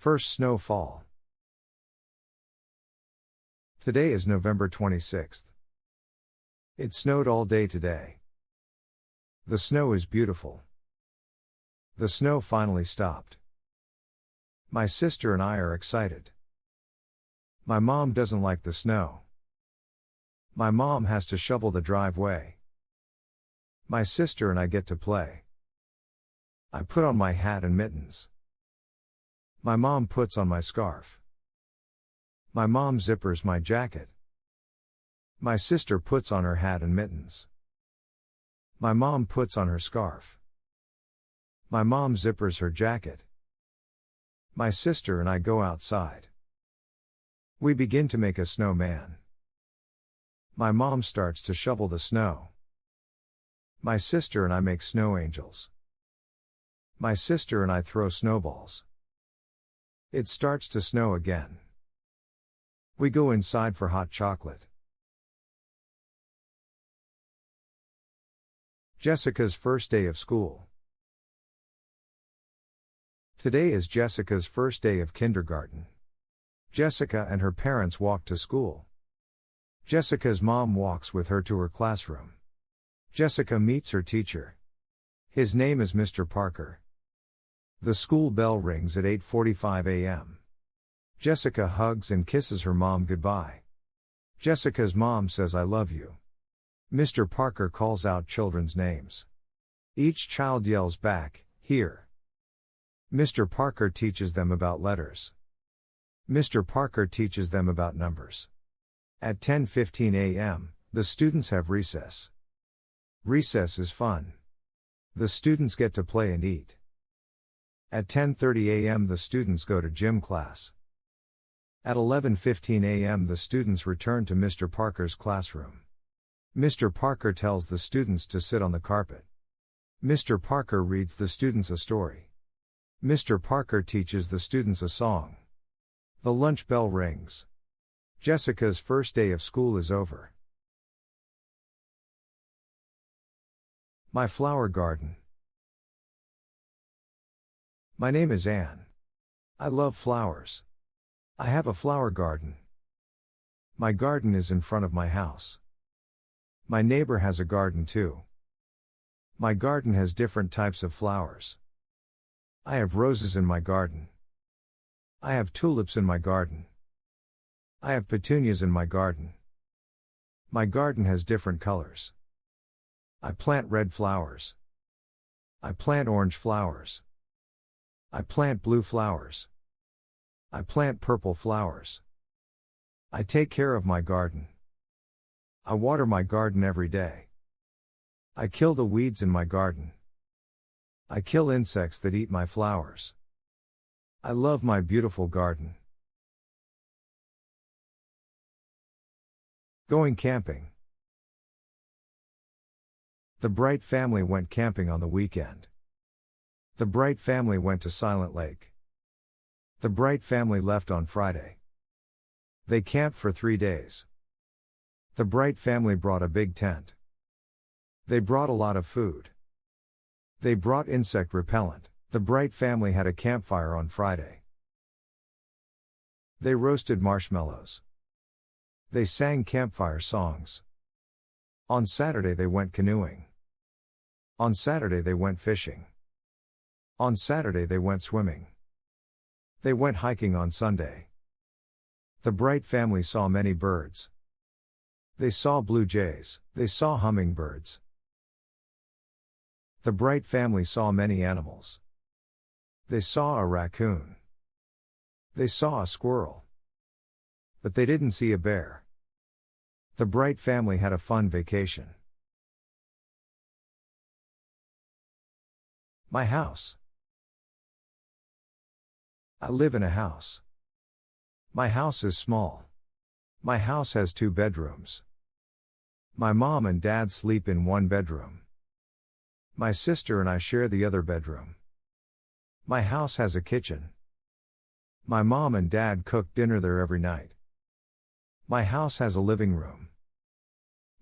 First snowfall. Today is November 26th. It snowed all day today. The snow is beautiful. The snow finally stopped. My sister and I are excited. My mom doesn't like the snow. My mom has to shovel the driveway. My sister and I get to play. I put on my hat and mittens. My mom puts on my scarf. My mom zippers my jacket. My sister puts on her hat and mittens. My mom puts on her scarf. My mom zippers her jacket. My sister and I go outside. We begin to make a snowman. My mom starts to shovel the snow. My sister and I make snow angels. My sister and I throw snowballs. It starts to snow again. We go inside for hot chocolate. Jessica's first day of school. Today is Jessica's first day of kindergarten. Jessica and her parents walk to school. Jessica's mom walks with her to her classroom. Jessica meets her teacher. His name is Mr. Parker. The school bell rings at 8:45 a.m. Jessica hugs and kisses her mom goodbye. Jessica's mom says I love you. Mr. Parker calls out children's names. Each child yells back, here. Mr. Parker teaches them about letters. Mr. Parker teaches them about numbers. At 10:15 a.m., the students have recess. Recess is fun. The students get to play and eat. At 10:30 a.m. the students go to gym class. At 11:15 a.m. the students return to Mr. Parker's classroom. Mr. Parker tells the students to sit on the carpet. Mr. Parker reads the students a story. Mr. Parker teaches the students a song. The lunch bell rings. Jessica's first day of school is over. My flower garden. My name is Anne. I love flowers. I have a flower garden. My garden is in front of my house. My neighbor has a garden too. My garden has different types of flowers. I have roses in my garden. I have tulips in my garden. I have petunias in my garden. My garden has different colors. I plant red flowers. I plant orange flowers. I plant blue flowers. I plant purple flowers. I take care of my garden. I water my garden every day. I kill the weeds in my garden. I kill insects that eat my flowers. I love my beautiful garden. Going camping. The Bright family went camping on the weekend. The Bright family went to Silent Lake. The Bright family left on Friday. They camped for 3 days. The Bright family brought a big tent. They brought a lot of food. They brought insect repellent. The Bright family had a campfire on Friday. They roasted marshmallows. They sang campfire songs. On Saturday they went canoeing. On Saturday they went fishing. On Saturday they went swimming. They went hiking on Sunday. The Bright family saw many birds. They saw blue jays. They saw hummingbirds. The Bright family saw many animals. They saw a raccoon. They saw a squirrel. But they didn't see a bear. The Bright family had a fun vacation. My house. I live in a house. My house is small. My house has 2 bedrooms. My mom and dad sleep in 1 bedroom. My sister and I share the other bedroom. My house has a kitchen. My mom and dad cook dinner there every night. My house has a living room.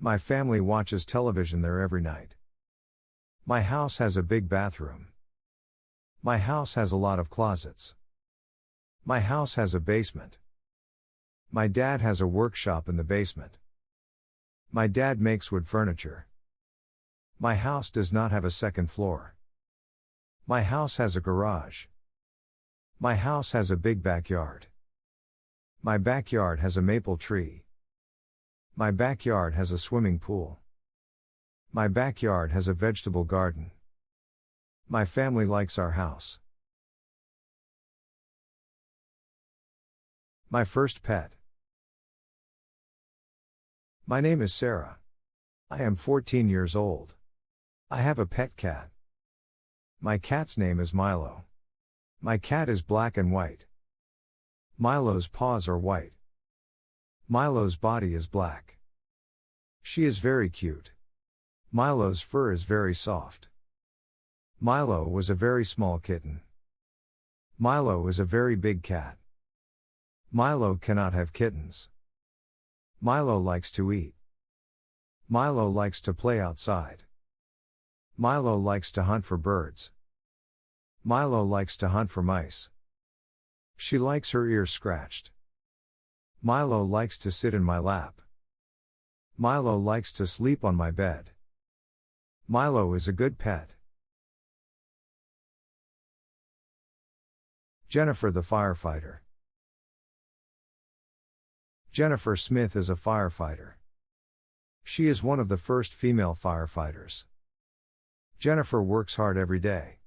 My family watches television there every night. My house has a big bathroom. My house has a lot of closets. My house has a basement. My dad has a workshop in the basement. My dad makes wood furniture. My house does not have a second floor. My house has a garage. My house has a big backyard. My backyard has a maple tree. My backyard has a swimming pool. My backyard has a vegetable garden. My family likes our house. My first pet. My name is Sarah. I am 14 years old. I have a pet cat. My cat's name is Milo. My cat is black and white. Milo's paws are white. Milo's body is black. She is very cute. Milo's fur is very soft. Milo was a very small kitten. Milo is a very big cat. Milo cannot have kittens. Milo likes to eat. Milo likes to play outside. Milo likes to hunt for birds. Milo likes to hunt for mice. She likes her ears scratched. Milo likes to sit in my lap. Milo likes to sleep on my bed. Milo is a good pet. Jennifer the firefighter. Jennifer Smith is a firefighter. She is one of the first female firefighters. Jennifer works hard every day.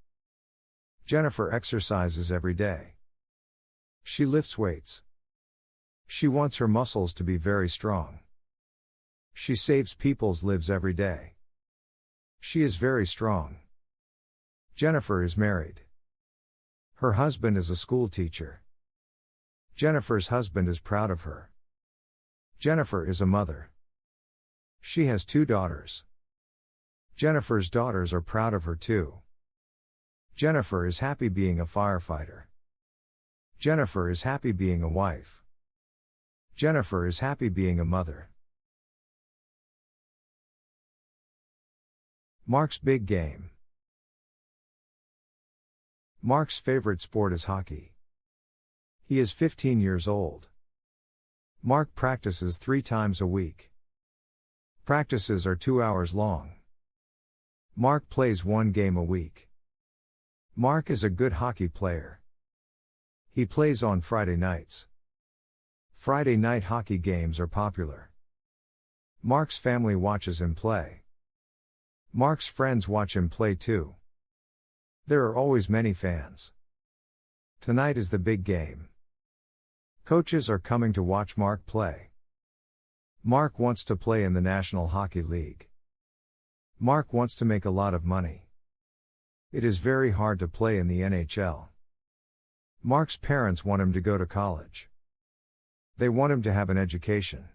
Jennifer exercises every day. She lifts weights. She wants her muscles to be very strong. She saves people's lives every day. She is very strong. Jennifer is married. Her husband is a school teacher. Jennifer's husband is proud of her. Jennifer is a mother. She has 2 daughters. Jennifer's daughters are proud of her too. Jennifer is happy being a firefighter. Jennifer is happy being a wife. Jennifer is happy being a mother. Mark's big game. Mark's favorite sport is hockey. He is 15 years old. Mark practices 3 times a week. Practices are 2 hours long. Mark plays 1 game a week. Mark is a good hockey player. He plays on Friday nights. Friday night hockey games are popular. Mark's family watches him play. Mark's friends watch him play too. There are always many fans. Tonight is the big game. Coaches are coming to watch Mark play. Mark wants to play in the National Hockey League. Mark wants to make a lot of money. It is very hard to play in the NHL. Mark's parents want him to go to college. They want him to have an education.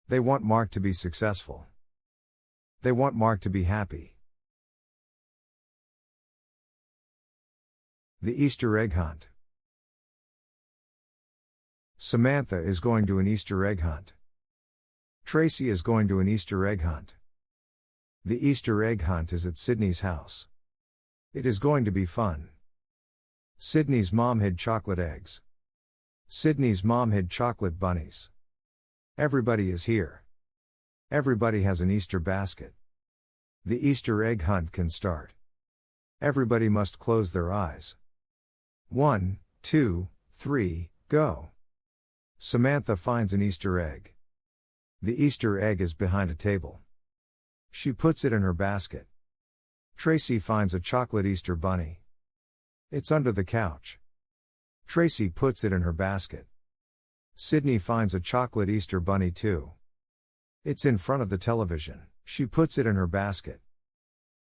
They want Mark to be successful. They want Mark to be happy. The Easter egg hunt. Samantha is going to an Easter egg hunt. Tracy is going to an Easter egg hunt. The Easter egg hunt is at Sydney's house. It is going to be fun. Sydney's mom hid chocolate eggs. Sydney's mom hid chocolate bunnies. Everybody is here. Everybody has an Easter basket. The Easter egg hunt can start. Everybody must close their eyes. 1, 2, 3, go. Samantha finds an Easter egg. The Easter egg is behind a table. She puts it in her basket. Tracy finds a chocolate Easter bunny. It's under the couch. Tracy puts it in her basket. Sydney finds a chocolate Easter bunny too. It's in front of the television. She puts it in her basket.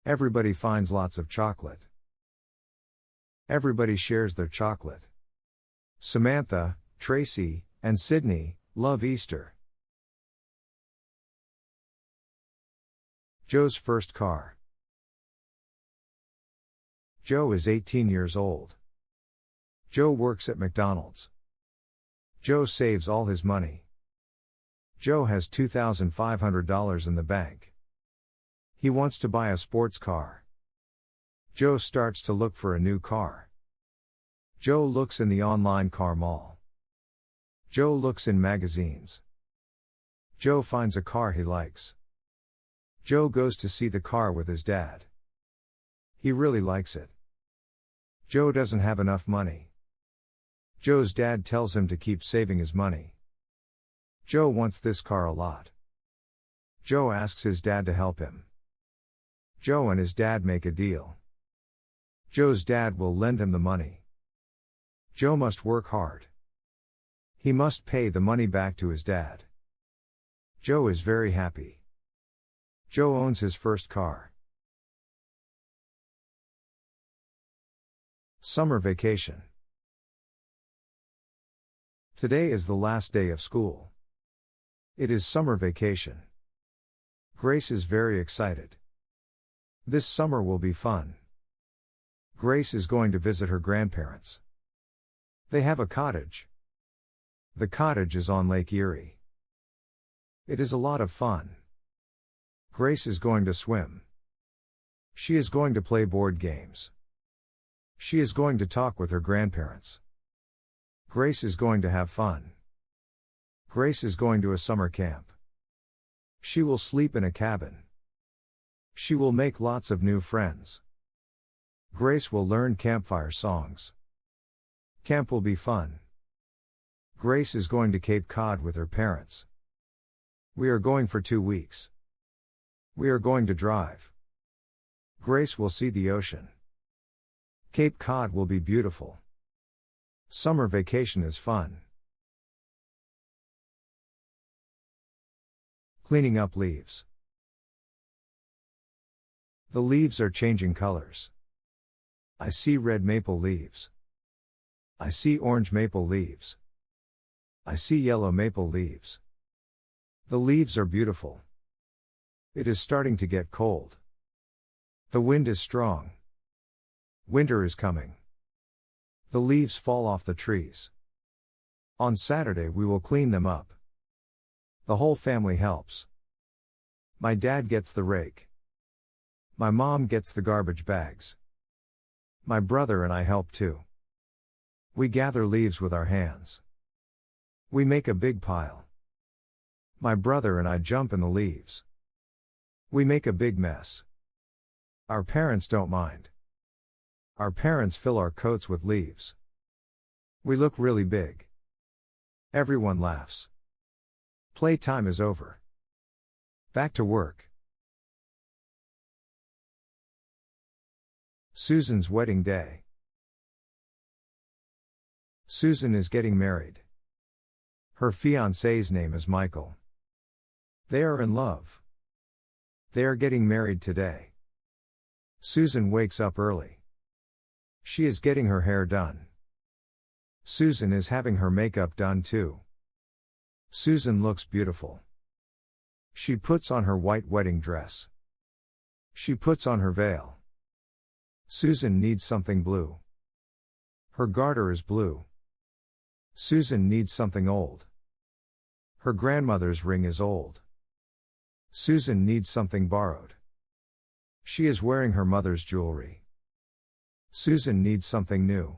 Everybody finds lots of chocolate. Everybody shares their chocolate. Samantha, Tracy, and Sydney love Easter. Joe's first car. Joe is 18 years old. Joe works at McDonald's. Joe saves all his money. Joe has $2,500 in the bank. He wants to buy a sports car. Joe starts to look for a new car. Joe looks in the online car mall. Joe looks in magazines. Joe finds a car he likes. Joe goes to see the car with his dad. He really likes it. Joe doesn't have enough money. Joe's dad tells him to keep saving his money. Joe wants this car a lot. Joe asks his dad to help him. Joe and his dad make a deal. Joe's dad will lend him the money. Joe must work hard. He must pay the money back to his dad. Joe is very happy. Joe owns his first car. Summer vacation. Today is the last day of school. It is summer vacation. Grace is very excited. This summer will be fun. Grace is going to visit her grandparents. They have a cottage. The cottage is on Lake Erie. It is a lot of fun. Grace is going to swim. She is going to play board games. She is going to talk with her grandparents. Grace is going to have fun. Grace is going to a summer camp. She will sleep in a cabin. She will make lots of new friends. Grace will learn campfire songs. Camp will be fun. Grace is going to Cape Cod with her parents. We are going for 2 weeks. We are going to drive. Grace will see the ocean. Cape Cod will be beautiful. Summer vacation is fun. Cleaning up leaves. The leaves are changing colors. I see red maple leaves. I see orange maple leaves. I see yellow maple leaves. The leaves are beautiful. It is starting to get cold. The wind is strong. Winter is coming. The leaves fall off the trees. On Saturday we will clean them up. The whole family helps. My dad gets the rake. My mom gets the garbage bags. My brother and I help too. We gather leaves with our hands. We make a big pile. My brother and I jump in the leaves. We make a big mess. Our parents don't mind. Our parents fill our coats with leaves. We look really big. Everyone laughs. Playtime is over. Back to work. Susan's wedding day. Susan is getting married. Her fiancé's name is Michael. They are in love. They are getting married today. Susan wakes up early. She is getting her hair done. Susan is having her makeup done too. Susan looks beautiful. She puts on her white wedding dress. She puts on her veil. Susan needs something blue. Her garter is blue. Susan needs something old. Her grandmother's ring is old. Susan needs something borrowed. She is wearing her mother's jewelry. Susan needs something new.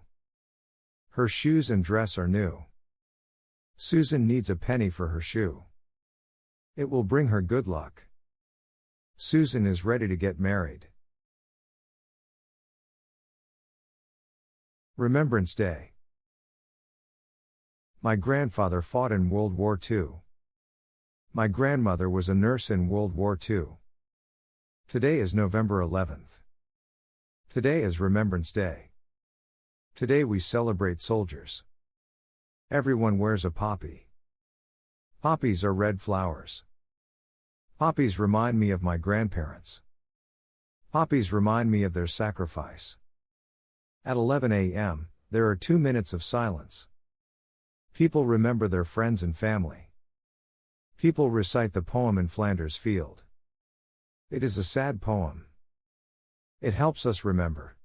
Her shoes and dress are new. Susan needs a penny for her shoe. It will bring her good luck. Susan is ready to get married. Remembrance Day. My grandfather fought in World War II. My grandmother was a nurse in World War II. Today is November 11th. Today is Remembrance Day. Today we celebrate soldiers. Everyone wears a poppy. Poppies are red flowers. Poppies remind me of my grandparents. Poppies remind me of their sacrifice. At 11 a.m., there are 2 minutes of silence. People remember their friends and family. People recite the poem in Flanders Field. It is a sad poem. It helps us remember.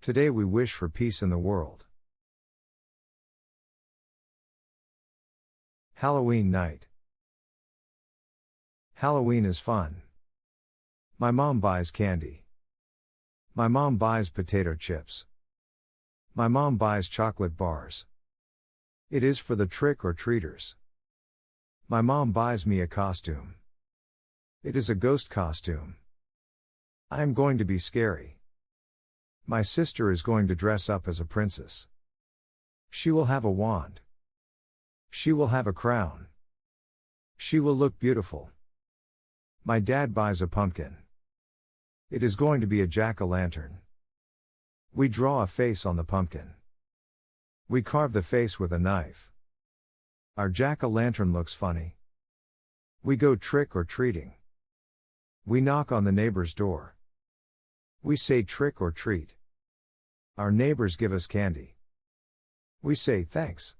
Today we wish for peace in the world. Halloween night. Halloween is fun. My mom buys candy. My mom buys potato chips. My mom buys chocolate bars. It is for the trick-or-treaters. My mom buys me a costume. It is a ghost costume. I am going to be scary. My sister is going to dress up as a princess. She will have a wand. She will have a crown. She will look beautiful. My dad buys a pumpkin. It is going to be a jack-o'-lantern. We draw a face on the pumpkin. We carve the face with a knife. Our jack-o'-lantern looks funny. We go trick-or-treating. We knock on the neighbor's door. We say trick or treat. Our neighbors give us candy. We say thanks.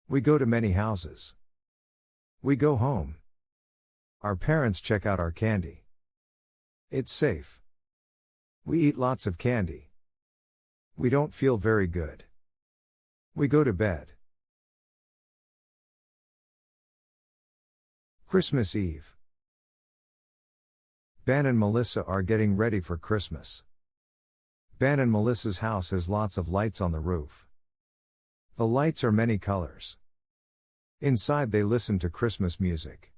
We go to many houses. We go home. Our parents check out our candy. It's safe. We eat lots of candy. We don't feel very good. We go to bed. Christmas Eve. Ben and Melissa are getting ready for Christmas. Ben and Melissa's house has lots of lights on the roof. The lights are many colors. Inside they listen to Christmas music.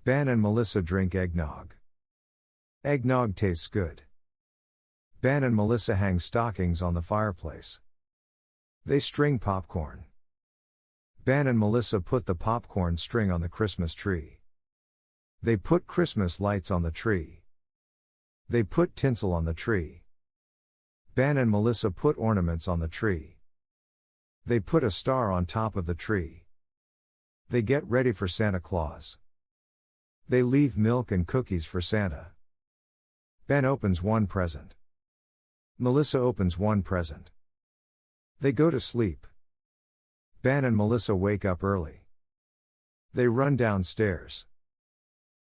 Ben and Melissa drink eggnog. Eggnog tastes good. Ben and Melissa hang stockings on the fireplace. They string popcorn. Ben and Melissa put the popcorn string on the Christmas tree. They put Christmas lights on the tree. They put tinsel on the tree. Ben and Melissa put ornaments on the tree. They put a star on top of the tree. They get ready for Santa Claus. They leave milk and cookies for Santa. Ben opens one present. Melissa opens one present. They go to sleep. Ben and Melissa wake up early. They run downstairs.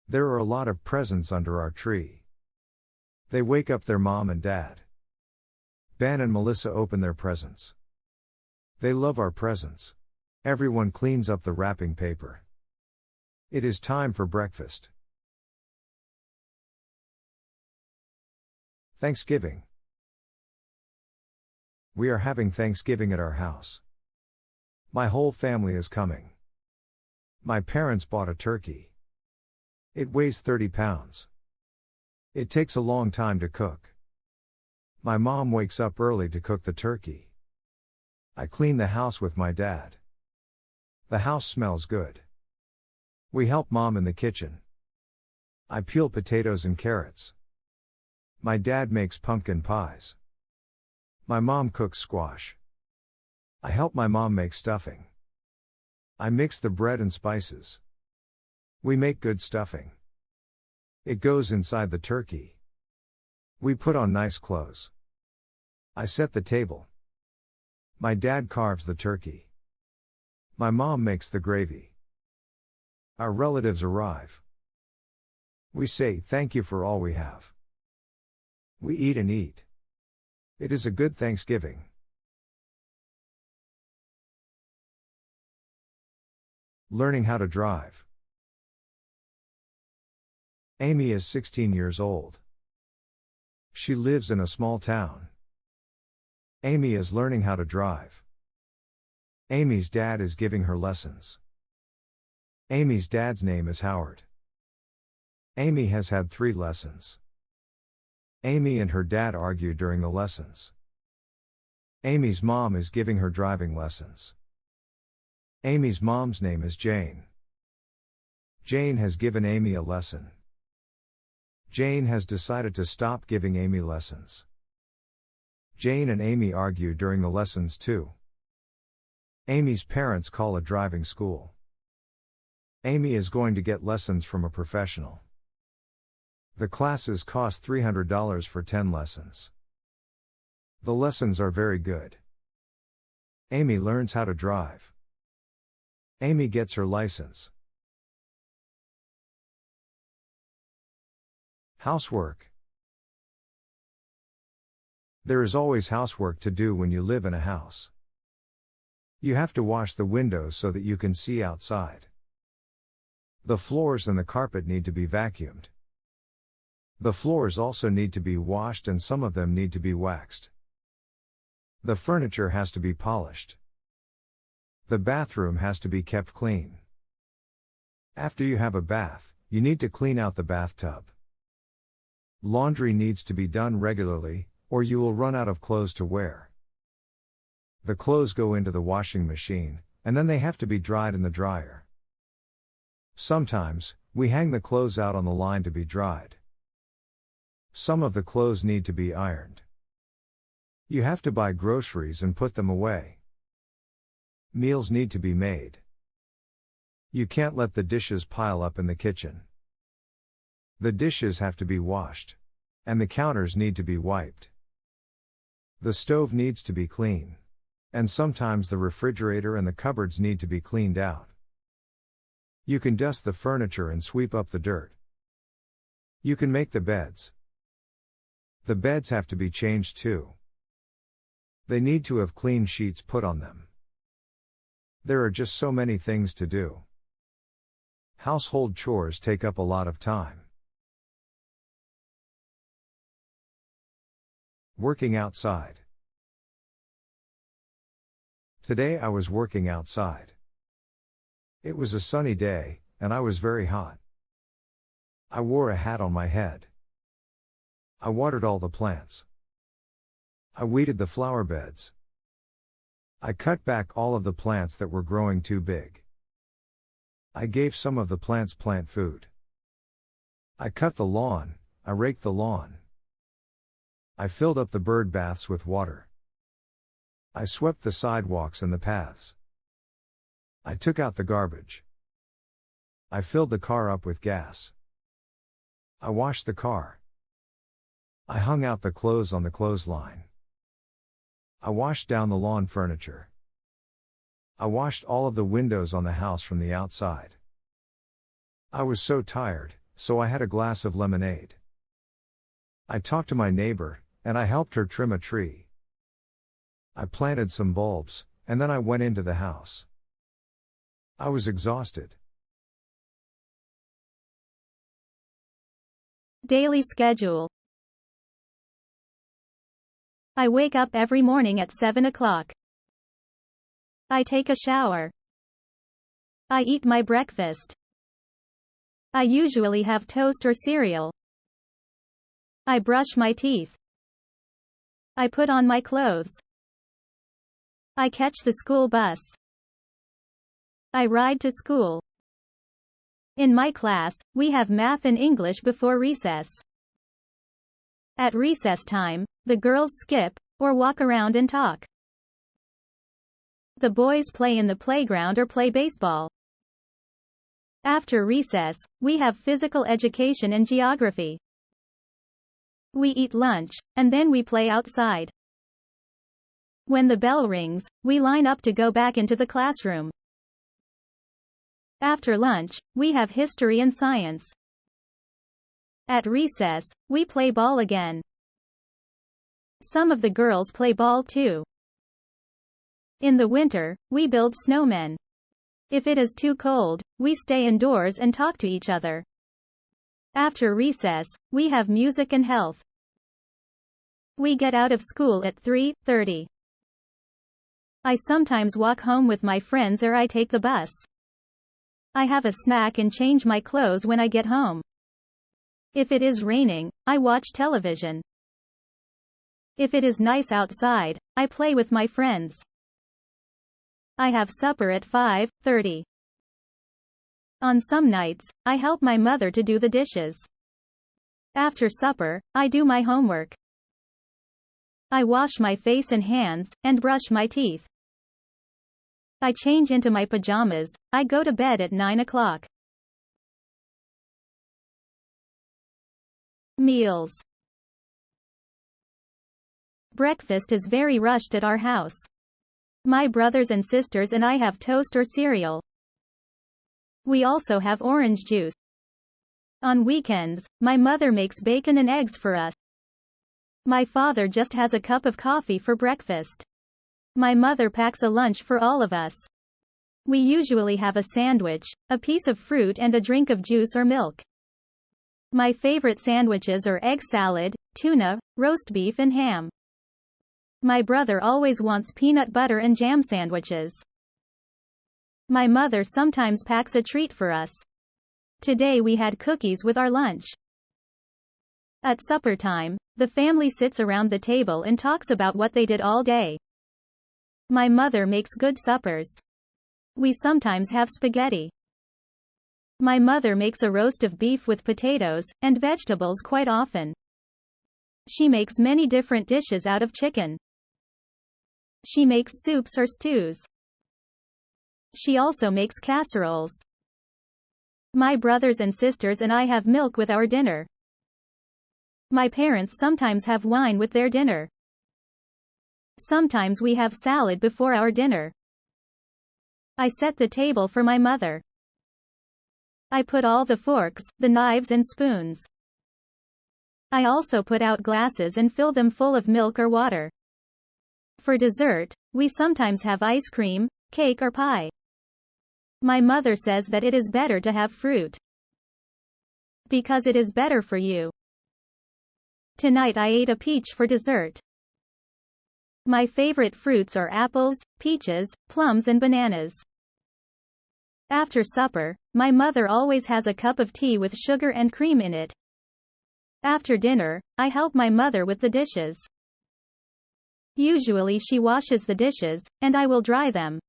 There are a lot of presents under our tree. They wake up their mom and dad. Ben and Melissa open their presents. They love our presents. Everyone cleans up the wrapping paper. It is time for breakfast. Thanksgiving. We are having Thanksgiving at our house. My whole family is coming. My parents bought a turkey. It weighs 30 pounds. It takes a long time to cook. My mom wakes up early to cook the turkey. I clean the house with my dad. The house smells good. We help mom in the kitchen. I peel potatoes and carrots. My dad makes pumpkin pies. My mom cooks squash. I help my mom make stuffing. I mix the bread and spices. We make good stuffing. It goes inside the turkey. We put on nice clothes. I set the table. My dad carves the turkey. My mom makes the gravy. Our relatives arrive. We say thank you for all we have. We eat and eat. It is a good Thanksgiving. Learning how to drive. Amy is 16 years old. She lives in a small town. Amy is learning how to drive. Amy's dad is giving her lessons. Amy's dad's name is Howard. Amy has had 3 lessons. Amy and her dad argue during the lessons. Amy's mom is giving her driving lessons. Amy's mom's name is Jane. Jane has given Amy a lesson. Jane has decided to stop giving Amy lessons. Jane and Amy argue during the lessons too. Amy's parents call a driving school. Amy is going to get lessons from a professional. The classes cost $300 for 10 lessons. The lessons are very good. Amy learns how to drive. Amy gets her license. Housework. There is always housework to do when you live in a house. You have to wash the windows so that you can see outside. The floors and the carpet need to be vacuumed. The floors also need to be washed and some of them need to be waxed. The furniture has to be polished. The bathroom has to be kept clean. After you have a bath, you need to clean out the bathtub. Laundry needs to be done regularly, or you will run out of clothes to wear. The clothes go into the washing machine, and then they have to be dried in the dryer. Sometimes, we hang the clothes out on the line to be dried. Some of the clothes need to be ironed. You have to buy groceries and put them away. Meals need to be made. You can't let the dishes pile up in the kitchen. The dishes have to be washed. And the counters need to be wiped. The stove needs to be clean. And sometimes the refrigerator and the cupboards need to be cleaned out. You can dust the furniture and sweep up the dirt. You can make the beds. The beds have to be changed too. They need to have clean sheets put on them. There are just so many things to do. Household chores take up a lot of time. Working outside. Today I was working outside. It was a sunny day, and I was very hot. I wore a hat on my head. I watered all the plants. I weeded the flower beds. I cut back all of the plants that were growing too big. I gave some of the plants plant food. I cut the lawn, I raked the lawn. I filled up the bird baths with water. I swept the sidewalks and the paths. I took out the garbage. I filled the car up with gas. I washed the car. I hung out the clothes on the clothesline. I washed down the lawn furniture. I washed all of the windows on the house from the outside. I was so tired, so I had a glass of lemonade. I talked to my neighbor, and I helped her trim a tree. I planted some bulbs, and then I went into the house. I was exhausted. Daily schedule. I wake up every morning at 7 o'clock. I take a shower. I eat my breakfast. I usually have toast or cereal. I brush my teeth. I put on my clothes. I catch the school bus. I ride to school. In my class, we have math and English before recess. At recess time, the girls skip, or walk around and talk. The boys play in the playground or play baseball. After recess, we have physical education and geography. We eat lunch, and then we play outside. When the bell rings, we line up to go back into the classroom. After lunch, we have history and science. At recess, we play ball again. Some of the girls play ball too. In the winter, we build snowmen. If it is too cold, we stay indoors and talk to each other. After recess, we have music and health. We get out of school at 3:30. I sometimes walk home with my friends or I take the bus. I have a snack and change my clothes when I get home. If it is raining, I watch television. If it is nice outside, I play with my friends. I have supper at 5:30. On some nights, I help my mother to do the dishes. After supper, I do my homework. I wash my face and hands, and brush my teeth. I change into my pajamas. I go to bed at 9 o'clock. Meals. Breakfast is very rushed at our house. My brothers and sisters and I have toast or cereal. We also have orange juice. On weekends, my mother makes bacon and eggs for us. My father just has a cup of coffee for breakfast. My mother packs a lunch for all of us. We usually have a sandwich, a piece of fruit and a drink of juice or milk. My favorite sandwiches are egg salad, tuna, roast beef and ham. My brother always wants peanut butter and jam sandwiches. My mother sometimes packs a treat for us. Today we had cookies with our lunch. At supper time, the family sits around the table and talks about what they did all day. My mother makes good suppers. We sometimes have spaghetti. My mother makes a roast of beef with potatoes and vegetables quite often. She makes many different dishes out of chicken. She makes soups or stews. She also makes casseroles. My brothers and sisters and I have milk with our dinner. My parents sometimes have wine with their dinner. Sometimes we have salad before our dinner. I set the table for my mother. I put all the forks, the knives and spoons. I also put out glasses and fill them full of milk or water. For dessert, we sometimes have ice cream, cake or pie. My mother says that it is better to have fruit, because it is better for you. Tonight I ate a peach for dessert. My favorite fruits are apples, peaches, plums and bananas. After supper, my mother always has a cup of tea with sugar and cream in it. After dinner, I help my mother with the dishes. Usually she washes the dishes, and I will dry them.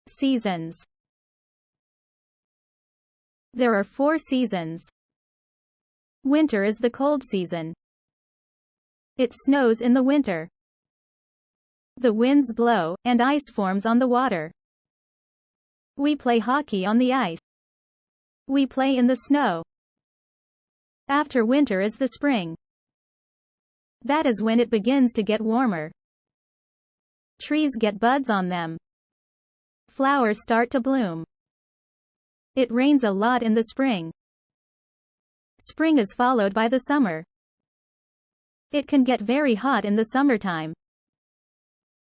Seasons. There are 4 seasons. Winter is the cold season. It snows in the winter. The winds blow, and ice forms on the water. We play hockey on the ice. We play in the snow. After winter is the spring. That is when it begins to get warmer. Trees get buds on them. Flowers start to bloom. It rains a lot in the spring. Spring is followed by the summer. It can get very hot in the summertime.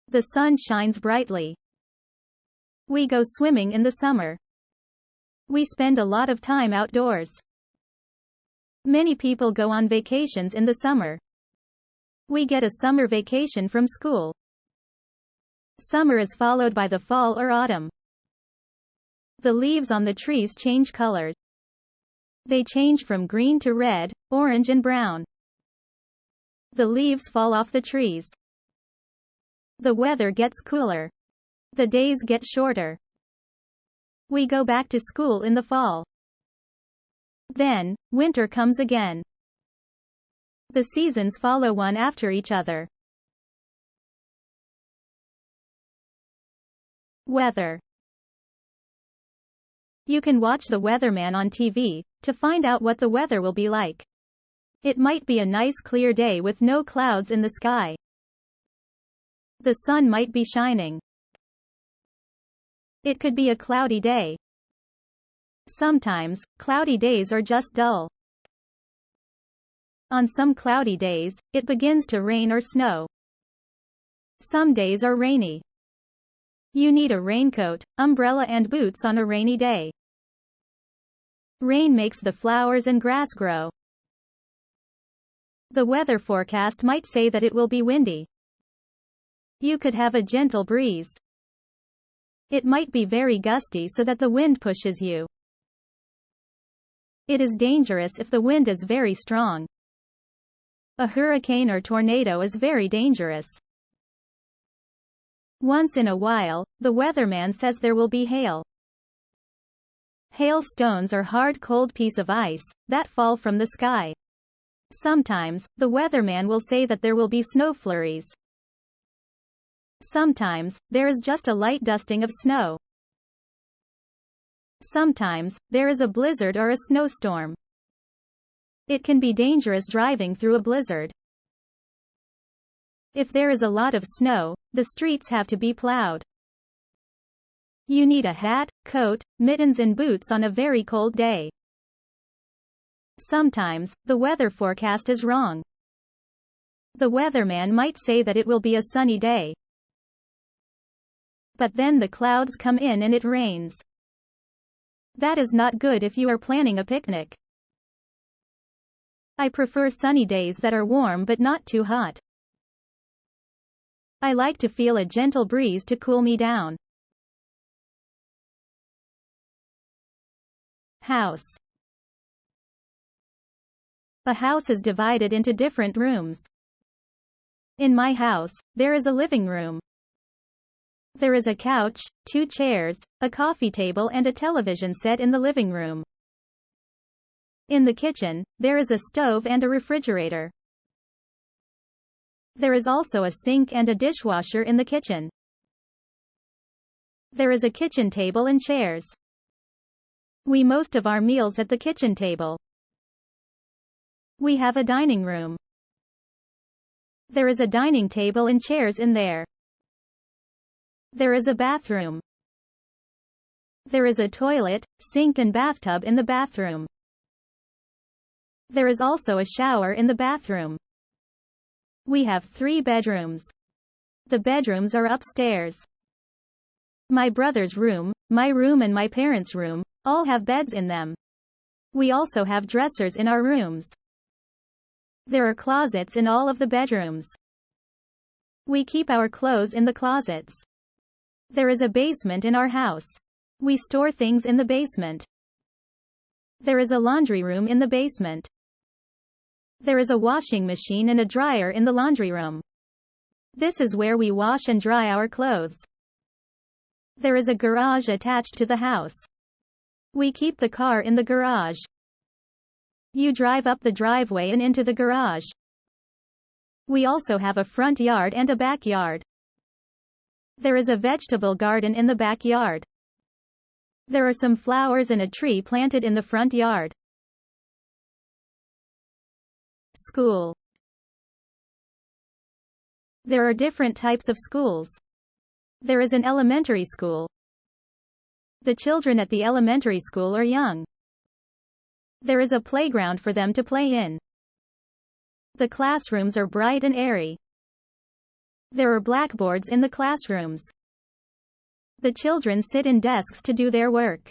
The sun shines brightly. We go swimming in the summer. We spend a lot of time outdoors. Many people go on vacations in the summer. We get a summer vacation from school. Summer is followed by the fall or autumn. The leaves on the trees change colors. They change from green to red, orange and brown. The leaves fall off the trees. The weather gets cooler. The days get shorter. We go back to school in the fall. Then, winter comes again. The seasons follow one after each other. Weather. You can watch the weatherman on TV to find out what the weather will be like. It might be a nice clear day with no clouds in the sky. The sun might be shining. It could be a cloudy day. Sometimes, cloudy days are just dull. On some cloudy days, it begins to rain or snow. Some days are rainy. You need a raincoat, umbrella and boots on a rainy day. Rain makes the flowers and grass grow. The weather forecast might say that it will be windy. You could have a gentle breeze. It might be very gusty so that the wind pushes you. It is dangerous if the wind is very strong. A hurricane or tornado is very dangerous. Once in a while, the weatherman says there will be hail. Hailstones are hard cold pieces of ice that fall from the sky. Sometimes, the weatherman will say that there will be snow flurries. Sometimes, there is just a light dusting of snow. Sometimes, there is a blizzard or a snowstorm. It can be dangerous driving through a blizzard. If there is a lot of snow, the streets have to be plowed. You need a hat, coat, mittens and boots on a very cold day. Sometimes, the weather forecast is wrong. The weatherman might say that it will be a sunny day. But then the clouds come in and it rains. That is not good if you are planning a picnic. I prefer sunny days that are warm but not too hot. I like to feel a gentle breeze to cool me down. House. A house is divided into different rooms. In my house, there is a living room. There is a couch, 2 chairs, a coffee table and a television set in the living room. In the kitchen, there is a stove and a refrigerator. There is also a sink and a dishwasher in the kitchen. There is a kitchen table and chairs. We most of our meals at the kitchen table. We have a dining room. There is a dining table and chairs in there. There is a bathroom. There is a toilet, sink and bathtub in the bathroom. There is also a shower in the bathroom. We have 3 bedrooms. The bedrooms are upstairs. My brother's room, my room and my parents' room, all have beds in them. We also have dressers in our rooms. There are closets in all of the bedrooms. We keep our clothes in the closets. There is a basement in our house. We store things in the basement. There is a laundry room in the basement. There is a washing machine and a dryer in the laundry room. This is where we wash and dry our clothes. There is a garage attached to the house. We keep the car in the garage. You drive up the driveway and into the garage. We also have a front yard and a backyard. There is a vegetable garden in the backyard. There are some flowers and a tree planted in the front yard. School. There are different types of schools. There is an elementary school. The children at the elementary school are young. There is a playground for them to play in. The classrooms are bright and airy. There are blackboards in the classrooms. The children sit in desks to do their work.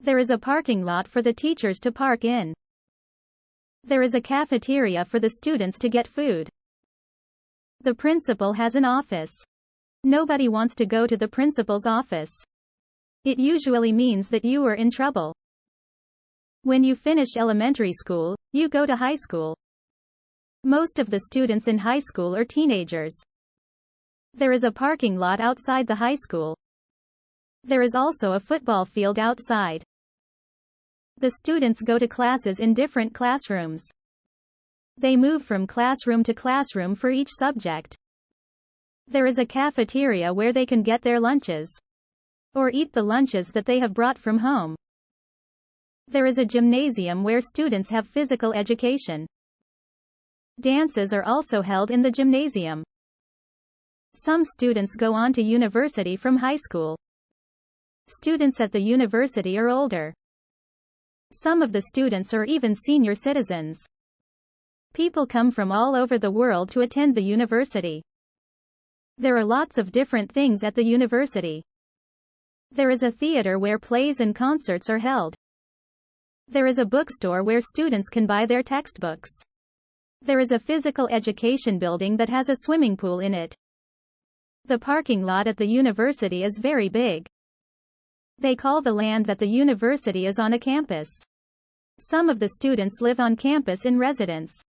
There is a parking lot for the teachers to park in. There is a cafeteria for the students to get food. The principal has an office. Nobody wants to go to the principal's office. It usually means that you are in trouble. When you finish elementary school, you go to high school. Most of the students in high school are teenagers. There is a parking lot outside the high school. There is also a football field outside. The students go to classes in different classrooms. They move from classroom to classroom for each subject. There is a cafeteria where they can get their lunches. Or eat the lunches that they have brought from home. There is a gymnasium where students have physical education. Dances are also held in the gymnasium. Some students go on to university from high school. Students at the university are older. Some of the students are even senior citizens. People come from all over the world to attend the university. There are lots of different things at the university. There is a theater where plays and concerts are held. There is a bookstore where students can buy their textbooks. There is a physical education building that has a swimming pool in it. The parking lot at the university is very big. They call the land that the university is on a campus. Some of the students live on campus in residence.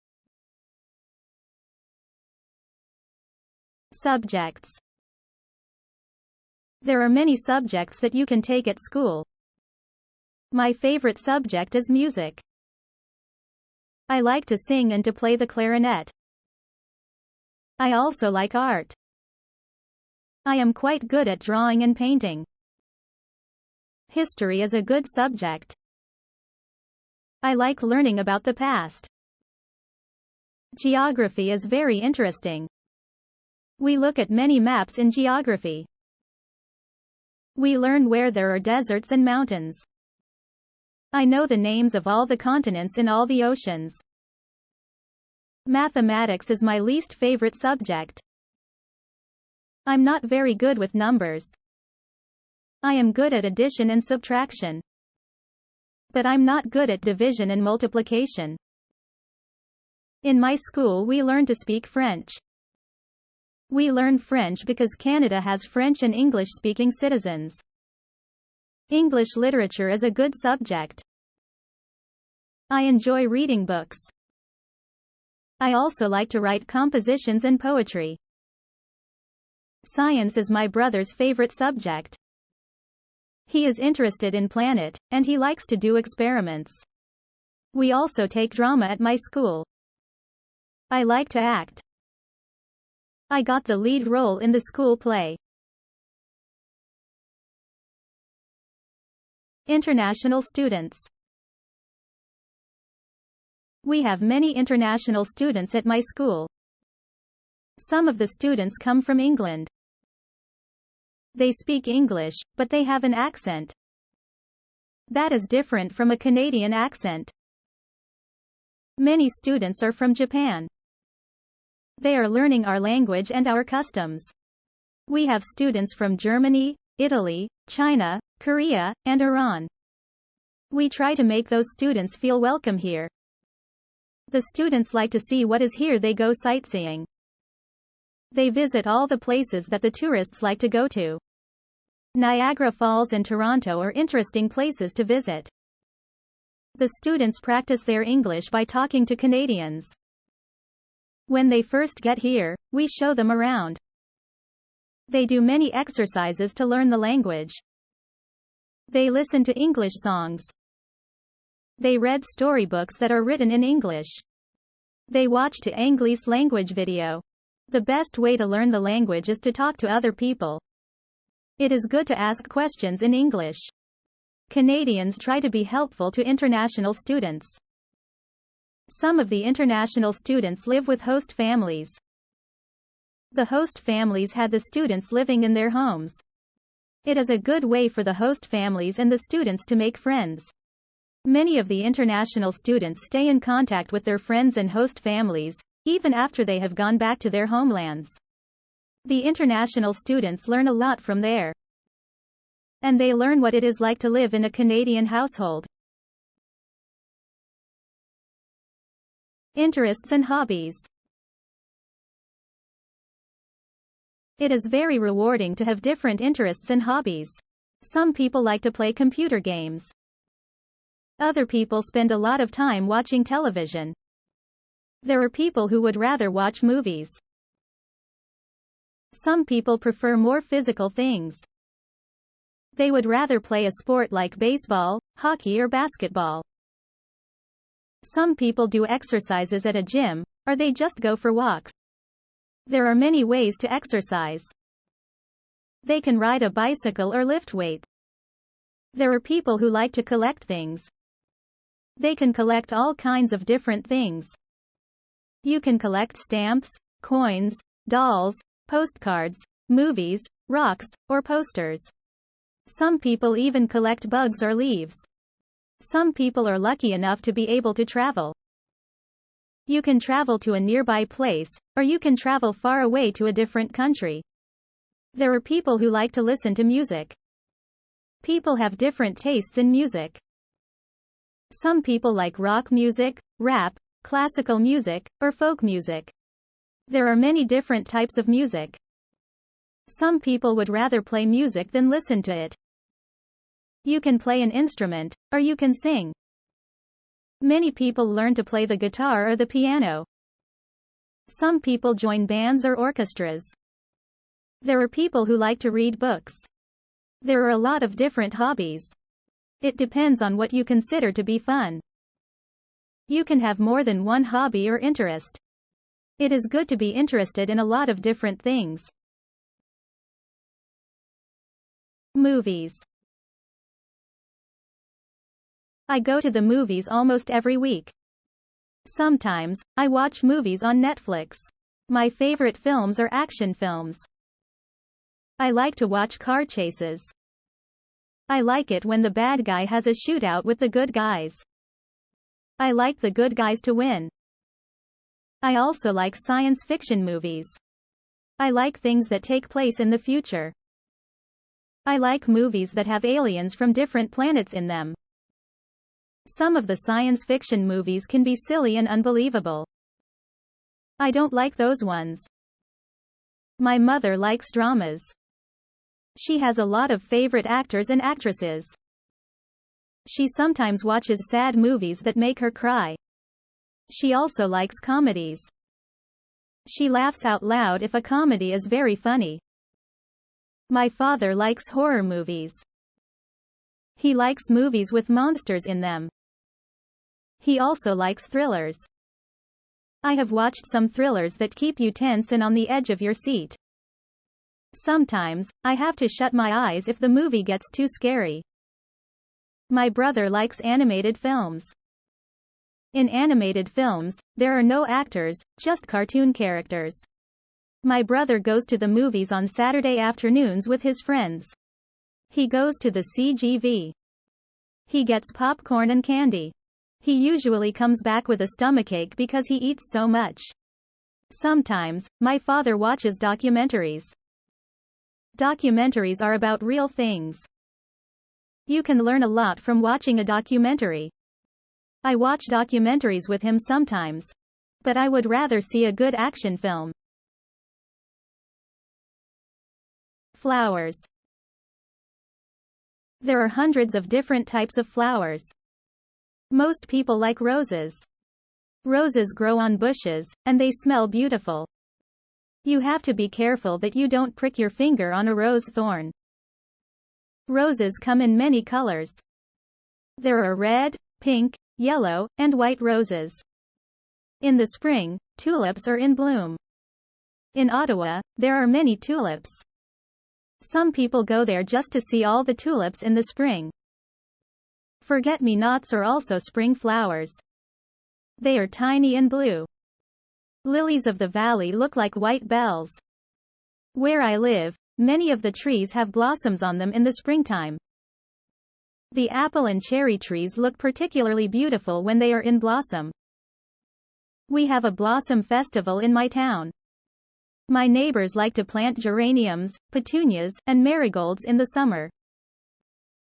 Subjects. There are many subjects that you can take at school. My favorite subject is music. I like to sing and to play the clarinet. I also like art. I am quite good at drawing and painting. History is a good subject. I like learning about the past. Geography is very interesting. We look at many maps in geography. We learn where there are deserts and mountains. I know the names of all the continents in all the oceans. Mathematics is my least favorite subject. I'm not very good with numbers. I am good at addition and subtraction. But I'm not good at division and multiplication. In my school we learn to speak French. We learn French because Canada has French and English-speaking citizens. English literature is a good subject. I enjoy reading books. I also like to write compositions and poetry. Science is my brother's favorite subject. He is interested in planet, and he likes to do experiments. We also take drama at my school. I like to act. I got the lead role in the school play. International students. We have many international students at my school. Some of the students come from England. They speak English, but they have an accent. That is different from a Canadian accent. Many students are from Japan. They are learning our language and our customs. We have students from Germany, Italy, China, Korea, and Iran. We try to make those students feel welcome here. The students like to see what is here. They go sightseeing. They visit all the places that the tourists like to go to. Niagara Falls and Toronto are interesting places to visit. The students practice their English by talking to Canadians. When they first get here, we show them around. They do many exercises to learn the language. They listen to English songs. They read storybooks that are written in English. They watch to English language video. The best way to learn the language is to talk to other people. It is good to ask questions in English. Canadians try to be helpful to international students. Some of the international students live with host families. The host families had the students living in their homes. It is a good way for the host families and the students to make friends. Many of the international students stay in contact with their friends and host families, even after they have gone back to their homelands. The international students learn a lot from there. And they learn what it is like to live in a Canadian household. Interests and hobbies. It is very rewarding to have different interests and hobbies. Some people like to play computer games. Other people spend a lot of time watching television. There are people who would rather watch movies. Some people prefer more physical things. They would rather play a sport like baseball, hockey, or basketball. Some people do exercises at a gym, or they just go for walks. There are many ways to exercise. They can ride a bicycle or lift weights. There are people who like to collect things. They can collect all kinds of different things. You can collect stamps, coins, dolls, postcards, movies, rocks, or posters. Some people even collect bugs or leaves. Some people are lucky enough to be able to travel. You can travel to a nearby place, or you can travel far away to a different country. There are people who like to listen to music. People have different tastes in music. Some people like rock music, rap, classical music, or folk music. There are many different types of music. Some people would rather play music than listen to it. You can play an instrument, or you can sing. Many people learn to play the guitar or the piano. Some people join bands or orchestras. There are people who like to read books. There are a lot of different hobbies. It depends on what you consider to be fun. You can have more than one hobby or interest. It is good to be interested in a lot of different things. Movies. I go to the movies almost every week. Sometimes, I watch movies on Netflix. My favorite films are action films. I like to watch car chases. I like it when the bad guy has a shootout with the good guys. I like the good guys to win. I also like science fiction movies. I like things that take place in the future. I like movies that have aliens from different planets in them. Some of the science fiction movies can be silly and unbelievable. I don't like those ones. My mother likes dramas. She has a lot of favorite actors and actresses. She sometimes watches sad movies that make her cry. She also likes comedies. She laughs out loud if a comedy is very funny. My father likes horror movies. He likes movies with monsters in them. He also likes thrillers. I have watched some thrillers that keep you tense and on the edge of your seat. Sometimes, I have to shut my eyes if the movie gets too scary. My brother likes animated films. In animated films, there are no actors, just cartoon characters. My brother goes to the movies on Saturday afternoons with his friends. He goes to the CGV. He gets popcorn and candy. He usually comes back with a stomachache because he eats so much. Sometimes, my father watches documentaries. Documentaries are about real things. You can learn a lot from watching a documentary. I watch documentaries with him sometimes. But I would rather see a good action film. Flowers. There are hundreds of different types of flowers. Most people like roses. Roses grow on bushes, and they smell beautiful. You have to be careful that you don't prick your finger on a rose thorn. Roses come in many colors. There are red, pink, yellow, and white roses. In the spring, tulips are in bloom. In Ottawa, there are many tulips. Some people go there just to see all the tulips in the spring. Forget-me-nots are also spring flowers. They are tiny and blue. Lilies of the valley look like white bells. Where I live, many of the trees have blossoms on them in the springtime. The apple and cherry trees look particularly beautiful when they are in blossom. We have a blossom festival in my town. My neighbors like to plant geraniums, petunias, and marigolds in the summer.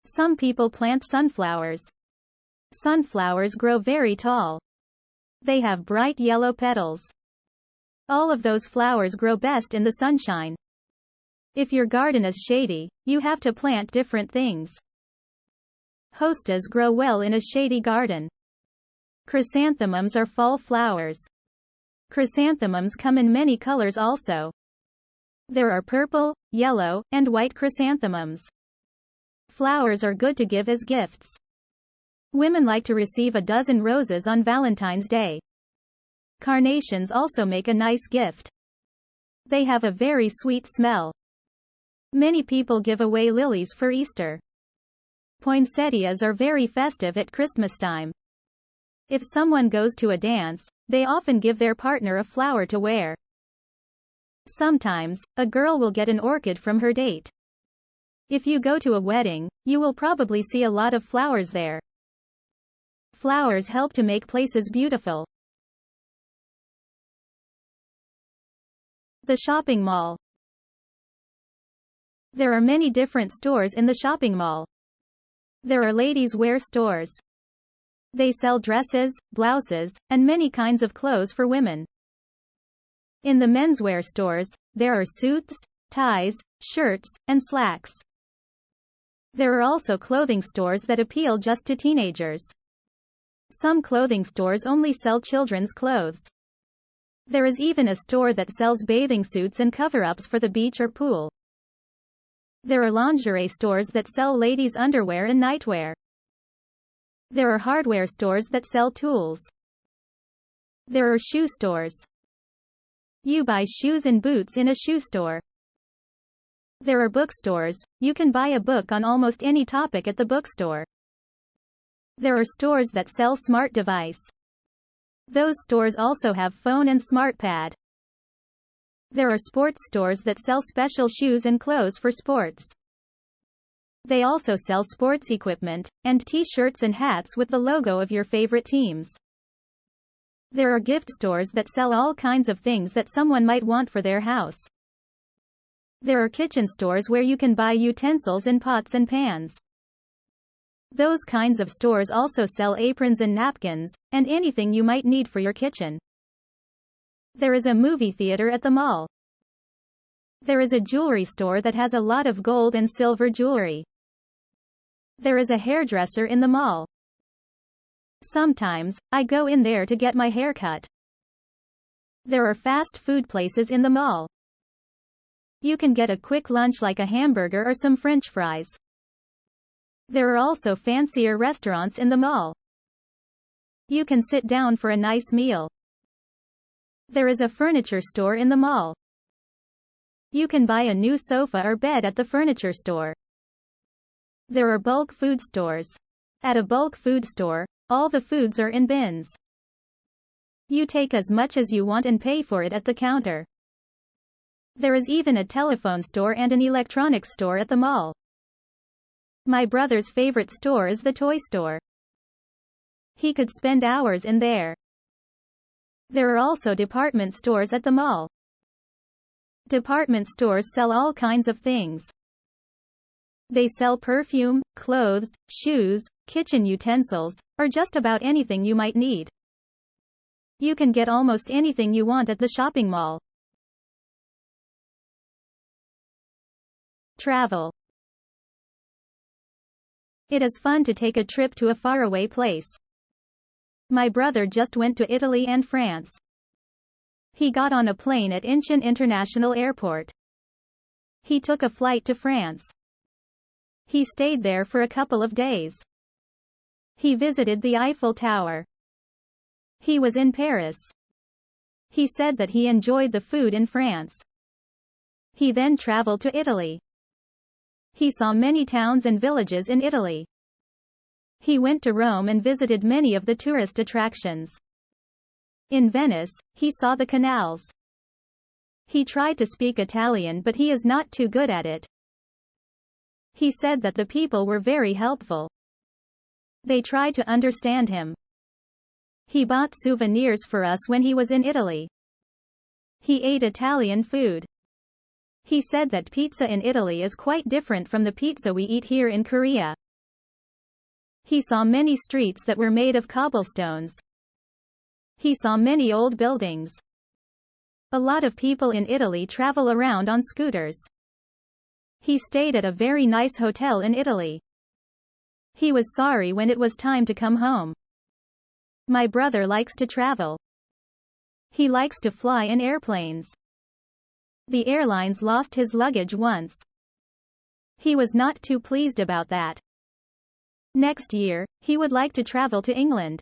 Some people plant sunflowers. Sunflowers grow very tall. They have bright yellow petals. All of those flowers grow best in the sunshine. If your garden is shady, you have to plant different things. Hostas grow well in a shady garden. Chrysanthemums are fall flowers. Chrysanthemums come in many colors also. There are purple, yellow, and white chrysanthemums. Flowers are good to give as gifts. Women like to receive a dozen roses on Valentine's Day. Carnations also make a nice gift. They have a very sweet smell. Many people give away lilies for Easter. Poinsettias are very festive at Christmas time. If someone goes to a dance, they often give their partner a flower to wear. Sometimes, a girl will get an orchid from her date. If you go to a wedding, you will probably see a lot of flowers there. Flowers help to make places beautiful. The shopping mall. There are many different stores in the shopping mall. There are ladies' wear stores. They sell dresses, blouses, and many kinds of clothes for women. In the menswear stores, there are suits, ties, shirts, and slacks. There are also clothing stores that appeal just to teenagers. Some clothing stores only sell children's clothes. There is even a store that sells bathing suits and cover-ups for the beach or pool. There are lingerie stores that sell ladies' underwear and nightwear. There are hardware stores that sell tools. There are shoe stores. You buy shoes and boots in a shoe store. There are bookstores. You can buy a book on almost any topic at the bookstore. There are stores that sell smart device. Those stores also have phone and smart pad. There are sports stores that sell special shoes and clothes for sports. They also sell sports equipment, and t-shirts and hats with the logo of your favorite teams. There are gift stores that sell all kinds of things that someone might want for their house. There are kitchen stores where you can buy utensils and pots and pans. Those kinds of stores also sell aprons and napkins, and anything you might need for your kitchen. There is a movie theater at the mall. There is a jewelry store that has a lot of gold and silver jewelry. There is a hairdresser in the mall. Sometimes, I go in there to get my hair cut. There are fast food places in the mall. You can get a quick lunch like a hamburger or some French fries. There are also fancier restaurants in the mall. You can sit down for a nice meal. There is a furniture store in the mall. You can buy a new sofa or bed at the furniture store. There are bulk food stores. At a bulk food store, all the foods are in bins. You take as much as you want and pay for it at the counter. There is even a telephone store and an electronics store at the mall. My brother's favorite store is the toy store. He could spend hours in there. There are also department stores at the mall. Department stores sell all kinds of things. They sell perfume, clothes, shoes, kitchen utensils, or just about anything you might need. You can get almost anything you want at the shopping mall. Travel. It is fun to take a trip to a faraway place. My brother just went to Italy and France. He got on a plane at Incheon International Airport. He took a flight to France. He stayed there for a couple of days. He visited the Eiffel Tower. He was in Paris. He said that he enjoyed the food in France. He then traveled to Italy. He saw many towns and villages in Italy. He went to Rome and visited many of the tourist attractions. In Venice, he saw the canals. He tried to speak Italian, but he is not too good at it. He said that the people were very helpful. They tried to understand him. He bought souvenirs for us when he was in Italy. He ate Italian food. He said that pizza in Italy is quite different from the pizza we eat here in Korea. He saw many streets that were made of cobblestones. He saw many old buildings. A lot of people in Italy travel around on scooters. He stayed at a very nice hotel in Italy. He was sorry when it was time to come home. My brother likes to travel. He likes to fly in airplanes. The airlines lost his luggage once. He was not too pleased about that. Next year, he would like to travel to England.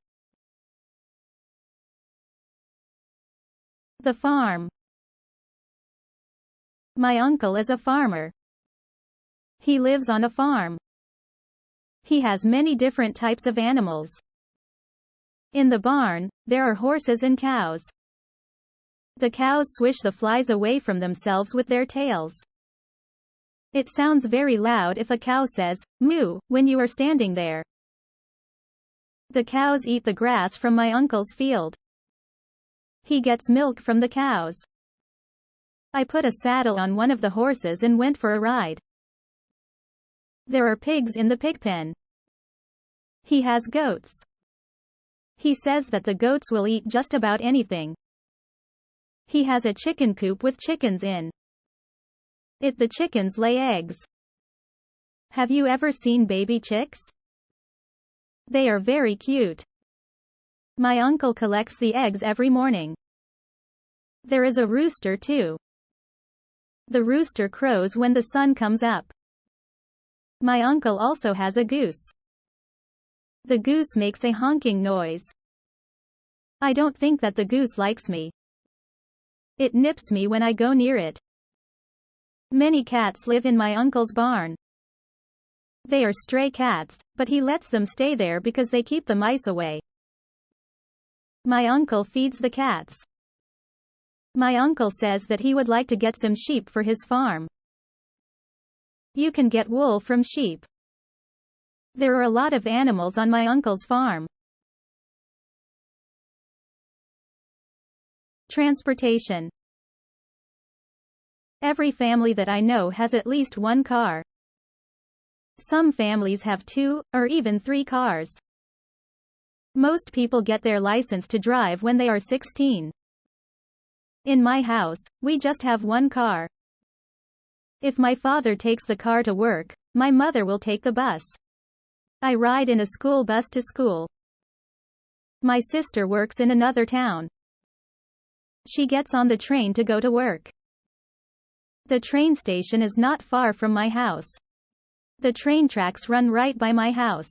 The farm. My uncle is a farmer. He lives on a farm. He has many different types of animals. In the barn, there are horses and cows. The cows swish the flies away from themselves with their tails. It sounds very loud if a cow says, "moo," when you are standing there. The cows eat the grass from my uncle's field. He gets milk from the cows. I put a saddle on one of the horses and went for a ride. There are pigs in the pig pen. He has goats. He says that the goats will eat just about anything. He has a chicken coop with chickens in it. The chickens lay eggs. Have you ever seen baby chicks? They are very cute. My uncle collects the eggs every morning. There is a rooster too. The rooster crows when the sun comes up. My uncle also has a goose. The goose makes a honking noise. I don't think that the goose likes me. It nips me when I go near it. Many cats live in my uncle's barn. They are stray cats, but he lets them stay there because they keep the mice away. My uncle feeds the cats. My uncle says that he would like to get some sheep for his farm. You can get wool from sheep. There are a lot of animals on my uncle's farm. Transportation. Every family that I know has at least one car. Some families have 2, or even 3 cars. Most people get their license to drive when they are 16. In my house, we just have one car. If my father takes the car to work, my mother will take the bus. I ride in a school bus to school. My sister works in another town. She gets on the train to go to work. The train station is not far from my house. The train tracks run right by my house.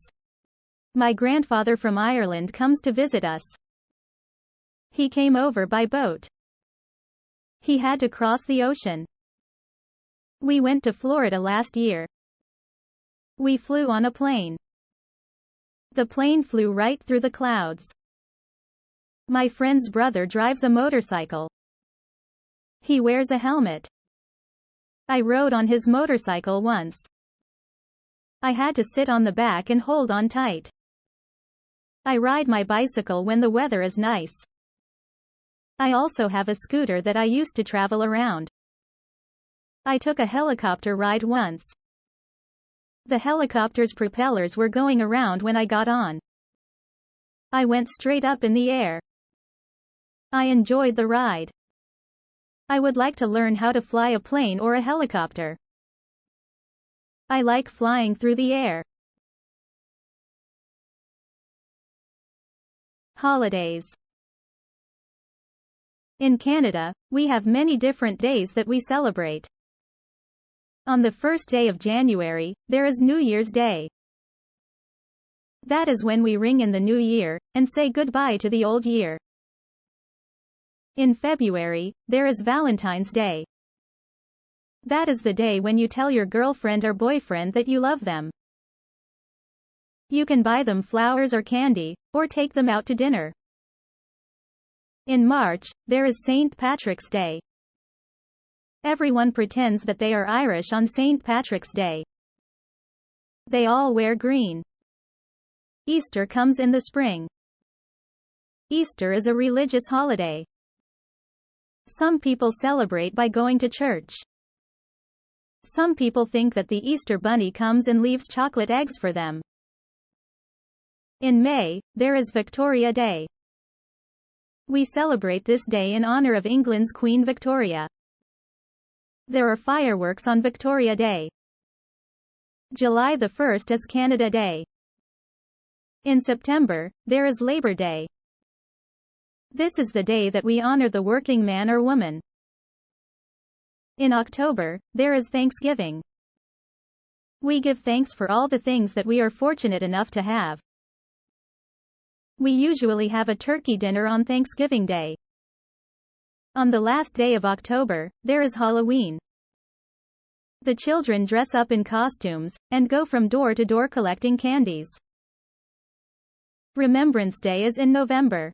My grandfather from Ireland comes to visit us. He came over by boat. He had to cross the ocean. We went to Florida last year. We flew on a plane. The plane flew right through the clouds. My friend's brother drives a motorcycle. He wears a helmet. I rode on his motorcycle once. I had to sit on the back and hold on tight. I ride my bicycle when the weather is nice. I also have a scooter that I used to travel around. I took a helicopter ride once. The helicopter's propellers were going around when I got on. I went straight up in the air. I enjoyed the ride. I would like to learn how to fly a plane or a helicopter. I like flying through the air. Holidays. In Canada, we have many different days that we celebrate. On the first day of January, there is New Year's Day. That is when we ring in the new year, and say goodbye to the old year. In February, there is Valentine's Day. That is the day when you tell your girlfriend or boyfriend that you love them. You can buy them flowers or candy, or take them out to dinner. In March, there is St. Patrick's Day. Everyone pretends that they are Irish on St. Patrick's Day. They all wear green. Easter comes in the spring. Easter is a religious holiday. Some people celebrate by going to church. Some people think that the Easter bunny comes and leaves chocolate eggs for them. In May, there is Victoria Day. We celebrate this day in honor of England's Queen Victoria. There are fireworks on Victoria Day. July the 1st is Canada Day. In September, there is Labor Day. This is the day that we honor the working man or woman. In October, there is Thanksgiving. We give thanks for all the things that we are fortunate enough to have. We usually have a turkey dinner on Thanksgiving Day. On the last day of October, there is Halloween. The children dress up in costumes, and go from door to door collecting candies. Remembrance Day is in November.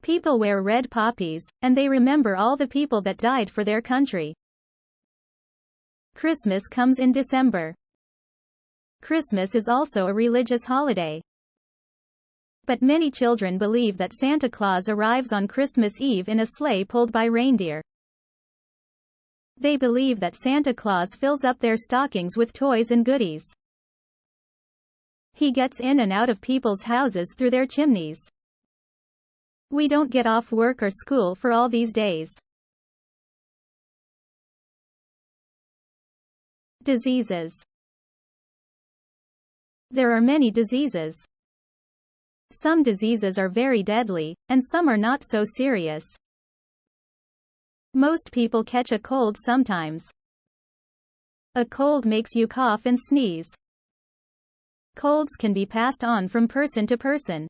People wear red poppies, and they remember all the people that died for their country. Christmas comes in December. Christmas is also a religious holiday. But many children believe that Santa Claus arrives on Christmas Eve in a sleigh pulled by reindeer. They believe that Santa Claus fills up their stockings with toys and goodies. He gets in and out of people's houses through their chimneys. We don't get off work or school for all these days. Diseases. There are many diseases. Some diseases are very deadly, and some are not so serious. Most people catch a cold sometimes. A cold makes you cough and sneeze. Colds can be passed on from person to person.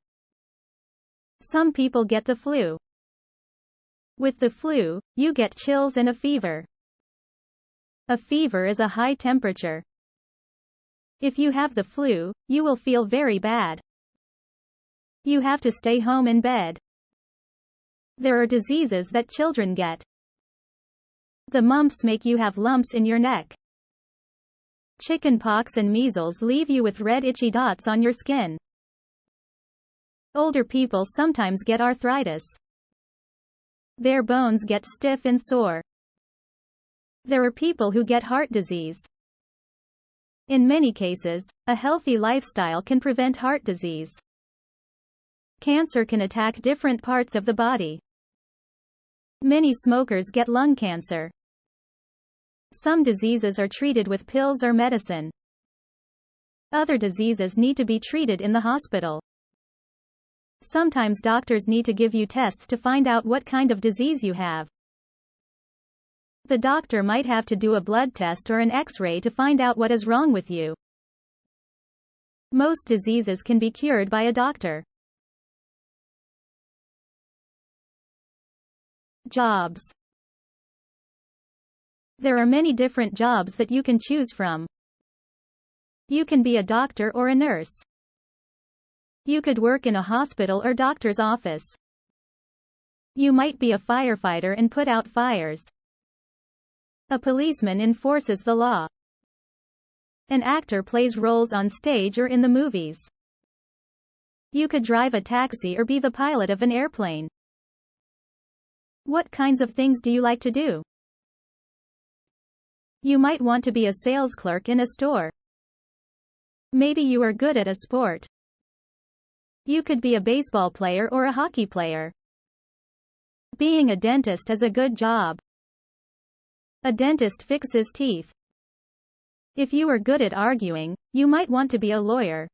Some people get the flu. With the flu, you get chills and a fever. A fever is a high temperature. If you have the flu, you will feel very bad. You have to stay home in bed. There are diseases that children get. The mumps make you have lumps in your neck. Chicken pox and measles leave you with red itchy dots on your skin. Older people sometimes get arthritis. Their bones get stiff and sore. There are people who get heart disease. In many cases, a healthy lifestyle can prevent heart disease. Cancer can attack different parts of the body. Many smokers get lung cancer. Some diseases are treated with pills or medicine. Other diseases need to be treated in the hospital. Sometimes doctors need to give you tests to find out what kind of disease you have. The doctor might have to do a blood test or an X-ray to find out what is wrong with you. Most diseases can be cured by a doctor. Jobs. There are many different jobs that you can choose from. You can be a doctor or a nurse. You could work in a hospital or doctor's office. You might be a firefighter and put out fires. A policeman enforces the law. An actor plays roles on stage or in the movies. You could drive a taxi or be the pilot of an airplane. What kinds of things do you like to do? You might want to be a sales clerk in a store. Maybe you are good at a sport. You could be a baseball player or a hockey player. Being a dentist is a good job. A dentist fixes teeth. If you are good at arguing, you might want to be a lawyer.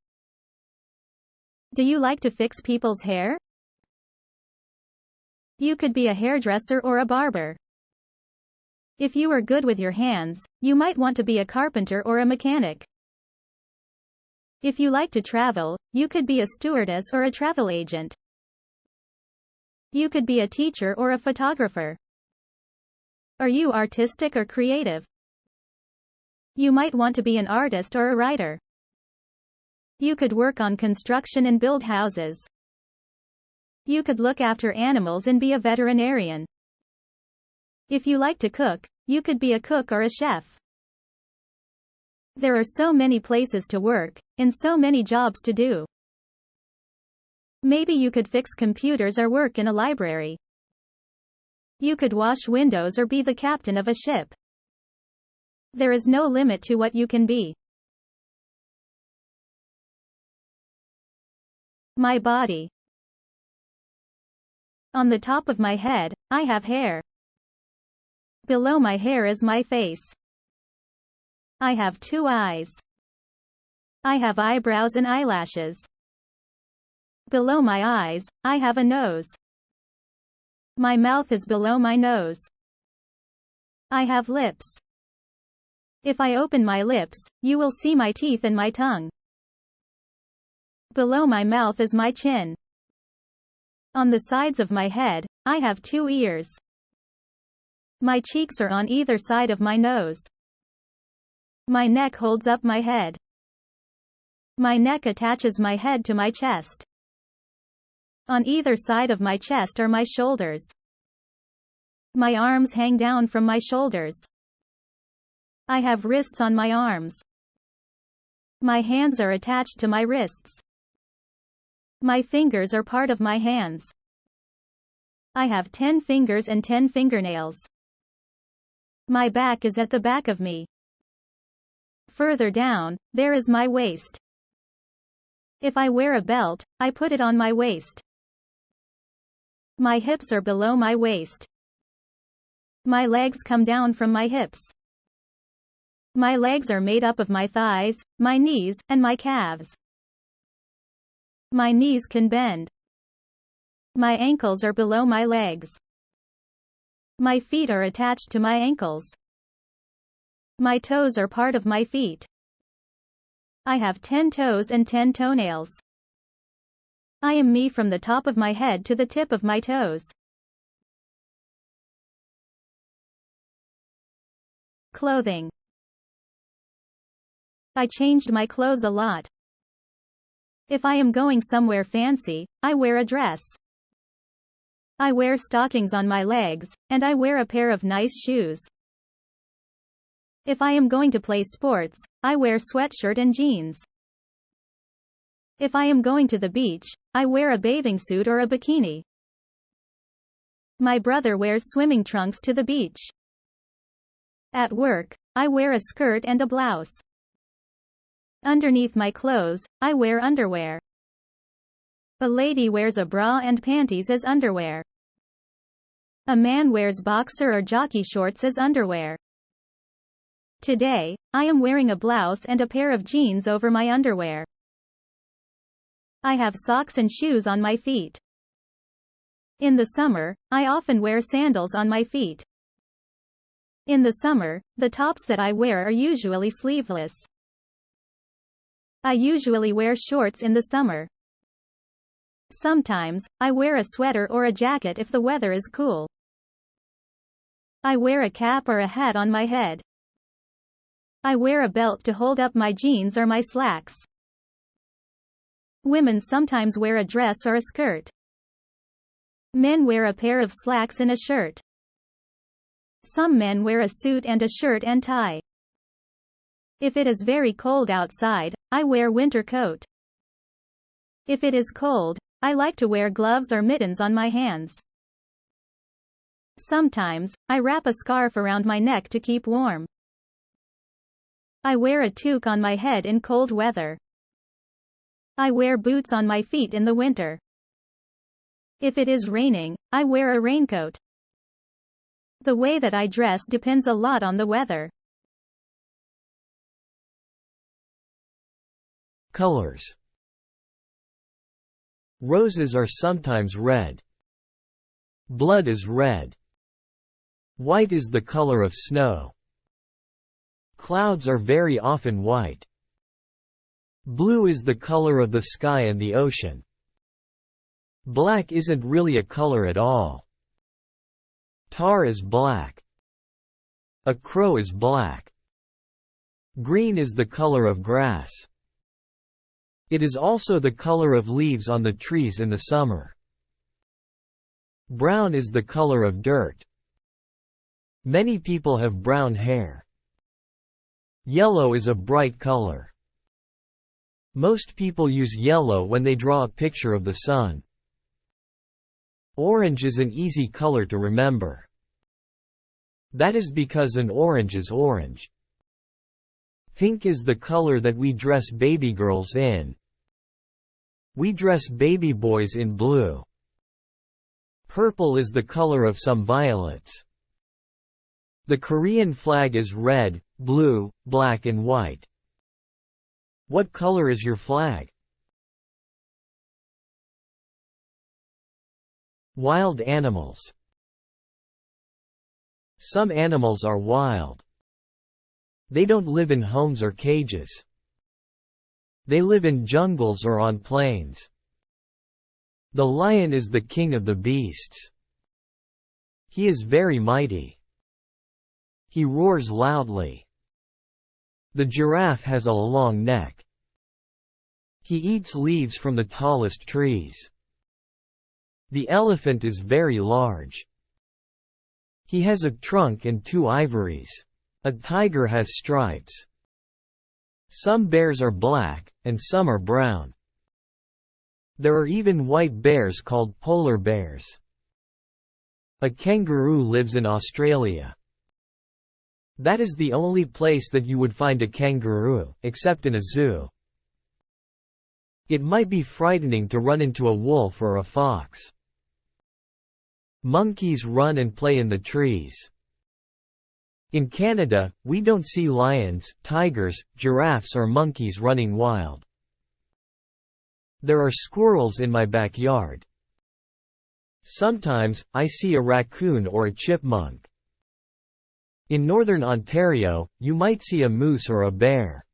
Do you like to fix people's hair? You could be a hairdresser or a barber. If you are good with your hands, you might want to be a carpenter or a mechanic. If you like to travel, you could be a stewardess or a travel agent. You could be a teacher or a photographer. Are you artistic or creative? You might want to be an artist or a writer. You could work on construction and build houses. You could look after animals and be a veterinarian. If you like to cook, you could be a cook or a chef. There are so many places to work, and so many jobs to do. Maybe you could fix computers or work in a library. You could wash windows or be the captain of a ship. There is no limit to what you can be. My body. On the top of my head, I have hair. Below my hair is my face. I have 2 eyes. I have eyebrows and eyelashes. Below my eyes, I have a nose. My mouth is below my nose. I have lips. If I open my lips, you will see my teeth and my tongue. Below my mouth is my chin. On the sides of my head, I have 2 ears. My cheeks are on either side of my nose. My neck holds up my head. My neck attaches my head to my chest. On either side of my chest are my shoulders. My arms hang down from my shoulders. I have wrists on my arms. My hands are attached to my wrists. My fingers are part of my hands. I have 10 fingers and 10 fingernails. My back is at the back of me. Further down, there is my waist. If I wear a belt, I put it on my waist. My hips are below my waist. My legs come down from my hips. My legs are made up of my thighs, my knees, and my calves. My knees can bend. My ankles are below my legs. My feet are attached to my ankles. My toes are part of my feet. I have 10 toes and 10 toenails. I am me from the top of my head to the tip of my toes. Clothing. I changed my clothes a lot. If I am going somewhere fancy, I wear a dress. I wear stockings on my legs, and I wear a pair of nice shoes. If I am going to play sports, I wear sweatshirt and jeans. If I am going to the beach, I wear a bathing suit or a bikini. My brother wears swimming trunks to the beach. At work, I wear a skirt and a blouse. Underneath my clothes, I wear underwear. A lady wears a bra and panties as underwear. A man wears boxer or jockey shorts as underwear. Today, I am wearing a blouse and a pair of jeans over my underwear. I have socks and shoes on my feet. In the summer, I often wear sandals on my feet. In the summer, the tops that I wear are usually sleeveless. I usually wear shorts in the summer. Sometimes, I wear a sweater or a jacket if the weather is cool. I wear a cap or a hat on my head. I wear a belt to hold up my jeans or my slacks. Women sometimes wear a dress or a skirt. Men wear a pair of slacks and a shirt. Some men wear a suit and a shirt and tie. If it is very cold outside, I wear winter coat. If it is cold, I like to wear gloves or mittens on my hands. Sometimes, I wrap a scarf around my neck to keep warm. I wear a toque on my head in cold weather. I wear boots on my feet in the winter. If it is raining, I wear a raincoat. The way that I dress depends a lot on the weather. Colors. Roses are sometimes red. Blood is red. White is the color of snow. Clouds are very often white. Blue is the color of the sky and the ocean. Black isn't really a color at all. Tar is black. A crow is black. Green is the color of grass. It is also the color of leaves on the trees in the summer. Brown is the color of dirt. Many people have brown hair. Yellow is a bright color. Most people use yellow when they draw a picture of the sun. Orange is an easy color to remember. That is because an orange is orange. Pink is the color that we dress baby girls in. We dress baby boys in blue. Purple is the color of some violets. The Korean flag is red, blue, black and white. What color is your flag? Wild animals. Some animals are wild. They don't live in homes or cages. They live in jungles or on plains. The lion is the king of the beasts. He is very mighty. He roars loudly. The giraffe has a long neck. He eats leaves from the tallest trees. The elephant is very large. He has a trunk and 2 ivories. A tiger has stripes. Some bears are black, and some are brown. There are even white bears called polar bears. A kangaroo lives in Australia. That is the only place that you would find a kangaroo, except in a zoo. It might be frightening to run into a wolf or a fox. Monkeys run and play in the trees. In Canada, we don't see lions, tigers, giraffes or monkeys running wild. There are squirrels in my backyard. Sometimes, I see a raccoon or a chipmunk. In northern Ontario, you might see a moose or a bear.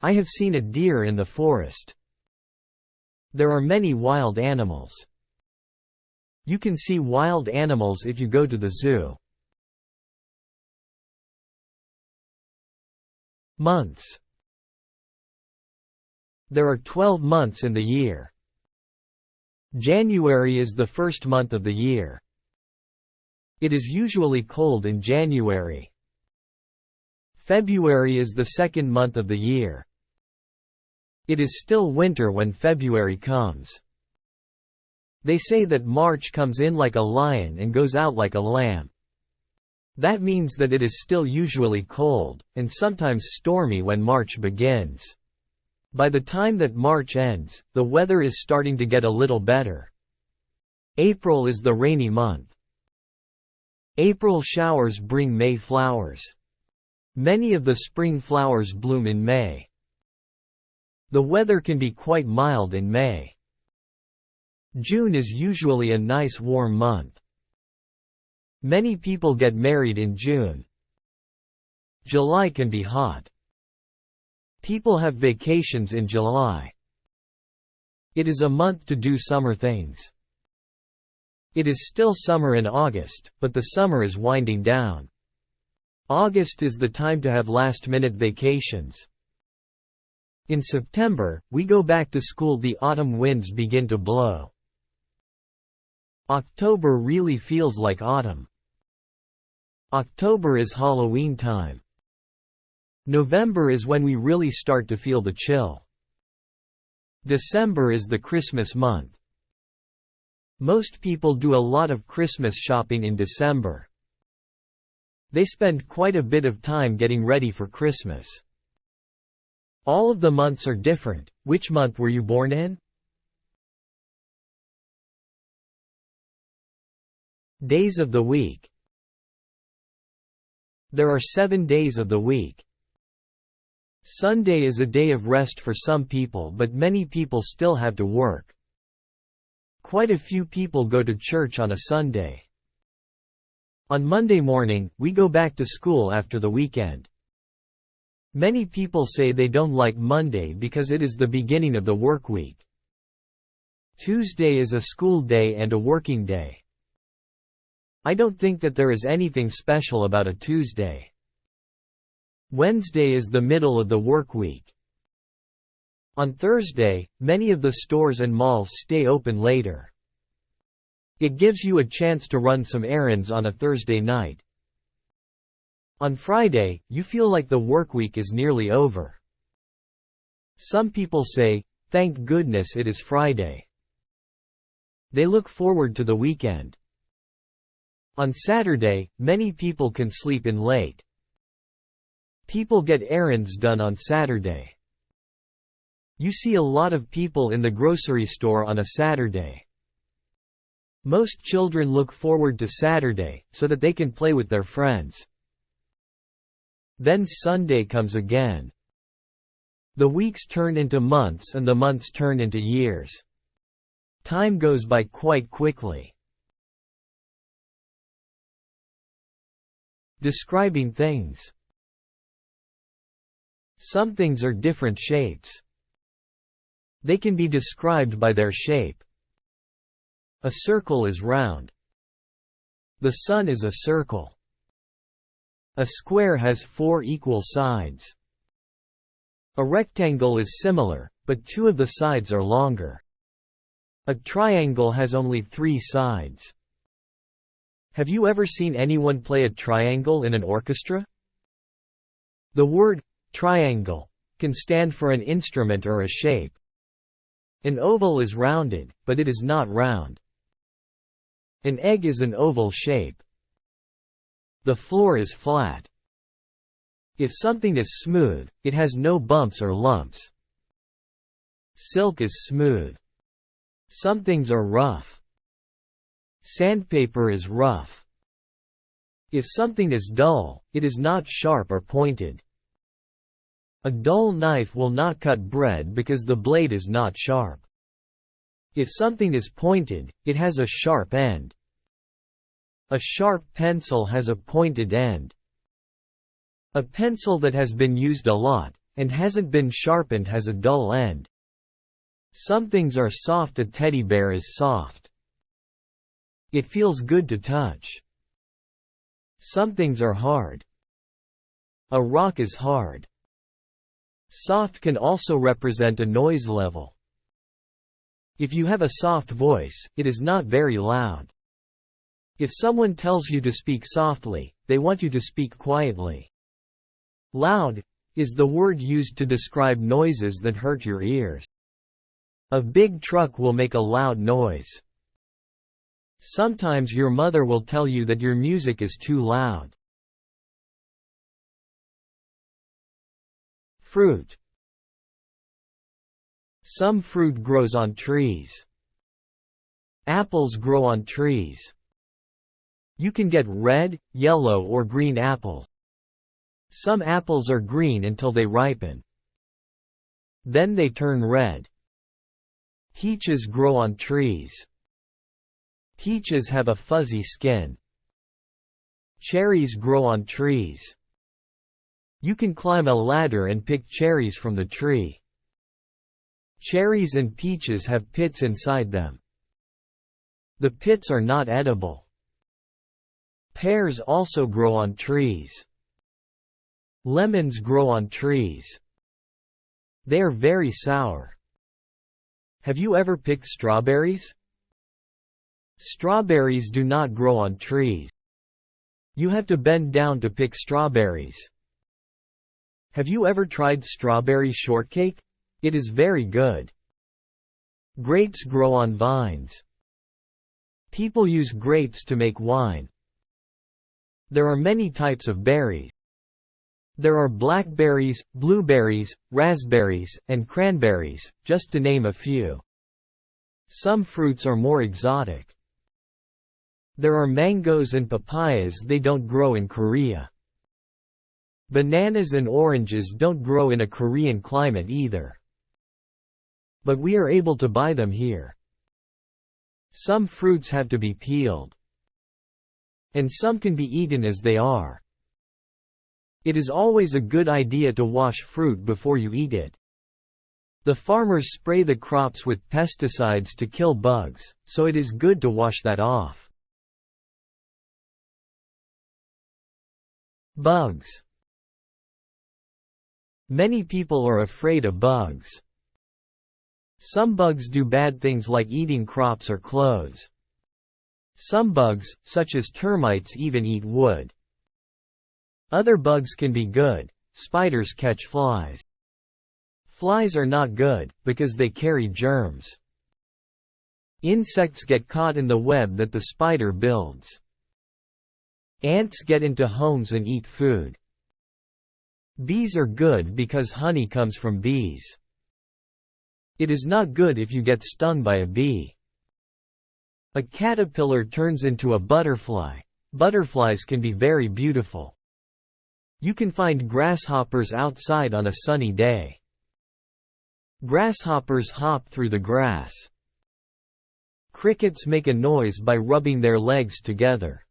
I have seen a deer in the forest. There are many wild animals. You can see wild animals if you go to the zoo. Months. There are 12 months in the year. January is the first month of the year. It is usually cold in January. February is the second month of the year. It is still winter when February comes. They say that March comes in like a lion and goes out like a lamb. That means that it is still usually cold, and sometimes stormy when March begins. By the time that March ends, the weather is starting to get a little better. April is the rainy month. April showers bring May flowers. Many of the spring flowers bloom in May. The weather can be quite mild in May. June is usually a nice warm month. Many people get married in June. July can be hot. People have vacations in July. It is a month to do summer things. It is still summer in August, but the summer is winding down. August is the time to have last-minute vacations. In September, we go back to school. The autumn winds begin to blow. October really feels like autumn. October is Halloween time. November is when we really start to feel the chill. December is the Christmas month. Most people do a lot of Christmas shopping in December. They spend quite a bit of time getting ready for Christmas. All of the months are different. Which month were you born in? Days of the week. There are 7 days of the week. Sunday is a day of rest for some people, but many people still have to work. Quite a few people go to church on a Sunday. On Monday morning, we go back to school after the weekend. Many people say they don't like Monday because it is the beginning of the work week. Tuesday is a school day and a working day. I don't think that there is anything special about a Tuesday. Wednesday is the middle of the work week. On Thursday, many of the stores and malls stay open later. It gives you a chance to run some errands on a Thursday night. On Friday, you feel like the work week is nearly over. Some people say, "Thank goodness it is Friday." They look forward to the weekend. On Saturday, many people can sleep in late. People get errands done on Saturday. You see a lot of people in the grocery store on a Saturday. Most children look forward to Saturday, so that they can play with their friends. Then Sunday comes again. The weeks turn into months and the months turn into years. Time goes by quite quickly. Describing things. Some things are different shapes. They can be described by their shape. A circle is round. The sun is a circle. A square has 4 equal sides. A rectangle is similar, but 2 of the sides are longer. A triangle has only 3 sides. Have you ever seen anyone play a triangle in an orchestra? The word triangle can stand for an instrument or a shape. An oval is rounded, but it is not round. An egg is an oval shape. The floor is flat. If something is smooth, it has no bumps or lumps. Silk is smooth. Some things are rough. Sandpaper is rough. If something is dull, it is not sharp or pointed. A dull knife will not cut bread because the blade is not sharp. If something is pointed, it has a sharp end. A sharp pencil has a pointed end. A pencil that has been used a lot, and hasn't been sharpened has a dull end. Some things are soft. A teddy bear is soft. It feels good to touch. Some things are hard. A rock is hard. Soft can also represent a noise level. If you have a soft voice, it is not very loud. If someone tells you to speak softly, they want you to speak quietly. Loud is the word used to describe noises that hurt your ears. A big truck will make a loud noise. Sometimes your mother will tell you that your music is too loud. Fruit. Some fruit grows on trees. Apples grow on trees. You can get red, yellow or green apples. Some apples are green until they ripen. Then they turn red. Peaches grow on trees. Peaches have a fuzzy skin. Cherries grow on trees. You can climb a ladder and pick cherries from the tree. Cherries and peaches have pits inside them. The pits are not edible. Pears also grow on trees. Lemons grow on trees. They are very sour. Have you ever picked strawberries? Strawberries do not grow on trees. You have to bend down to pick strawberries. Have you ever tried strawberry shortcake? It is very good. Grapes grow on vines. People use grapes to make wine. There are many types of berries. There are blackberries, blueberries, raspberries, and cranberries, just to name a few. Some fruits are more exotic. There are mangoes and papayas. They don't grow in Korea. Bananas and oranges don't grow in a Korean climate either. But we are able to buy them here. Some fruits have to be peeled. And some can be eaten as they are. It is always a good idea to wash fruit before you eat it. The farmers spray the crops with pesticides to kill bugs, so it is good to wash that off. Bugs. Many people are afraid of bugs. Some bugs do bad things like eating crops or clothes. Some bugs, such as termites, even eat wood. Other bugs can be good. Spiders catch flies. Flies are not good, because they carry germs. Insects get caught in the web that the spider builds. Ants get into homes and eat food. Bees are good because honey comes from bees. It is not good if you get stung by a bee. A caterpillar turns into a butterfly. Butterflies can be very beautiful. You can find grasshoppers outside on a sunny day. Grasshoppers hop through the grass. Crickets make a noise by rubbing their legs together.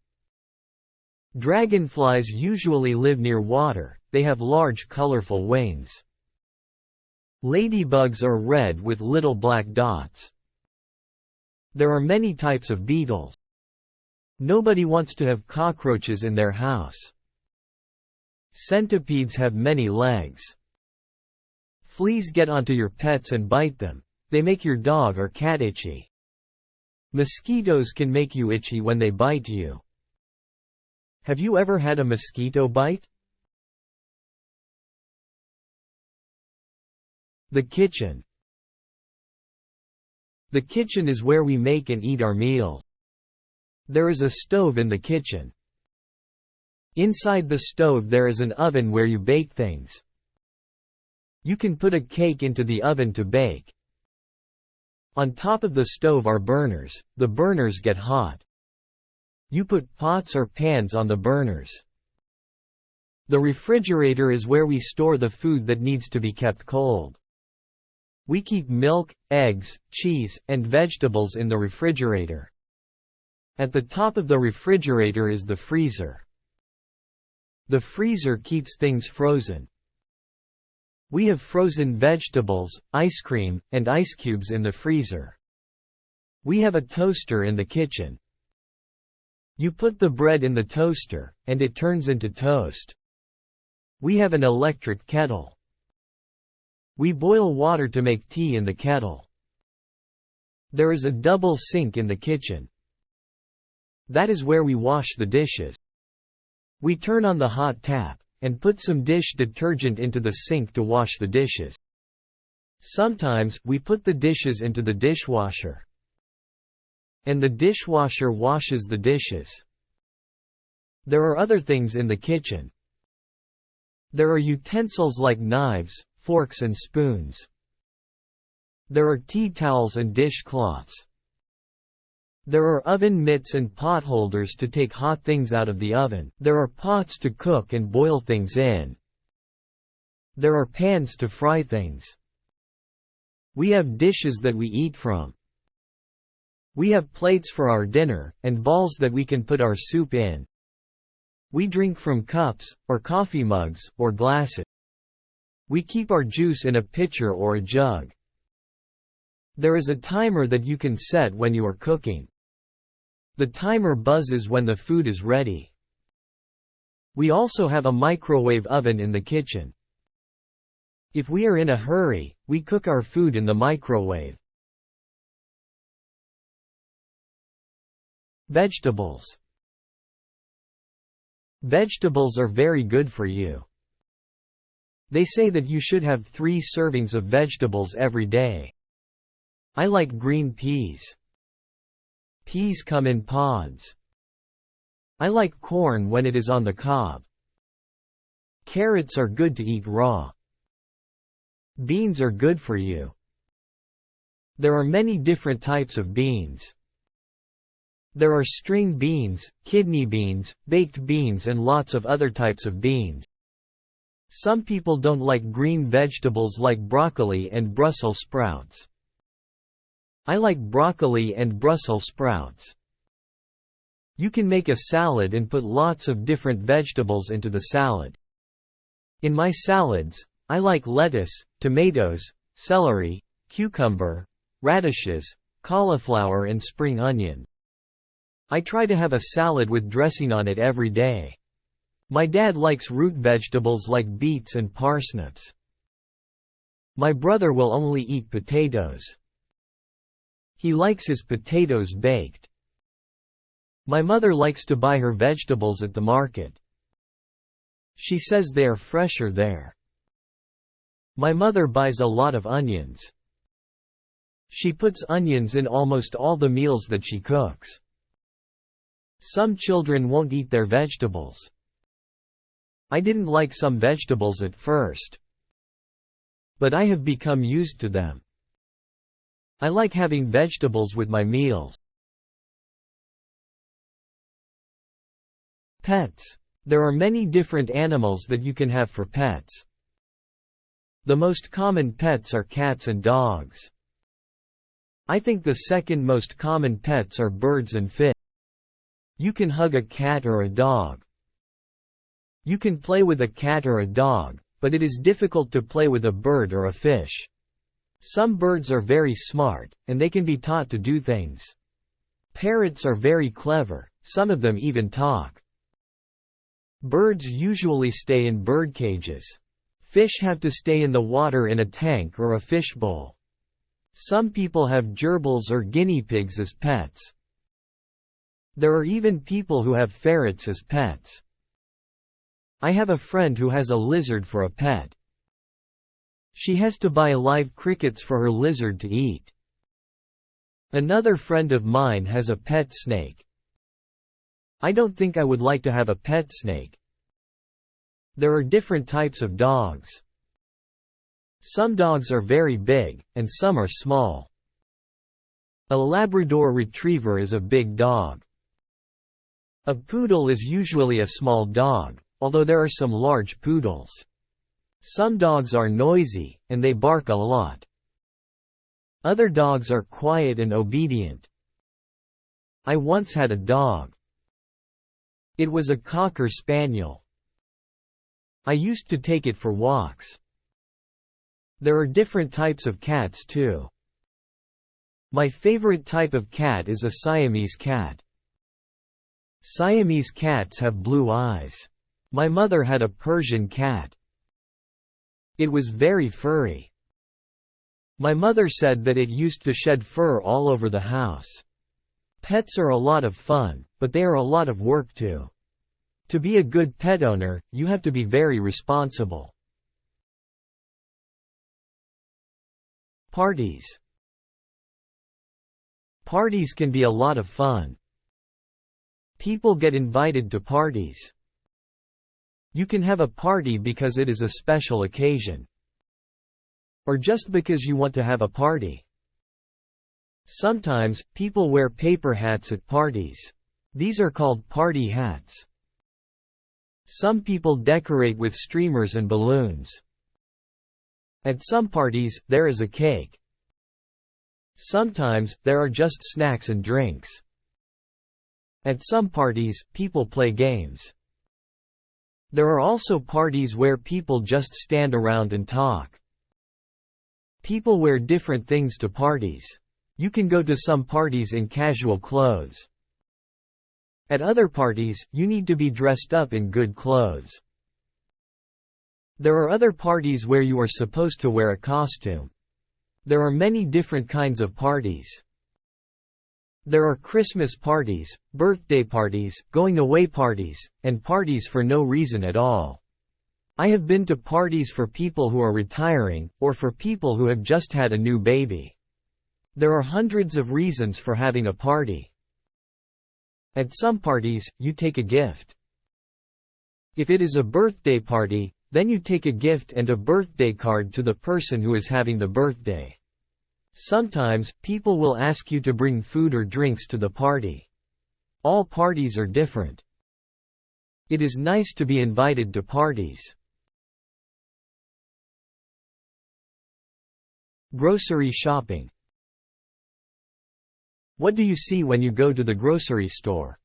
Dragonflies usually live near water. They have large colorful wings. Ladybugs are red with little black dots. There are many types of beetles. Nobody wants to have cockroaches in their house. Centipedes have many legs. Fleas get onto your pets and bite them. They make your dog or cat itchy. Mosquitoes can make you itchy when they bite you. Have you ever had a mosquito bite? The kitchen. The kitchen is where we make and eat our meals. There is a stove in the kitchen. Inside the stove there is an oven where you bake things. You can put a cake into the oven to bake. On top of the stove are burners. The burners get hot. You put pots or pans on the burners. The refrigerator is where we store the food that needs to be kept cold. We keep milk, eggs, cheese, and vegetables in the refrigerator. At the top of the refrigerator is the freezer. The freezer keeps things frozen. We have frozen vegetables, ice cream, and ice cubes in the freezer. We have a toaster in the kitchen. You put the bread in the toaster, and it turns into toast. We have an electric kettle. We boil water to make tea in the kettle. There is a double sink in the kitchen. That is where we wash the dishes. We turn on the hot tap, and put some dish detergent into the sink to wash the dishes. Sometimes, we put the dishes into the dishwasher. And the dishwasher washes the dishes. There are other things in the kitchen. There are utensils like knives, forks and spoons. There are tea towels and dishcloths. There are oven mitts and pot holders to take hot things out of the oven. There are pots to cook and boil things in. There are pans to fry things. We have dishes that we eat from. We have plates for our dinner, and bowls that we can put our soup in. We drink from cups, or coffee mugs, or glasses. We keep our juice in a pitcher or a jug. There is a timer that you can set when you are cooking. The timer buzzes when the food is ready. We also have a microwave oven in the kitchen. If we are in a hurry, we cook our food in the microwave. Vegetables. Vegetables are very good for you. They say that you should have 3 servings of vegetables every day. I like green peas. Peas come in pods. I like corn when it is on the cob. Carrots are good to eat raw. Beans are good for you. There are many different types of beans. There are string beans, kidney beans, baked beans and lots of other types of beans. Some people don't like green vegetables like broccoli and Brussels sprouts. I like broccoli and Brussels sprouts. You can make a salad and put lots of different vegetables into the salad. In my salads, I like lettuce, tomatoes, celery, cucumber, radishes, cauliflower and spring onion. I try to have a salad with dressing on it every day. My dad likes root vegetables like beets and parsnips. My brother will only eat potatoes. He likes his potatoes baked. My mother likes to buy her vegetables at the market. She says they are fresher there. My mother buys a lot of onions. She puts onions in almost all the meals that she cooks. Some children won't eat their vegetables. I didn't like some vegetables at first, but I have become used to them. I like having vegetables with my meals. Pets. There are many different animals that you can have for pets. The most common pets are cats and dogs. I think the second most common pets are birds and fish. You can hug a cat or a dog. You can play with a cat or a dog, but it is difficult to play with a bird or a fish. Some birds are very smart, and they can be taught to do things. Parrots are very clever, some of them even talk. Birds usually stay in bird cages. Fish have to stay in the water in a tank or a fish bowl. Some people have gerbils or guinea pigs as pets. There are even people who have ferrets as pets. I have a friend who has a lizard for a pet. She has to buy live crickets for her lizard to eat. Another friend of mine has a pet snake. I don't think I would like to have a pet snake. There are different types of dogs. Some dogs are very big, and some are small. A Labrador Retriever is a big dog. A poodle is usually a small dog, although there are some large poodles. Some dogs are noisy, and they bark a lot. Other dogs are quiet and obedient. I once had a dog. It was a Cocker Spaniel. I used to take it for walks. There are different types of cats too. My favorite type of cat is a Siamese cat. Siamese cats have blue eyes. My mother had a Persian cat. It was very furry. My mother said that it used to shed fur all over the house. Pets are a lot of fun, but they are a lot of work too. To be a good pet owner, you have to be very responsible. Parties. Parties can be a lot of fun. People get invited to parties. You can have a party because it is a special occasion. Or just because you want to have a party. Sometimes, people wear paper hats at parties. These are called party hats. Some people decorate with streamers and balloons. At some parties, there is a cake. Sometimes, there are just snacks and drinks. At some parties, people play games. There are also parties where people just stand around and talk. People wear different things to parties. You can go to some parties in casual clothes. At other parties, you need to be dressed up in good clothes. There are other parties where you are supposed to wear a costume. There are many different kinds of parties. There are Christmas parties, birthday parties, going-away parties, and parties for no reason at all. I have been to parties for people who are retiring, or for people who have just had a new baby. There are hundreds of reasons for having a party. At some parties, you take a gift. If it is a birthday party, then you take a gift and a birthday card to the person who is having the birthday. Sometimes, people will ask you to bring food or drinks to the party. All parties are different. It is nice to be invited to parties. Grocery shopping. What do you see when you go to the grocery store?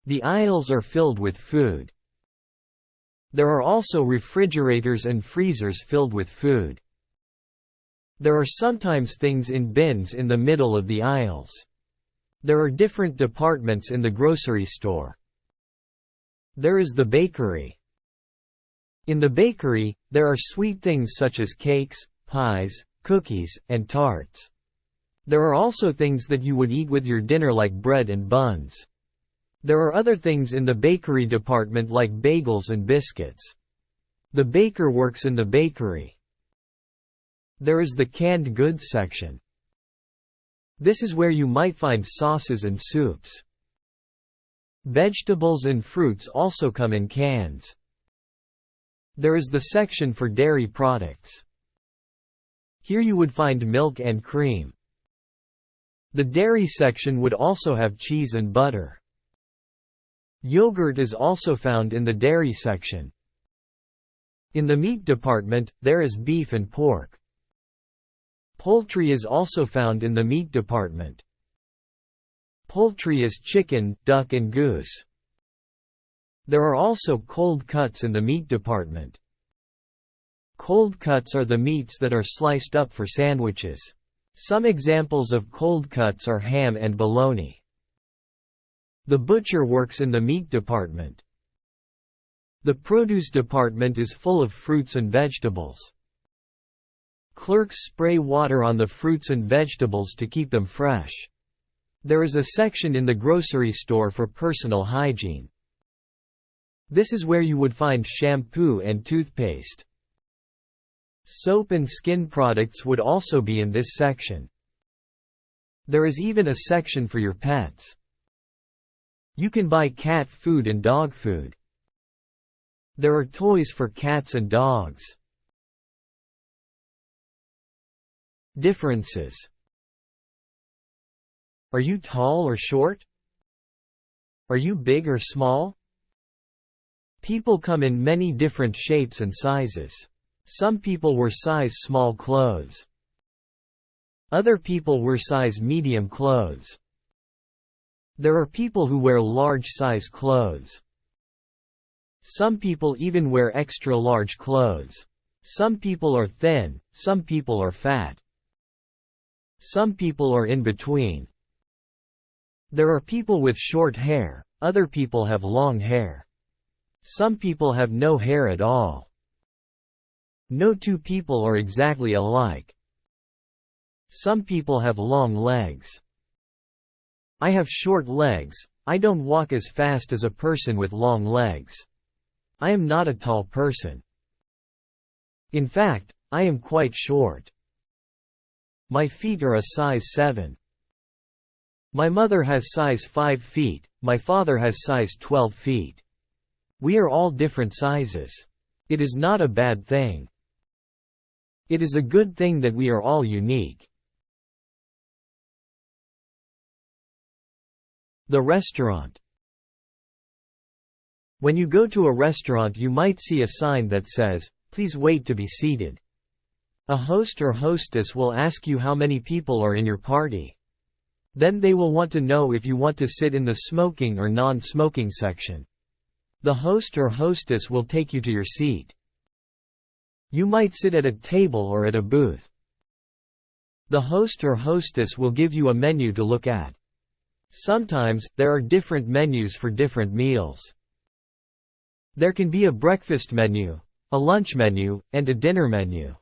The aisles are filled with food. There are also refrigerators and freezers filled with food. There are sometimes things in bins in the middle of the aisles. There are different departments in the grocery store. There is the bakery. In the bakery, there are sweet things such as cakes, pies, cookies, and tarts. There are also things that you would eat with your dinner like bread and buns. There are other things in the bakery department like bagels and biscuits. The baker works in the bakery. There is the canned goods section. This is where you might find sauces and soups. Vegetables and fruits also come in cans. There is the section for dairy products. Here you would find milk and cream. The dairy section would also have cheese and butter. Yogurt is also found in the dairy section. In the meat department, there is beef and pork. Poultry is also found in the meat department. Poultry is chicken, duck and goose. There are also cold cuts in the meat department. Cold cuts are the meats that are sliced up for sandwiches. Some examples of cold cuts are ham and bologna. The butcher works in the meat department. The produce department is full of fruits and vegetables. Clerks spray water on the fruits and vegetables to keep them fresh. There is a section in the grocery store for personal hygiene. This is where you would find shampoo and toothpaste. Soap and skin products would also be in this section. There is even a section for your pets. You can buy cat food and dog food. There are toys for cats and dogs. Differences. Are you tall or short? Are you big or small? People come in many different shapes and sizes. Some people wear size small clothes. Other people wear size medium clothes. There are people who wear large size clothes. Some people even wear extra large clothes. Some people are thin, some people are fat. Some people are in between. There are people with short hair, other people have long hair. Some people have no hair at all. No two people are exactly alike. Some people have long legs. I have short legs, I don't walk as fast as a person with long legs. I am not a tall person. In fact, I am quite short. My feet are a size 7. My mother has size 5 feet, my father has size 12 feet. We are all different sizes. It is not a bad thing. It is a good thing that we are all unique. The restaurant. When you go to a restaurant, you might see a sign that says, "Please wait to be seated." A host or hostess will ask you how many people are in your party. Then they will want to know if you want to sit in the smoking or non-smoking section. The host or hostess will take you to your seat. You might sit at a table or at a booth. The host or hostess will give you a menu to look at. Sometimes, there are different menus for different meals. There can be a breakfast menu, a lunch menu, and a dinner menu.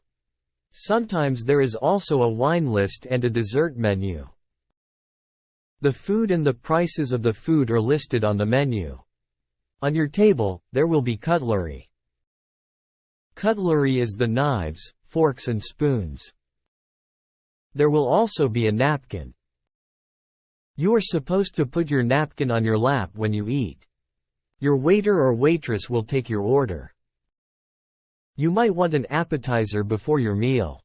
Sometimes there is also a wine list and a dessert menu. The food and the prices of the food are listed on the menu. On your table, there will be cutlery. Cutlery is the knives, forks and spoons. There will also be a napkin. You are supposed to put your napkin on your lap when you eat. Your waiter or waitress will take your order. You might want an appetizer before your meal.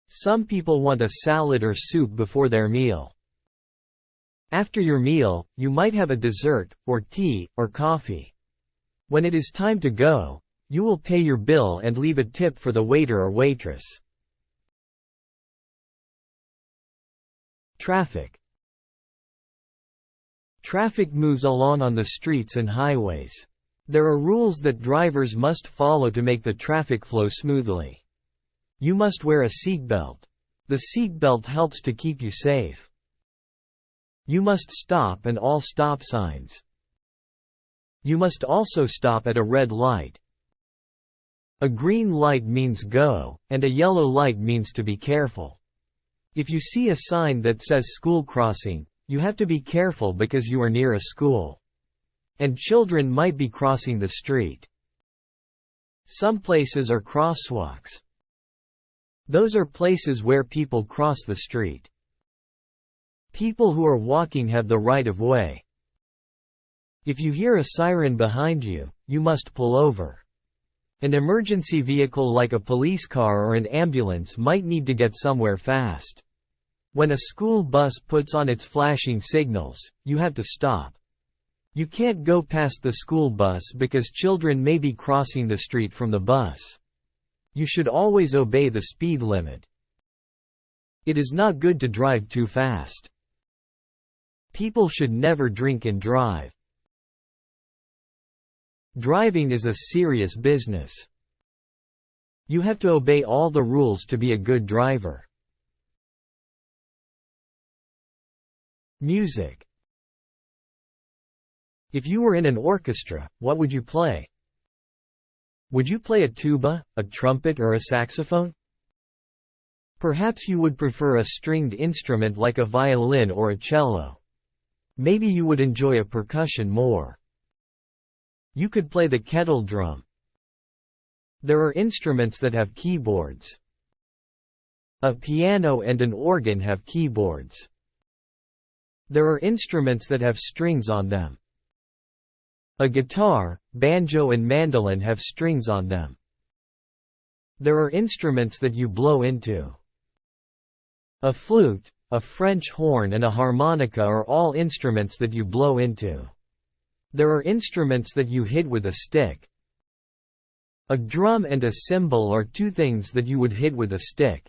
Some people want a salad or soup before their meal. After your meal, you might have a dessert, or tea, or coffee. When it is time to go, you will pay your bill and leave a tip for the waiter or waitress. Traffic. Traffic moves along on the streets and highways. There are rules that drivers must follow to make the traffic flow smoothly. You must wear a seatbelt. The seatbelt helps to keep you safe. You must stop at all stop signs. You must also stop at a red light. A green light means go, and a yellow light means to be careful. If you see a sign that says school crossing, you have to be careful because you are near a school. And children might be crossing the street. Some places are crosswalks. Those are places where people cross the street. People who are walking have the right of way. If you hear a siren behind you, you must pull over. An emergency vehicle like a police car or an ambulance might need to get somewhere fast. When a school bus puts on its flashing signals, you have to stop. You can't go past the school bus because children may be crossing the street from the bus. You should always obey the speed limit. It is not good to drive too fast. People should never drink and drive. Driving is a serious business. You have to obey all the rules to be a good driver. Music. If you were in an orchestra, what would you play? Would you play a tuba, a trumpet, or a saxophone? Perhaps you would prefer a stringed instrument like a violin or a cello. Maybe you would enjoy a percussion more. You could play the kettle drum. There are instruments that have keyboards. A piano and an organ have keyboards. There are instruments that have strings on them. A guitar, banjo and mandolin have strings on them. There are instruments that you blow into. A flute, a French horn and a harmonica are all instruments that you blow into. There are instruments that you hit with a stick. A drum and a cymbal are two things that you would hit with a stick.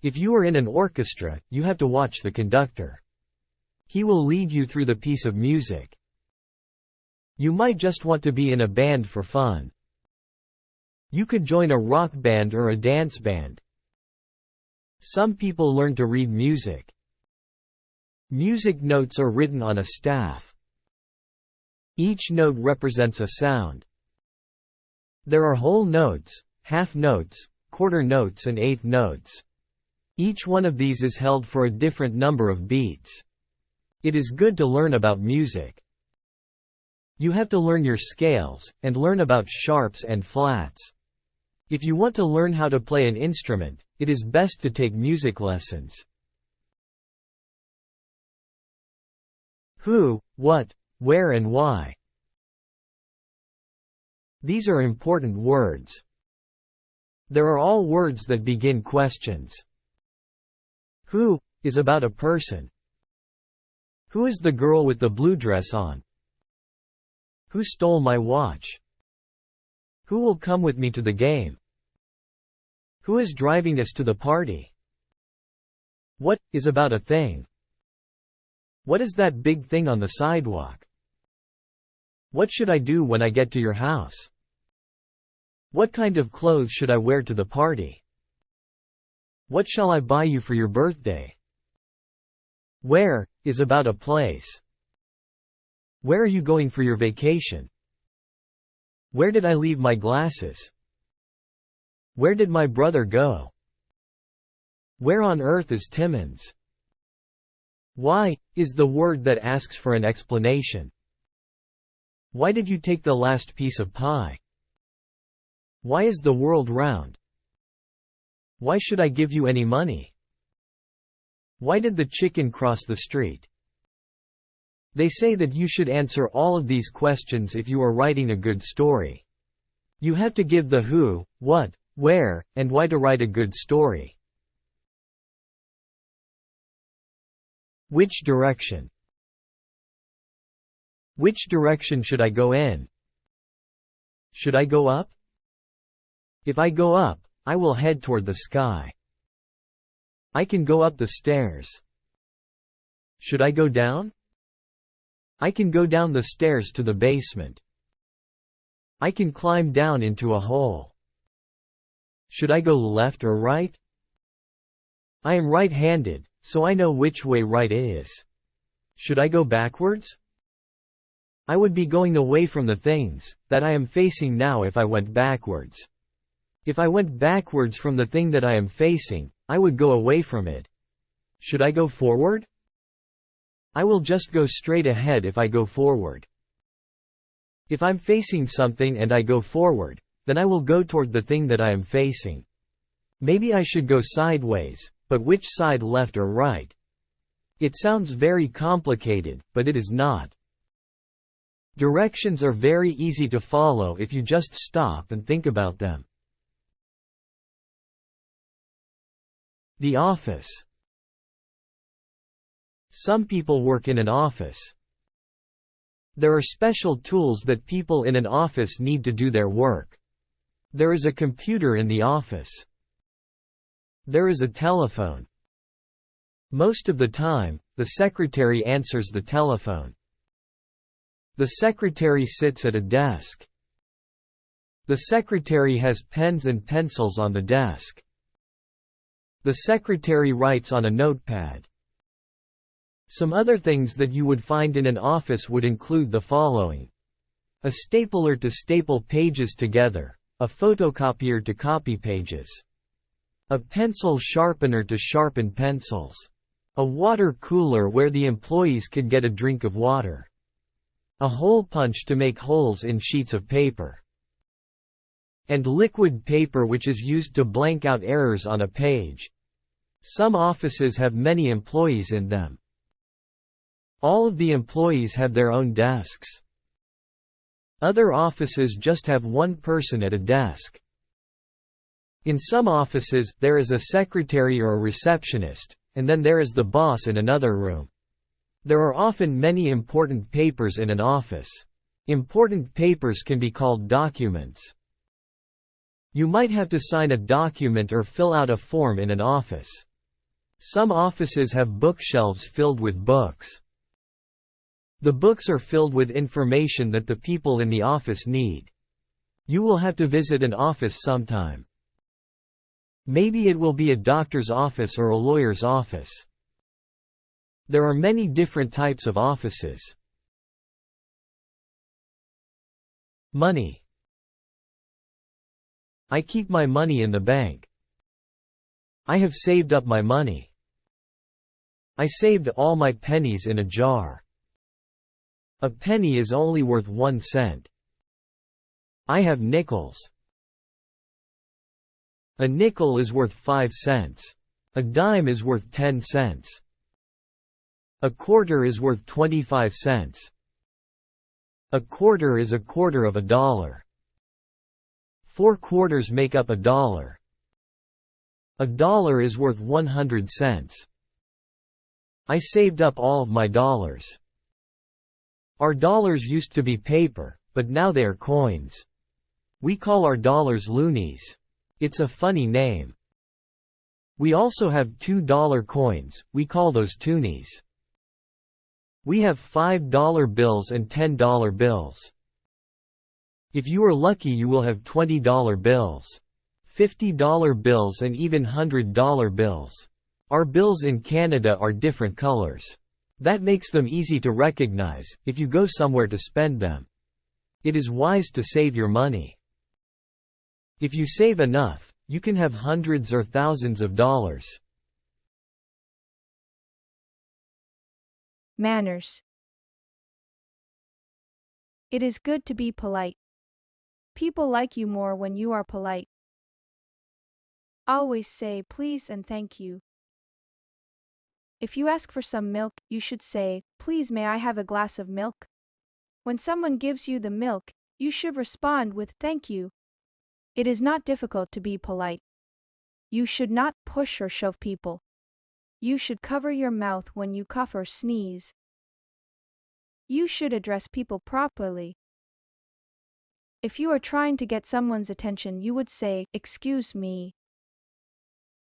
If you are in an orchestra, you have to watch the conductor. He will lead you through the piece of music. You might just want to be in a band for fun. You could join a rock band or a dance band. Some people learn to read music. Music notes are written on a staff. Each note represents a sound. There are whole notes, half notes, quarter notes and eighth notes. Each one of these is held for a different number of beats. It is good to learn about music. You have to learn your scales, and learn about sharps and flats. If you want to learn how to play an instrument, it is best to take music lessons. Who, what, where and why. These are important words. There are all words that begin questions. Who is about a person. Who is the girl with the blue dress on? Who stole my watch? Who will come with me to the game? Who is driving us to the party? What is about a thing? What is that big thing on the sidewalk? What should I do when I get to your house? What kind of clothes should I wear to the party? What shall I buy you for your birthday? Where is about a place. Where are you going for your vacation? Where did I leave my glasses? Where did my brother go? Where on earth is Timmons? Why is the word that asks for an explanation. Why did you take the last piece of pie? Why is the world round? Why should I give you any money? Why did the chicken cross the street? They say that you should answer all of these questions if you are writing a good story. You have to give the who, what, where, and why to write a good story. Which direction? Which direction should I go in? Should I go up? If I go up, I will head toward the sky. I can go up the stairs. Should I go down? I can go down the stairs to the basement. I can climb down into a hole. Should I go left or right? I am right-handed, so I know which way right is. Should I go backwards? I would be going away from the things that I am facing now if I went backwards. If I went backwards from the thing that I am facing, I would go away from it. Should I go forward? I will just go straight ahead if I go forward. If I'm facing something and I go forward, then I will go toward the thing that I am facing. Maybe I should go sideways, but which side, left or right? It sounds very complicated, but it is not. Directions are very easy to follow if you just stop and think about them. The office. Some people work in an office. There are special tools that people in an office need to do their work. There is a computer in the office. There is a telephone. Most of the time, the secretary answers the telephone. The secretary sits at a desk. The secretary has pens and pencils on the desk. The secretary writes on a notepad. Some other things that you would find in an office would include the following: a stapler to staple pages together, a photocopier to copy pages, a pencil sharpener to sharpen pencils, a water cooler where the employees could get a drink of water, a hole punch to make holes in sheets of paper, and liquid paper, which is used to blank out errors on a page. Some offices have many employees in them. All of the employees have their own desks. Other offices just have one person at a desk. In some offices, there is a secretary or a receptionist, and then there is the boss in another room. There are often many important papers in an office. Important papers can be called documents. You might have to sign a document or fill out a form in an office. Some offices have bookshelves filled with books. The books are filled with information that the people in the office need. You will have to visit an office sometime. Maybe it will be a doctor's office or a lawyer's office. There are many different types of offices. Money. I keep my money in the bank. I have saved up my money. I saved all my pennies in a jar. A penny is only worth 1 cent. I have nickels. A nickel is worth 5 cents. A dime is worth 10 cents. A quarter is worth 25 cents. A quarter is a quarter of a dollar. 4 quarters make up a dollar. A dollar is worth 100 cents. I saved up all of my dollars. Our dollars used to be paper, but now they are coins. We call our dollars loonies. It's a funny name. We also have $2 coins, we call those toonies. We have $5 bills and $10 bills. If you are lucky you will have $20 bills, $50 bills and even $100 bills. Our bills in Canada are different colors. That makes them easy to recognize if you go somewhere to spend them. It is wise to save your money. If you save enough, you can have hundreds or thousands of dollars. Manners. It is good to be polite. People like you more when you are polite. Always say please and thank you. If you ask for some milk, you should say, "Please, may I have a glass of milk?" When someone gives you the milk, you should respond with "Thank you." It is not difficult to be polite. You should not push or shove people. You should cover your mouth when you cough or sneeze. You should address people properly. If you are trying to get someone's attention, you would say, "Excuse me."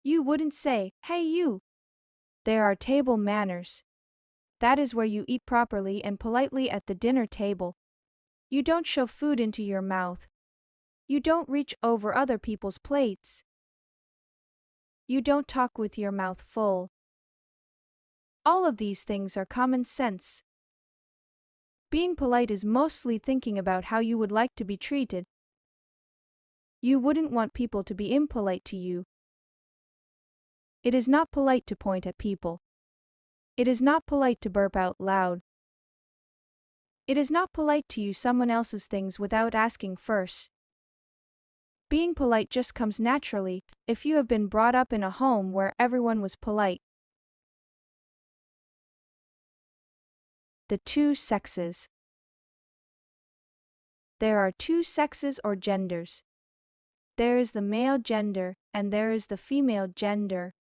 You wouldn't say, "Hey you." There are table manners. That is where you eat properly and politely at the dinner table. You don't shove food into your mouth. You don't reach over other people's plates. You don't talk with your mouth full. All of these things are common sense. Being polite is mostly thinking about how you would like to be treated. You wouldn't want people to be impolite to you. It is not polite to point at people. It is not polite to burp out loud. It is not polite to use someone else's things without asking first. Being polite just comes naturally if you have been brought up in a home where everyone was polite. The two sexes. There are two sexes or genders. There is the male gender and there is the female gender.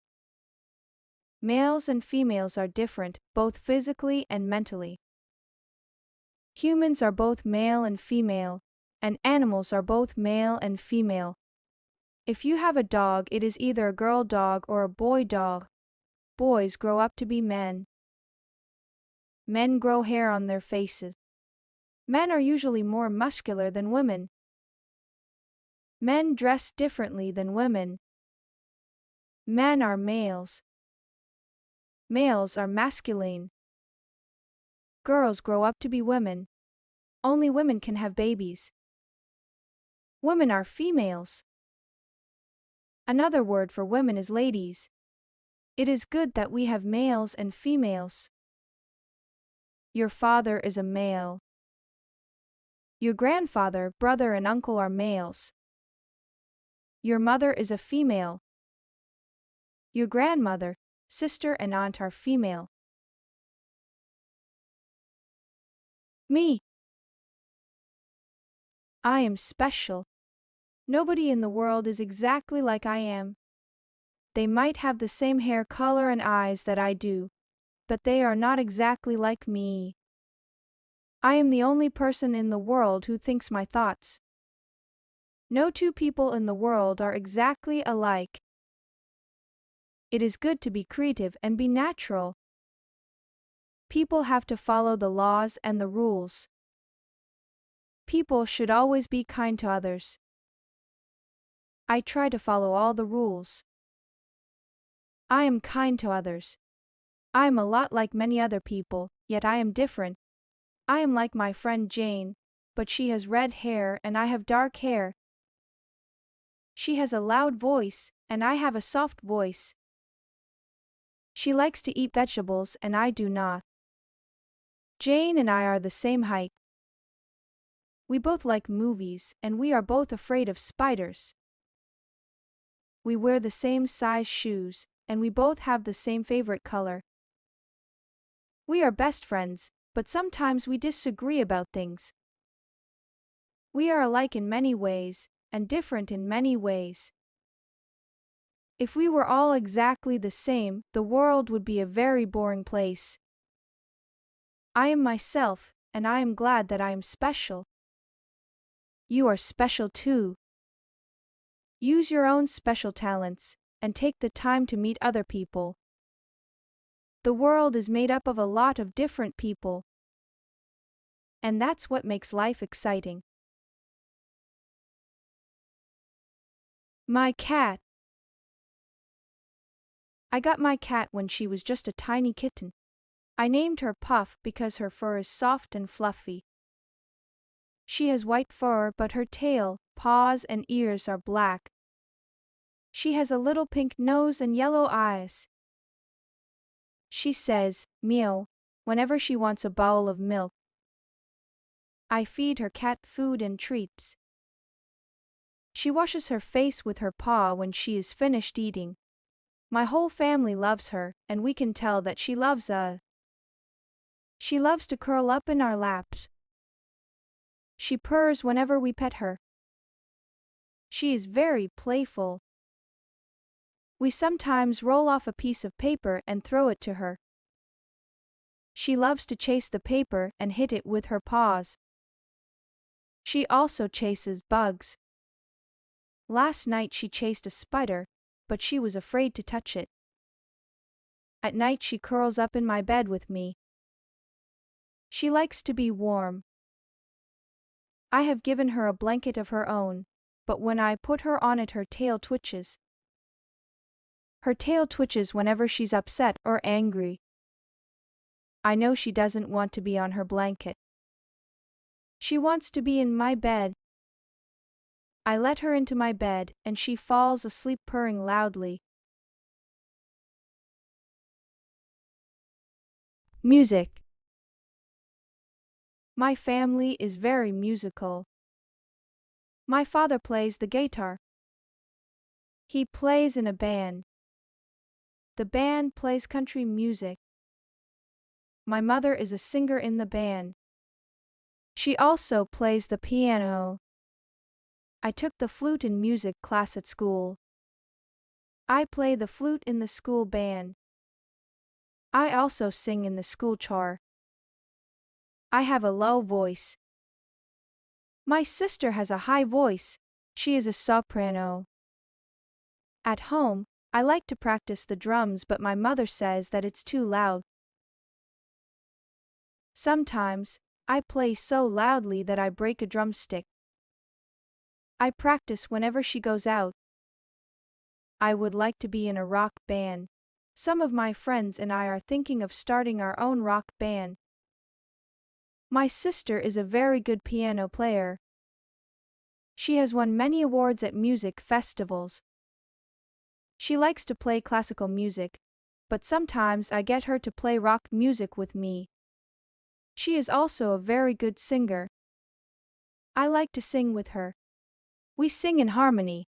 Males and females are different, both physically and mentally. Humans are both male and female, and animals are both male and female. If you have a dog, it is either a girl dog or a boy dog. Boys grow up to be men. Men grow hair on their faces. Men are usually more muscular than women. Men dress differently than women. Men are males. Males are masculine. Girls grow up to be women. Only women can have babies. Women are females. Another word for women is ladies. It is good that we have males and females. Your father is a male. Your grandfather, brother, and uncle are males. Your mother is a female. Your grandmother, sister, and aunt are female. Me. I am special. Nobody in the world is exactly like I am. They might have the same hair color and eyes that I do, but they are not exactly like me. I am the only person in the world who thinks my thoughts. No two people in the world are exactly alike. It is good to be creative and be natural. People have to follow the laws and the rules. People should always be kind to others. I try to follow all the rules. I am kind to others. I am a lot like many other people, yet I am different. I am like my friend Jane, but she has red hair and I have dark hair. She has a loud voice, and I have a soft voice. She likes to eat vegetables and I do not. Jane and I are the same height. We both like movies and we are both afraid of spiders. We wear the same size shoes and we both have the same favorite color. We are best friends, but sometimes we disagree about things. We are alike in many ways and different in many ways. If we were all exactly the same, the world would be a very boring place. I am myself, and I am glad that I am special. You are special too. Use your own special talents, and take the time to meet other people. The world is made up of a lot of different people. And that's what makes life exciting. My cat. I got my cat when she was just a tiny kitten. I named her Puff because her fur is soft and fluffy. She has white fur, but her tail, paws, and ears are black. She has a little pink nose and yellow eyes. She says, meow, whenever she wants a bowl of milk. I feed her cat food and treats. She washes her face with her paw when she is finished eating. My whole family loves her, and we can tell that she loves us. She loves to curl up in our laps. She purrs whenever we pet her. She is very playful. We sometimes roll off a piece of paper and throw it to her. She loves to chase the paper and hit it with her paws. She also chases bugs. Last night she chased a spider, but she was afraid to touch it. At night she curls up in my bed with me. She likes to be warm. I have given her a blanket of her own, but when I put her on it her tail twitches. Her tail twitches whenever she's upset or angry. I know she doesn't want to be on her blanket. She wants to be in my bed. I let her into my bed, and she falls asleep purring loudly. Music. My family is very musical. My father plays the guitar. He plays in a band. The band plays country music. My mother is a singer in the band. She also plays the piano. I took the flute in music class at school. I play the flute in the school band. I also sing in the school choir. I have a low voice. My sister has a high voice. She is a soprano. At home, I like to practice the drums, but my mother says that it's too loud. Sometimes, I play so loudly that I break a drumstick. I practice whenever she goes out. I would like to be in a rock band. Some of my friends and I are thinking of starting our own rock band. My sister is a very good piano player. She has won many awards at music festivals. She likes to play classical music, but sometimes I get her to play rock music with me. She is also a very good singer. I like to sing with her. We sing in harmony.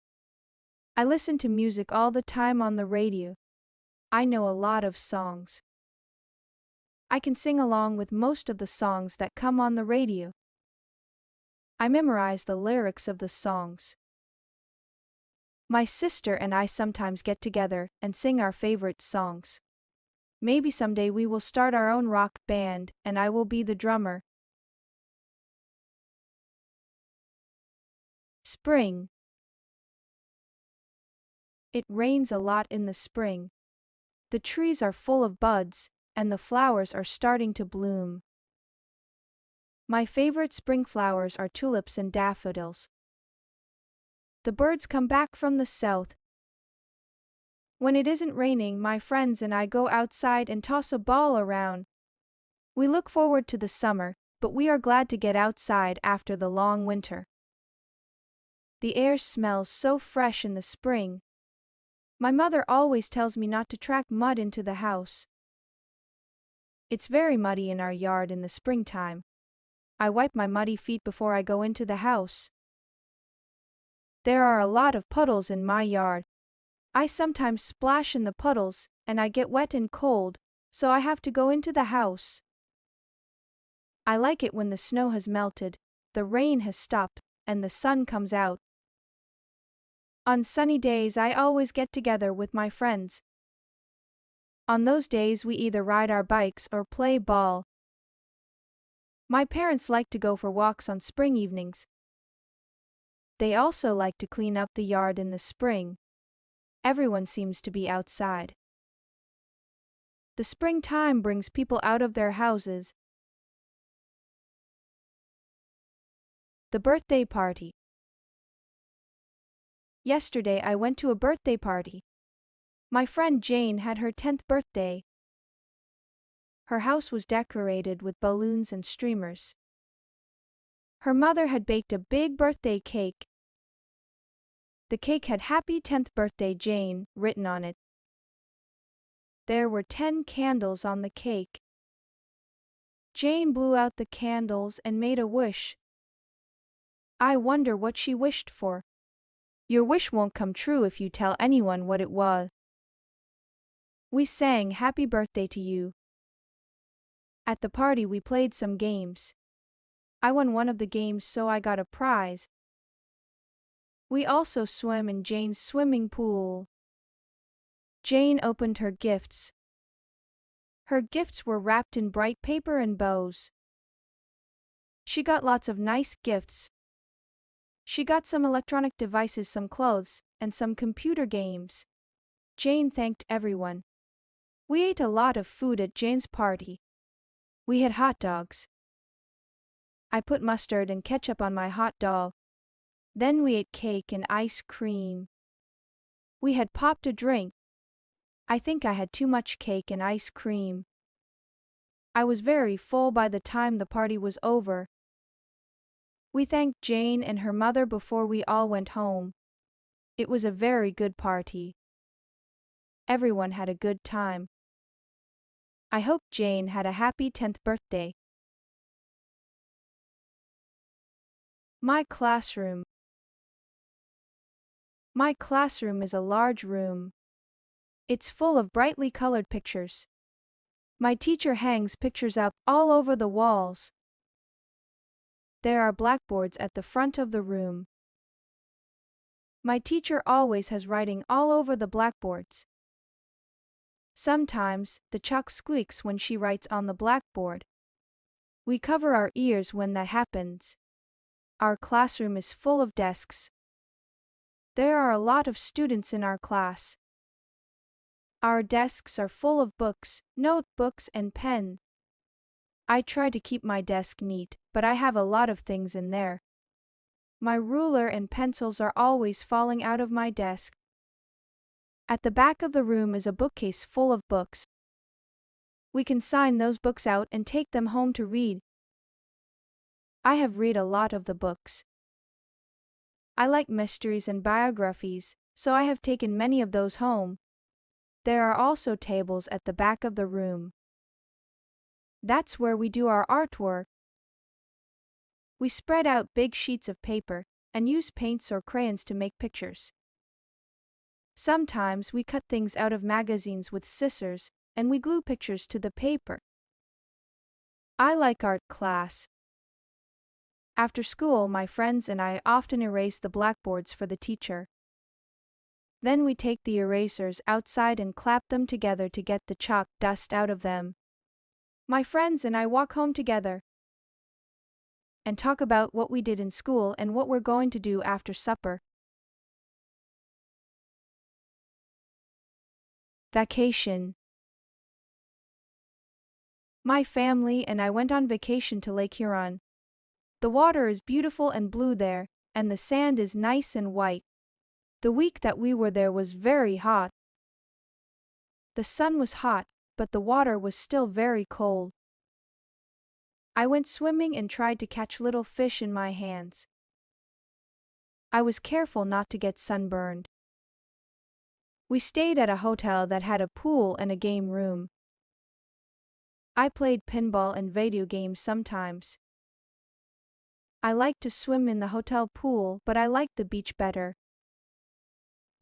I listen to music all the time on the radio. I know a lot of songs. I can sing along with most of the songs that come on the radio. I memorize the lyrics of the songs. My sister and I sometimes get together and sing our favorite songs. Maybe someday we will start our own rock band, and I will be the drummer. Spring. It rains a lot in the spring. The trees are full of buds, and the flowers are starting to bloom. My favorite spring flowers are tulips and daffodils. The birds come back from the south. When it isn't raining, my friends and I go outside and toss a ball around. We look forward to the summer, but we are glad to get outside after the long winter. The air smells so fresh in the spring. My mother always tells me not to track mud into the house. It's very muddy in our yard in the springtime. I wipe my muddy feet before I go into the house. There are a lot of puddles in my yard. I sometimes splash in the puddles, and I get wet and cold, so I have to go into the house. I like it when the snow has melted, the rain has stopped, and the sun comes out. On sunny days, I always get together with my friends. On those days, we either ride our bikes or play ball. My parents like to go for walks on spring evenings. They also like to clean up the yard in the spring. Everyone seems to be outside. The springtime brings people out of their houses. The birthday party. Yesterday I went to a birthday party. My friend Jane had her 10th birthday. Her house was decorated with balloons and streamers. Her mother had baked a big birthday cake. The cake had "Happy 10th Birthday, Jane" written on it. There were 10 candles on the cake. Jane blew out the candles and made a wish. I wonder what she wished for. Your wish won't come true if you tell anyone what it was. We sang "Happy Birthday to You." At the party we played some games. I won one of the games, so I got a prize. We also swam in Jane's swimming pool. Jane opened her gifts. Her gifts were wrapped in bright paper and bows. She got lots of nice gifts. She got some electronic devices, some clothes, and some computer games. Jane thanked everyone. We ate a lot of food at Jane's party. We had hot dogs. I put mustard and ketchup on my hot dog. Then we ate cake and ice cream. We had popped a drink. I think I had too much cake and ice cream. I was very full by the time the party was over. We thanked Jane and her mother before we all went home. It was a very good party. Everyone had a good time. I hope Jane had a happy 10th birthday. My classroom. My classroom is a large room. It's full of brightly colored pictures. My teacher hangs pictures up all over the walls. There are blackboards at the front of the room. My teacher always has writing all over the blackboards. Sometimes the chalk squeaks when she writes on the blackboard. We cover our ears when that happens. Our classroom is full of desks. There are a lot of students in our class. Our desks are full of books, notebooks, and pens. I try to keep my desk neat, but I have a lot of things in there. My ruler and pencils are always falling out of my desk. At the back of the room is a bookcase full of books. We can sign those books out and take them home to read. I have read a lot of the books. I like mysteries and biographies, so I have taken many of those home. There are also tables at the back of the room. That's where we do our artwork. We spread out big sheets of paper and use paints or crayons to make pictures. Sometimes we cut things out of magazines with scissors and we glue pictures to the paper. I like art class. After school, my friends and I often erase the blackboards for the teacher. Then we take the erasers outside and clap them together to get the chalk dust out of them. My friends and I walk home together and talk about what we did in school and what we're going to do after supper. Vacation. My family and I went on vacation to Lake Huron. The water is beautiful and blue there, and the sand is nice and white. The week that we were there was very hot. The sun was hot, but the water was still very cold. I went swimming and tried to catch little fish in my hands. I was careful not to get sunburned. We stayed at a hotel that had a pool and a game room. I played pinball and video games sometimes. I liked to swim in the hotel pool, but I liked the beach better.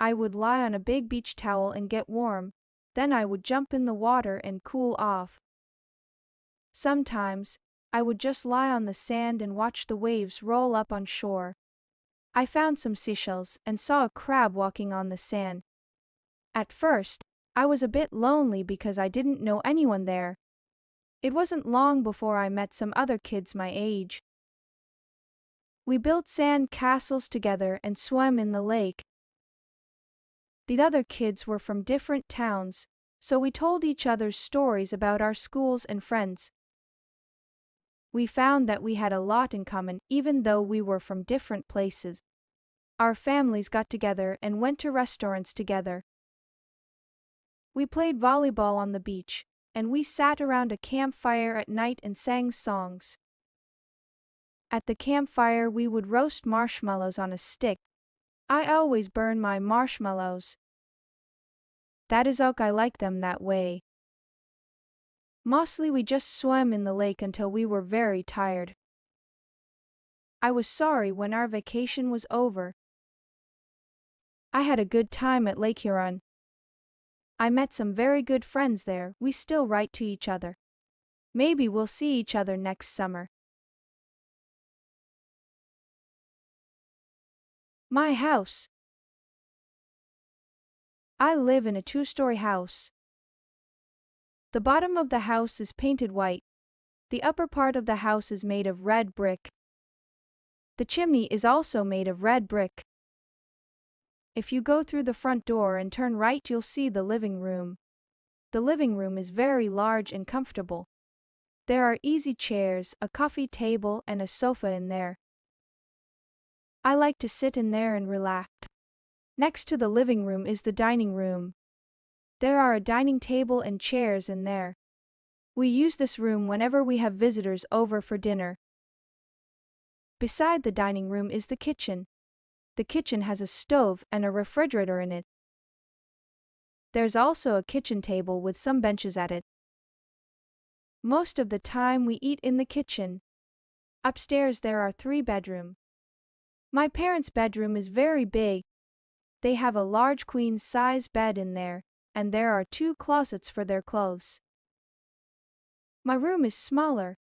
I would lie on a big beach towel and get warm, then I would jump in the water and cool off. Sometimes, I would just lie on the sand and watch the waves roll up on shore. I found some seashells and saw a crab walking on the sand. At first, I was a bit lonely because I didn't know anyone there. It wasn't long before I met some other kids my age. We built sand castles together and swam in the lake. The other kids were from different towns, so we told each other stories about our schools and friends. We found that we had a lot in common even though we were from different places. Our families got together and went to restaurants together. We played volleyball on the beach, and we sat around a campfire at night and sang songs. At the campfire we would roast marshmallows on a stick. I always burn my marshmallows. That is how I like them that way. Mostly we just swam in the lake until we were very tired. I was sorry when our vacation was over. I had a good time at Lake Huron. I met some very good friends there. We still write to each other. Maybe we'll see each other next summer. My house. I live in a 2-story house. The bottom of the house is painted white. The upper part of the house is made of red brick. The chimney is also made of red brick. If you go through the front door and turn right, you'll see the living room. The living room is very large and comfortable. There are easy chairs, a coffee table, and a sofa in there. I like to sit in there and relax. Next to the living room is the dining room. There are a dining table and chairs in there. We use this room whenever we have visitors over for dinner. Beside the dining room is the kitchen. The kitchen has a stove and a refrigerator in it. There's also a kitchen table with some benches at it. Most of the time we eat in the kitchen. Upstairs there are 3 bedrooms. My parents' bedroom is very big. They have a large queen-size bed in there, and there are 2 closets for their clothes. My room is smaller.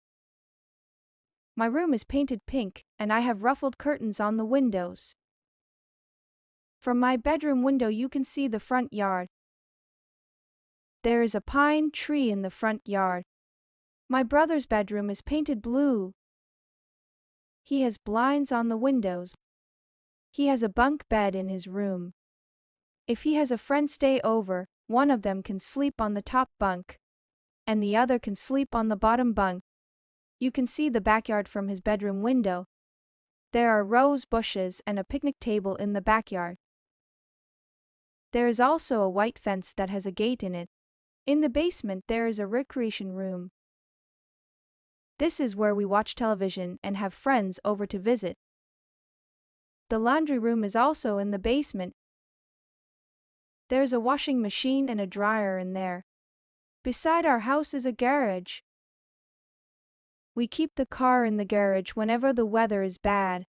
My room is painted pink, and I have ruffled curtains on the windows. From my bedroom window you can see the front yard. There is a pine tree in the front yard. My brother's bedroom is painted blue. He has blinds on the windows. He has a bunk bed in his room. If he has a friend stay over, one of them can sleep on the top bunk, and the other can sleep on the bottom bunk. You can see the backyard from his bedroom window. There are rose bushes and a picnic table in the backyard. There is also a white fence that has a gate in it. In the basement there is a recreation room. This is where we watch television and have friends over to visit. The laundry room is also in the basement. There's a washing machine and a dryer in there. Beside our house is a garage. We keep the car in the garage whenever the weather is bad.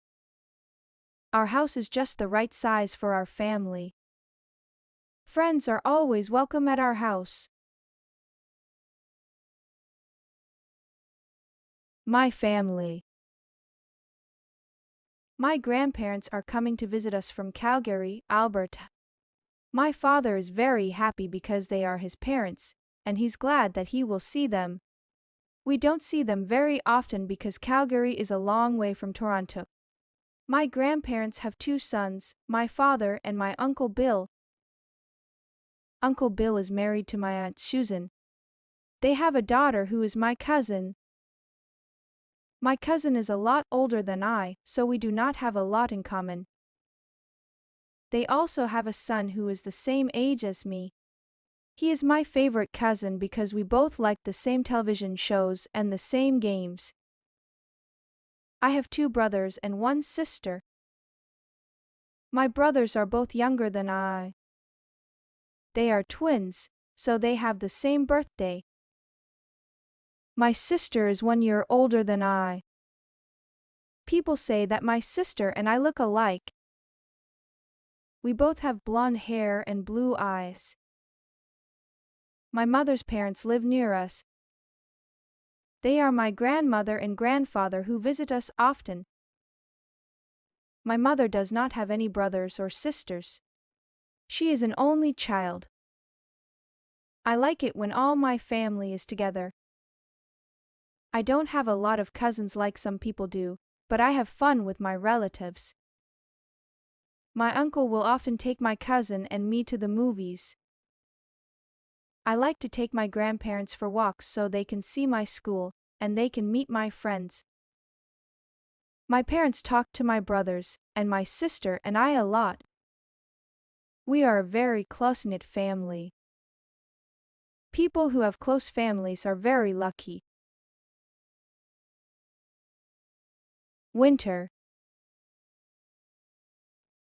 Our house is just the right size for our family. Friends are always welcome at our house. My family. My grandparents are coming to visit us from Calgary, Alberta. My father is very happy because they are his parents, and he's glad that he will see them. We don't see them very often because Calgary is a long way from Toronto. My grandparents have 2 sons, my father and my Uncle Bill. Uncle Bill is married to my Aunt Susan. They have a daughter who is my cousin. My cousin is a lot older than I, so we do not have a lot in common. They also have a son who is the same age as me. He is my favorite cousin because we both like the same television shows and the same games. I have 2 brothers and 1 sister. My brothers are both younger than I. They are twins, so they have the same birthday. My sister is 1 year older than I. People say that my sister and I look alike. We both have blonde hair and blue eyes. My mother's parents live near us. They are my grandmother and grandfather who visit us often. My mother does not have any brothers or sisters. She is an only child. I like it when all my family is together. I don't have a lot of cousins like some people do, but I have fun with my relatives. My uncle will often take my cousin and me to the movies. I like to take my grandparents for walks so they can see my school, and they can meet my friends. My parents talk to my brothers, and my sister and I a lot. We are a very close-knit family. People who have close families are very lucky. Winter.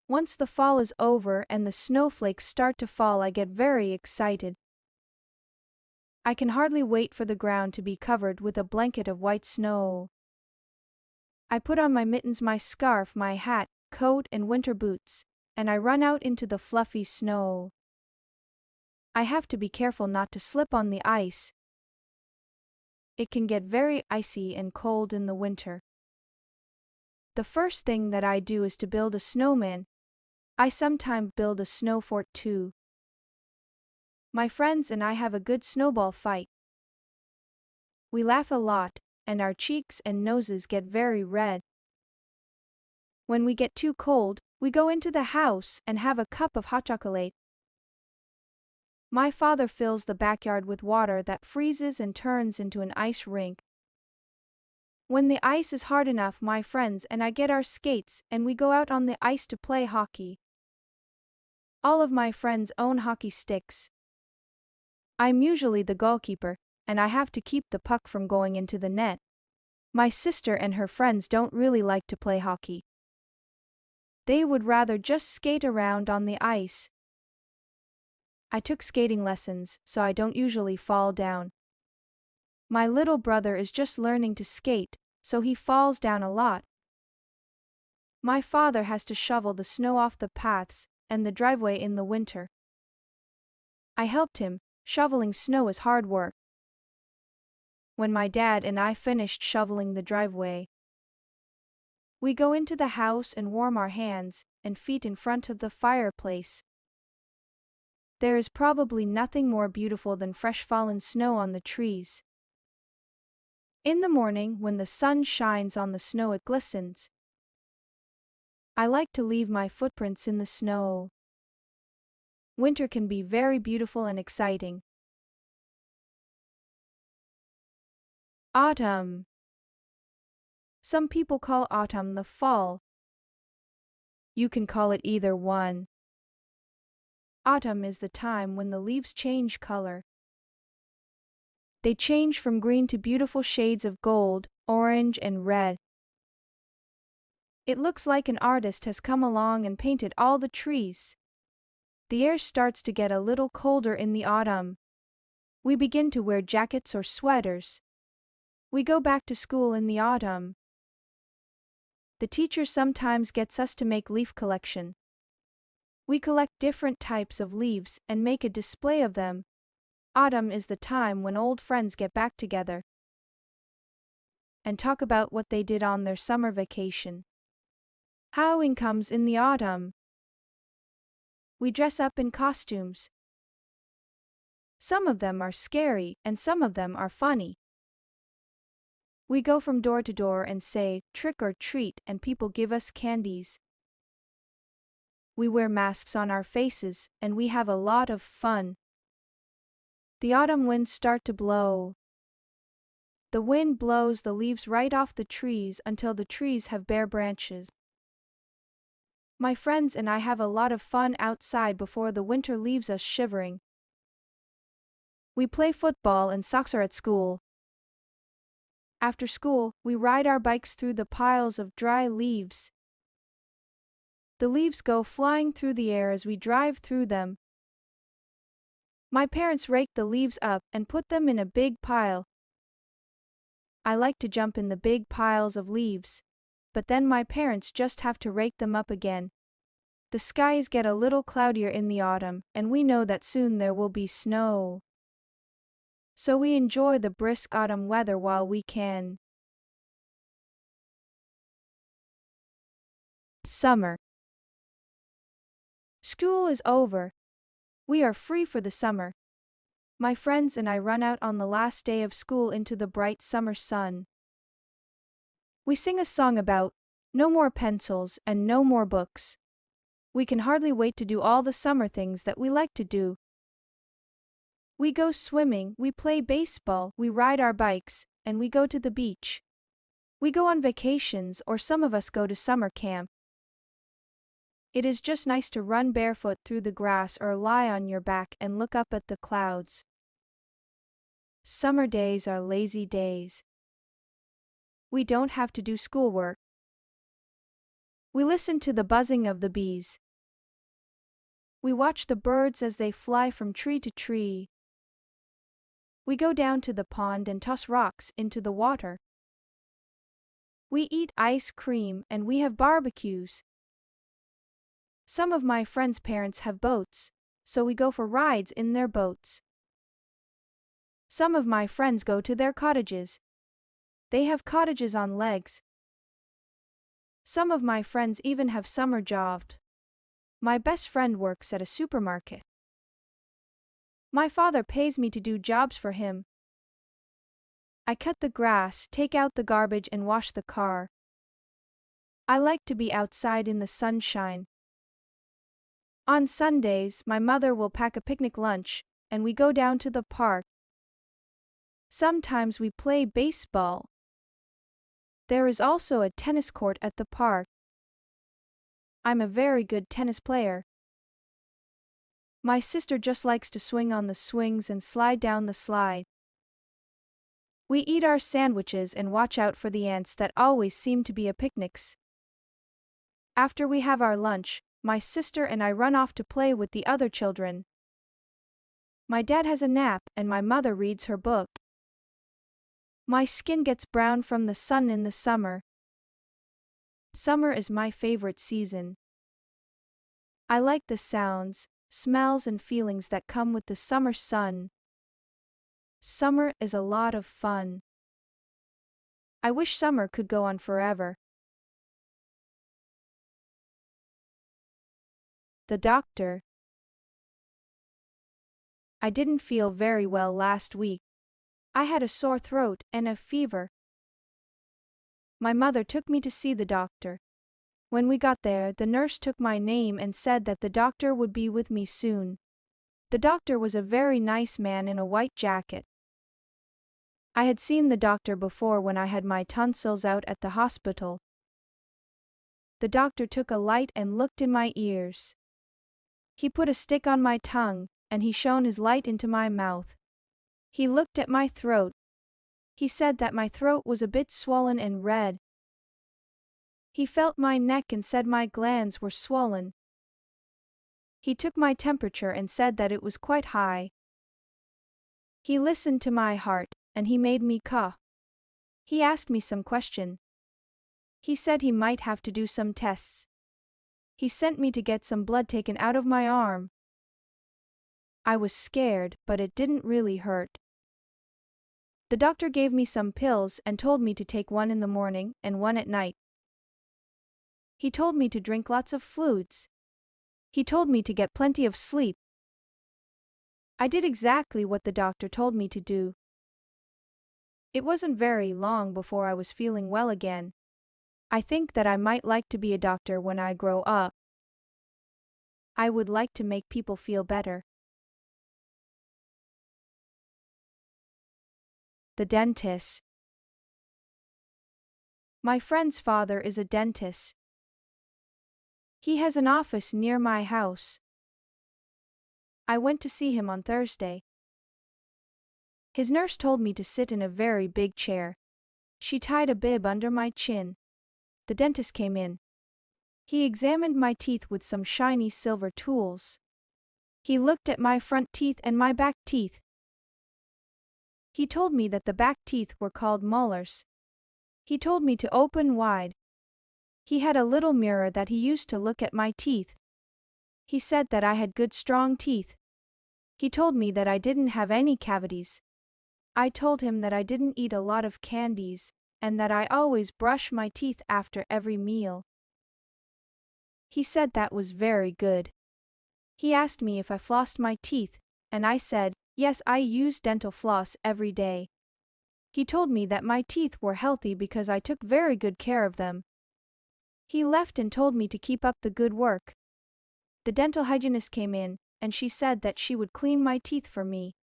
Once the fall is over and the snowflakes start to fall, I get very excited. I can hardly wait for the ground to be covered with a blanket of white snow. I put on my mittens, my scarf, my hat, coat, and winter boots, and I run out into the fluffy snow. I have to be careful not to slip on the ice. It can get very icy and cold in the winter. The first thing that I do is to build a snowman. I sometimes build a snow fort too. My friends and I have a good snowball fight. We laugh a lot, and our cheeks and noses get very red. When we get too cold, we go into the house and have a cup of hot chocolate. My father fills the backyard with water that freezes and turns into an ice rink. When the ice is hard enough, my friends and I get our skates and we go out on the ice to play hockey. All of my friends own hockey sticks. I'm usually the goalkeeper, and I have to keep the puck from going into the net. My sister and her friends don't really like to play hockey. They would rather just skate around on the ice. I took skating lessons, so I don't usually fall down. My little brother is just learning to skate, so he falls down a lot. My father has to shovel the snow off the paths and the driveway in the winter. I helped him. Shoveling snow is hard work. When my dad and I finished shoveling the driveway, we go into the house and warm our hands and feet in front of the fireplace. There is probably nothing more beautiful than fresh fallen snow on the trees. In the morning, when the sun shines on the snow, it glistens. I like to leave my footprints in the snow. Winter can be very beautiful and exciting. Autumn. Some people call autumn the fall. You can call it either one. Autumn is the time when the leaves change color. They change from green to beautiful shades of gold, orange, and red. It looks like an artist has come along and painted all the trees. The air starts to get a little colder in the autumn. We begin to wear jackets or sweaters. We go back to school in the autumn. The teacher sometimes gets us to make leaf collection. We collect different types of leaves and make a display of them. Autumn is the time when old friends get back together and talk about what they did on their summer vacation. Halloween comes in the autumn. We dress up in costumes. Some of them are scary and some of them are funny. We go from door to door and say, "Trick or treat," and people give us candies. We wear masks on our faces and we have a lot of fun. The autumn winds start to blow. The wind blows the leaves right off the trees until the trees have bare branches. My friends and I have a lot of fun outside before the winter leaves us shivering. We play football and soccer at school. After school, we ride our bikes through the piles of dry leaves. The leaves go flying through the air as we drive through them. My parents rake the leaves up and put them in a big pile. I like to jump in the big piles of leaves, but then my parents just have to rake them up again. The skies get a little cloudier in the autumn, and we know that soon there will be snow. So we enjoy the brisk autumn weather while we can. Summer. School is over. We are free for the summer. My friends and I run out on the last day of school into the bright summer sun. We sing a song about no more pencils and no more books. We can hardly wait to do all the summer things that we like to do. We go swimming, we play baseball, we ride our bikes, and we go to the beach. We go on vacations, or some of us go to summer camp. It is just nice to run barefoot through the grass or lie on your back and look up at the clouds. Summer days are lazy days. We don't have to do schoolwork. We listen to the buzzing of the bees. We watch the birds as they fly from tree to tree. We go down to the pond and toss rocks into the water. We eat ice cream and we have barbecues. Some of my friends' parents have boats, so we go for rides in their boats. Some of my friends go to their cottages. They have cottages on legs. Some of my friends even have summer jobs. My best friend works at a supermarket. My father pays me to do jobs for him. I cut the grass, take out the garbage, and wash the car. I like to be outside in the sunshine. On Sundays, my mother will pack a picnic lunch, and we go down to the park. Sometimes we play baseball. There is also a tennis court at the park. I'm a very good tennis player. My sister just likes to swing on the swings and slide down the slide. We eat our sandwiches and watch out for the ants that always seem to be at picnics. After we have our lunch, my sister and I run off to play with the other children. My dad has a nap and my mother reads her book. My skin gets brown from the sun in the summer. Summer is my favorite season. I like the sounds, smells, and feelings that come with the summer sun. Summer is a lot of fun. I wish summer could go on forever. The doctor. I didn't feel very well last week. I had a sore throat and a fever. My mother took me to see the doctor. When we got there, the nurse took my name and said that the doctor would be with me soon. The doctor was a very nice man in a white jacket. I had seen the doctor before when I had my tonsils out at the hospital. The doctor took a light and looked in my ears. He put a stick on my tongue, and he shone his light into my mouth. He looked at my throat. He said that my throat was a bit swollen and red. He felt my neck and said my glands were swollen. He took my temperature and said that it was quite high. He listened to my heart, and he made me cough. He asked me some question. He said he might have to do some tests. He sent me to get some blood taken out of my arm. I was scared, but it didn't really hurt. The doctor gave me some pills and told me to take one in the morning and one at night. He told me to drink lots of fluids. He told me to get plenty of sleep. I did exactly what the doctor told me to do. It wasn't very long before I was feeling well again. I think that I might like to be a doctor when I grow up. I would like to make people feel better. The dentist. My friend's father is a dentist. He has an office near my house. I went to see him on Thursday. His nurse told me to sit in a very big chair. She tied a bib under my chin. The dentist came in. He examined my teeth with some shiny silver tools. He looked at my front teeth and my back teeth. He told me that the back teeth were called molars. He told me to open wide. He had a little mirror that he used to look at my teeth. He said that I had good strong teeth. He told me that I didn't have any cavities. I told him that I didn't eat a lot of candies, and that I always brush my teeth after every meal. He said that was very good. He asked me if I flossed my teeth, and I said, yes, I use dental floss every day. He told me that my teeth were healthy because I took very good care of them. He left and told me to keep up the good work. The dental hygienist came in, and she said that she would clean my teeth for me.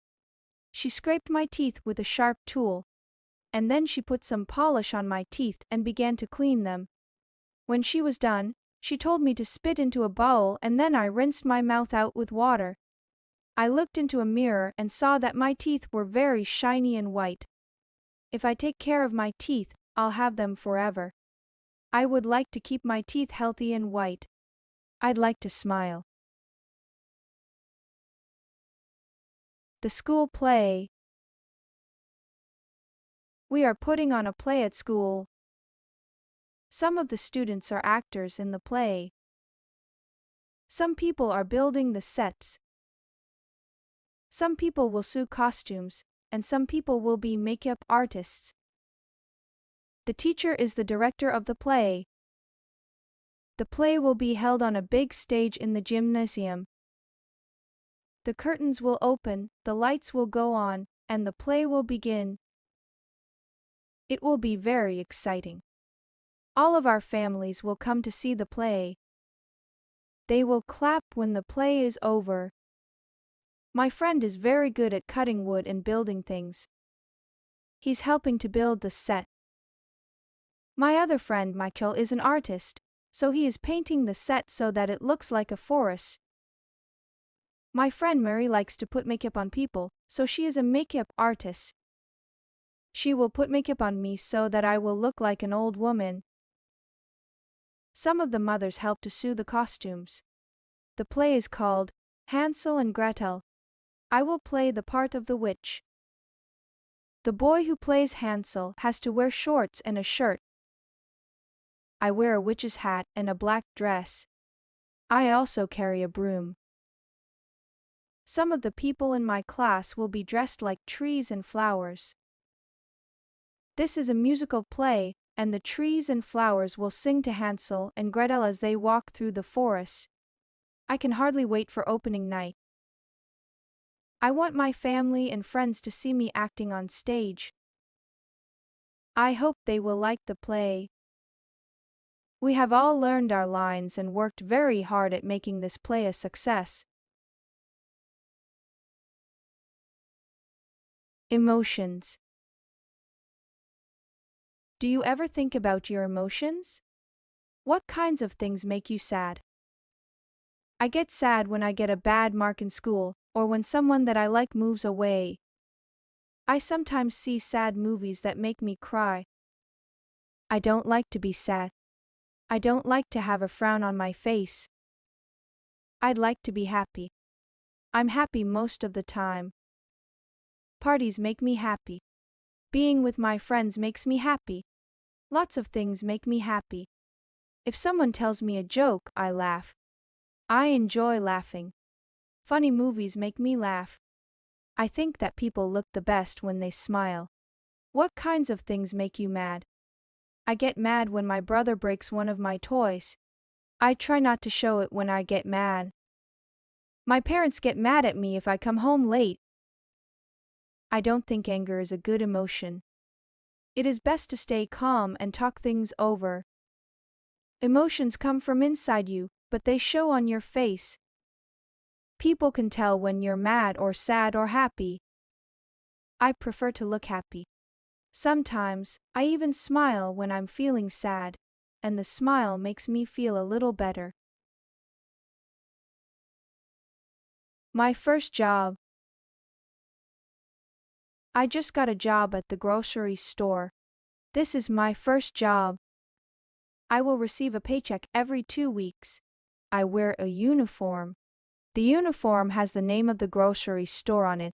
She scraped my teeth with a sharp tool, and then she put some polish on my teeth and began to clean them. When she was done, she told me to spit into a bowl, and then I rinsed my mouth out with water. I looked into a mirror and saw that my teeth were very shiny and white. If I take care of my teeth, I'll have them forever. I would like to keep my teeth healthy and white. I'd like to smile. The school play. We are putting on a play at school. Some of the students are actors in the play. Some people are building the sets. Some people will sew costumes, and some people will be makeup artists. The teacher is the director of the play. The play will be held on a big stage in the gymnasium. The curtains will open, the lights will go on, and the play will begin. It will be very exciting. All of our families will come to see the play. They will clap when the play is over. My friend is very good at cutting wood and building things. He's helping to build the set. My other friend Michael is an artist, so he is painting the set so that it looks like a forest. My friend Mary likes to put makeup on people, so she is a makeup artist. She will put makeup on me so that I will look like an old woman. Some of the mothers help to sew the costumes. The play is called Hansel and Gretel. I will play the part of the witch. The boy who plays Hansel has to wear shorts and a shirt. I wear a witch's hat and a black dress. I also carry a broom. Some of the people in my class will be dressed like trees and flowers. This is a musical play, and the trees and flowers will sing to Hansel and Gretel as they walk through the forest. I can hardly wait for opening night. I want my family and friends to see me acting on stage. I hope they will like the play. We have all learned our lines and worked very hard at making this play a success. Emotions. Do you ever think about your emotions? What kinds of things make you sad? I get sad when I get a bad mark in school, or when someone that I like moves away. I sometimes see sad movies that make me cry. I don't like to be sad. I don't like to have a frown on my face. I'd like to be happy. I'm happy most of the time. Parties make me happy. Being with my friends makes me happy. Lots of things make me happy. If someone tells me a joke, I laugh. I enjoy laughing. Funny movies make me laugh. I think that people look the best when they smile. What kinds of things make you mad? I get mad when my brother breaks one of my toys. I try not to show it when I get mad. My parents get mad at me if I come home late. I don't think anger is a good emotion. It is best to stay calm and talk things over. Emotions come from inside you, but they show on your face. People can tell when you're mad or sad or happy. I prefer to look happy. Sometimes, I even smile when I'm feeling sad, and the smile makes me feel a little better. My first job. I just got a job at the grocery store. This is my first job. I will receive a paycheck every 2 weeks. I wear a uniform. The uniform has the name of the grocery store on it.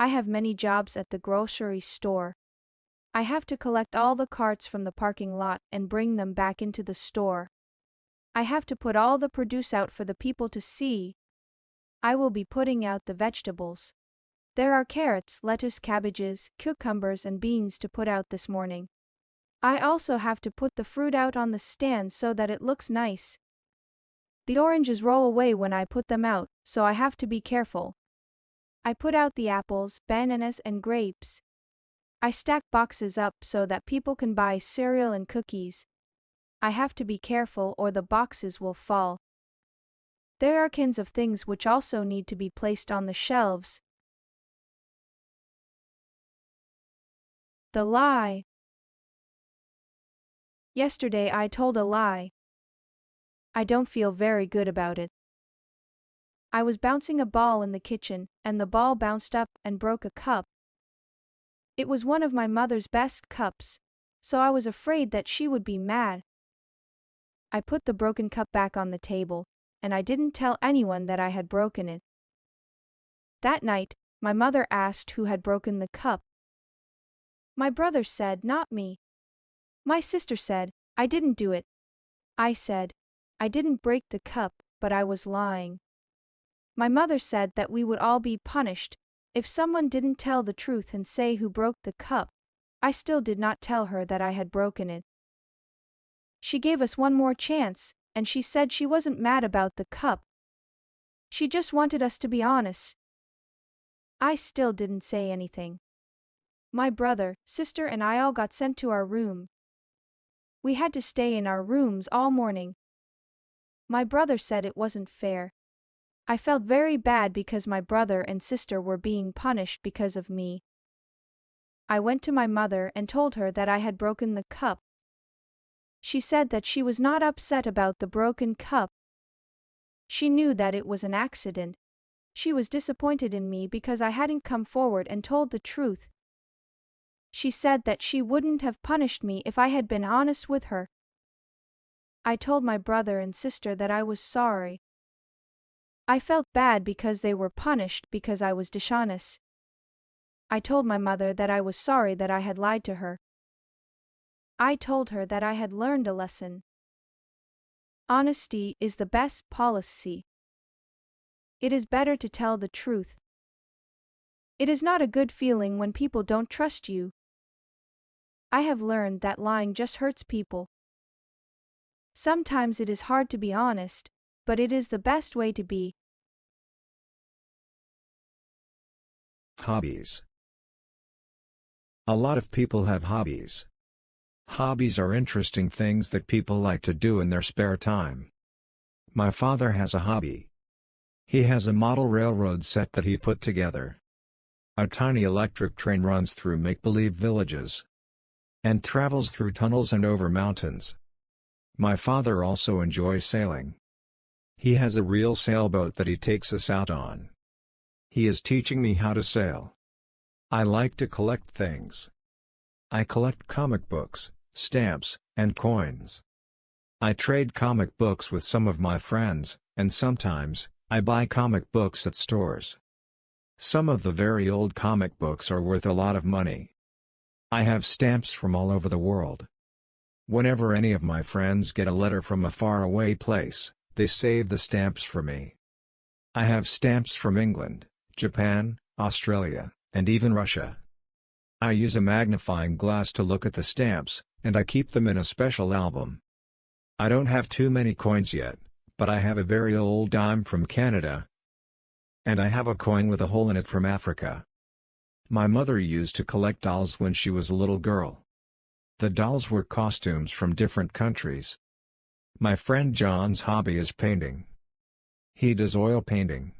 I have many jobs at the grocery store. I have to collect all the carts from the parking lot and bring them back into the store. I have to put all the produce out for the people to see. I will be putting out the vegetables. There are carrots, lettuce, cabbages, cucumbers, and beans to put out this morning. I also have to put the fruit out on the stand so that it looks nice. The oranges roll away when I put them out, so I have to be careful. I put out the apples, bananas, and grapes. I stack boxes up so that people can buy cereal and cookies. I have to be careful or the boxes will fall. There are cans of things which also need to be placed on the shelves. The lie. Yesterday I told a lie. I don't feel very good about it. I was bouncing a ball in the kitchen, and the ball bounced up and broke a cup. It was one of my mother's best cups, so I was afraid that she would be mad. I put the broken cup back on the table, and I didn't tell anyone that I had broken it. That night, my mother asked who had broken the cup. My brother said, "Not me." My sister said, "I didn't do it." I said, "I didn't break the cup, but I was lying." My mother said that we would all be punished if someone didn't tell the truth and say who broke the cup. I still did not tell her that I had broken it. She gave us one more chance, and she said she wasn't mad about the cup. She just wanted us to be honest. I still didn't say anything. My brother, sister, and I all got sent to our room. We had to stay in our rooms all morning. My brother said it wasn't fair. I felt very bad because my brother and sister were being punished because of me. I went to my mother and told her that I had broken the cup. She said that she was not upset about the broken cup. She knew that it was an accident. She was disappointed in me because I hadn't come forward and told the truth. She said that she wouldn't have punished me if I had been honest with her. I told my brother and sister that I was sorry. I felt bad because they were punished because I was dishonest. I told my mother that I was sorry that I had lied to her. I told her that I had learned a lesson. Honesty is the best policy. It is better to tell the truth. It is not a good feeling when people don't trust you. I have learned that lying just hurts people. Sometimes it is hard to be honest, but it is the best way to be. Hobbies. A lot of people have hobbies. Hobbies are interesting things that people like to do in their spare time. My father has a hobby. He has a model railroad set that he put together. A tiny electric train runs through make-believe villages and travels through tunnels and over mountains. My father also enjoys sailing. He has a real sailboat that he takes us out on. He is teaching me how to sail. I like to collect things. I collect comic books, stamps, and coins. I trade comic books with some of my friends, and sometimes, I buy comic books at stores. Some of the very old comic books are worth a lot of money. I have stamps from all over the world. Whenever any of my friends get a letter from a faraway place, they save the stamps for me. I have stamps from England, Japan, Australia, and even Russia. I use a magnifying glass to look at the stamps, and I keep them in a special album. I don't have too many coins yet, but I have a very old dime from Canada. And I have a coin with a hole in it from Africa. My mother used to collect dolls when she was a little girl. The dolls were costumes from different countries. My friend John's hobby is painting. He does oil painting.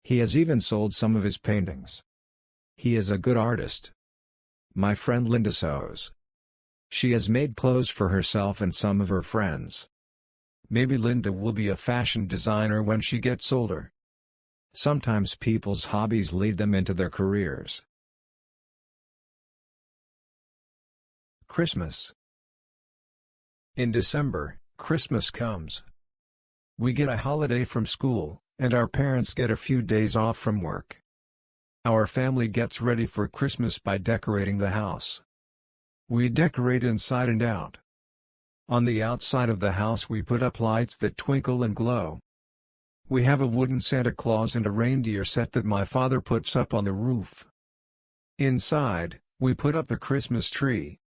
He has even sold some of his paintings. He is a good artist. My friend Linda sews. She has made clothes for herself and some of her friends. Maybe Linda will be a fashion designer when she gets older. Sometimes people's hobbies lead them into their careers. Christmas. In December, Christmas comes. We get a holiday from school, and our parents get a few days off from work. Our family gets ready for Christmas by decorating the house. We decorate inside and out. On the outside of the house we put up lights that twinkle and glow. We have a wooden Santa Claus and a reindeer set that my father puts up on the roof. Inside, we put up a Christmas tree.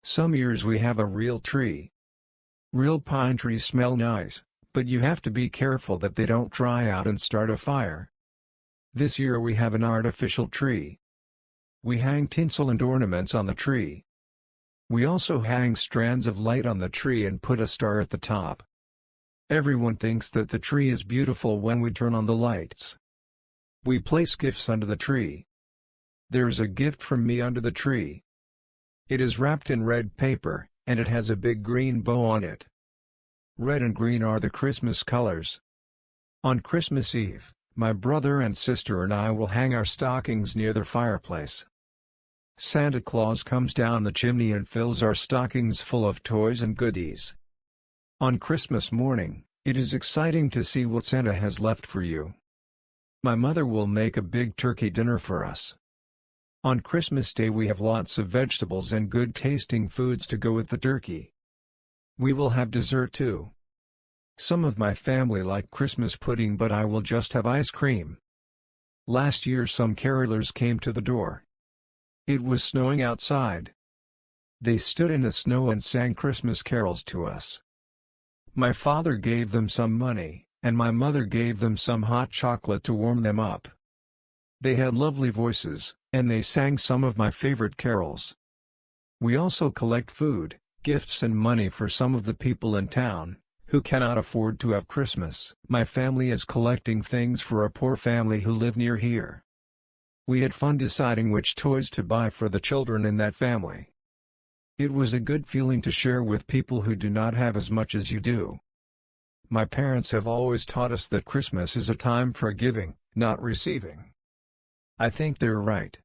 Some years we have a real tree. Real pine trees smell nice, But you have to be careful that they don't dry out and start a fire. This year we have an artificial tree. We hang tinsel and ornaments on the tree. We also hang strands of light on the tree and put a star at the top. Everyone thinks that the tree is beautiful when we turn on the lights. We place gifts under the tree. There is a gift from me under the tree. It is wrapped in red paper, and it has a big green bow on it. Red and green are the Christmas colors. On Christmas Eve, my brother and sister and I will hang our stockings near the fireplace. Santa Claus comes down the chimney and fills our stockings full of toys and goodies. On Christmas morning, it is exciting to see what Santa has left for you. My mother will make a big turkey dinner for us. On Christmas Day we have lots of vegetables and good-tasting foods to go with the turkey. We will have dessert too. Some of my family like Christmas pudding, but I will just have ice cream. Last year some carolers came to the door. It was snowing outside. They stood in the snow and sang Christmas carols to us. My father gave them some money, and my mother gave them some hot chocolate to warm them up. They had lovely voices, and they sang some of my favorite carols. We also collect food, gifts and money for some of the people in town, who cannot afford to have Christmas. My family is collecting things for a poor family who live near here. We had fun deciding which toys to buy for the children in that family. It was a good feeling to share with people who do not have as much as you do. My parents have always taught us that Christmas is a time for giving, not receiving. I think they're right.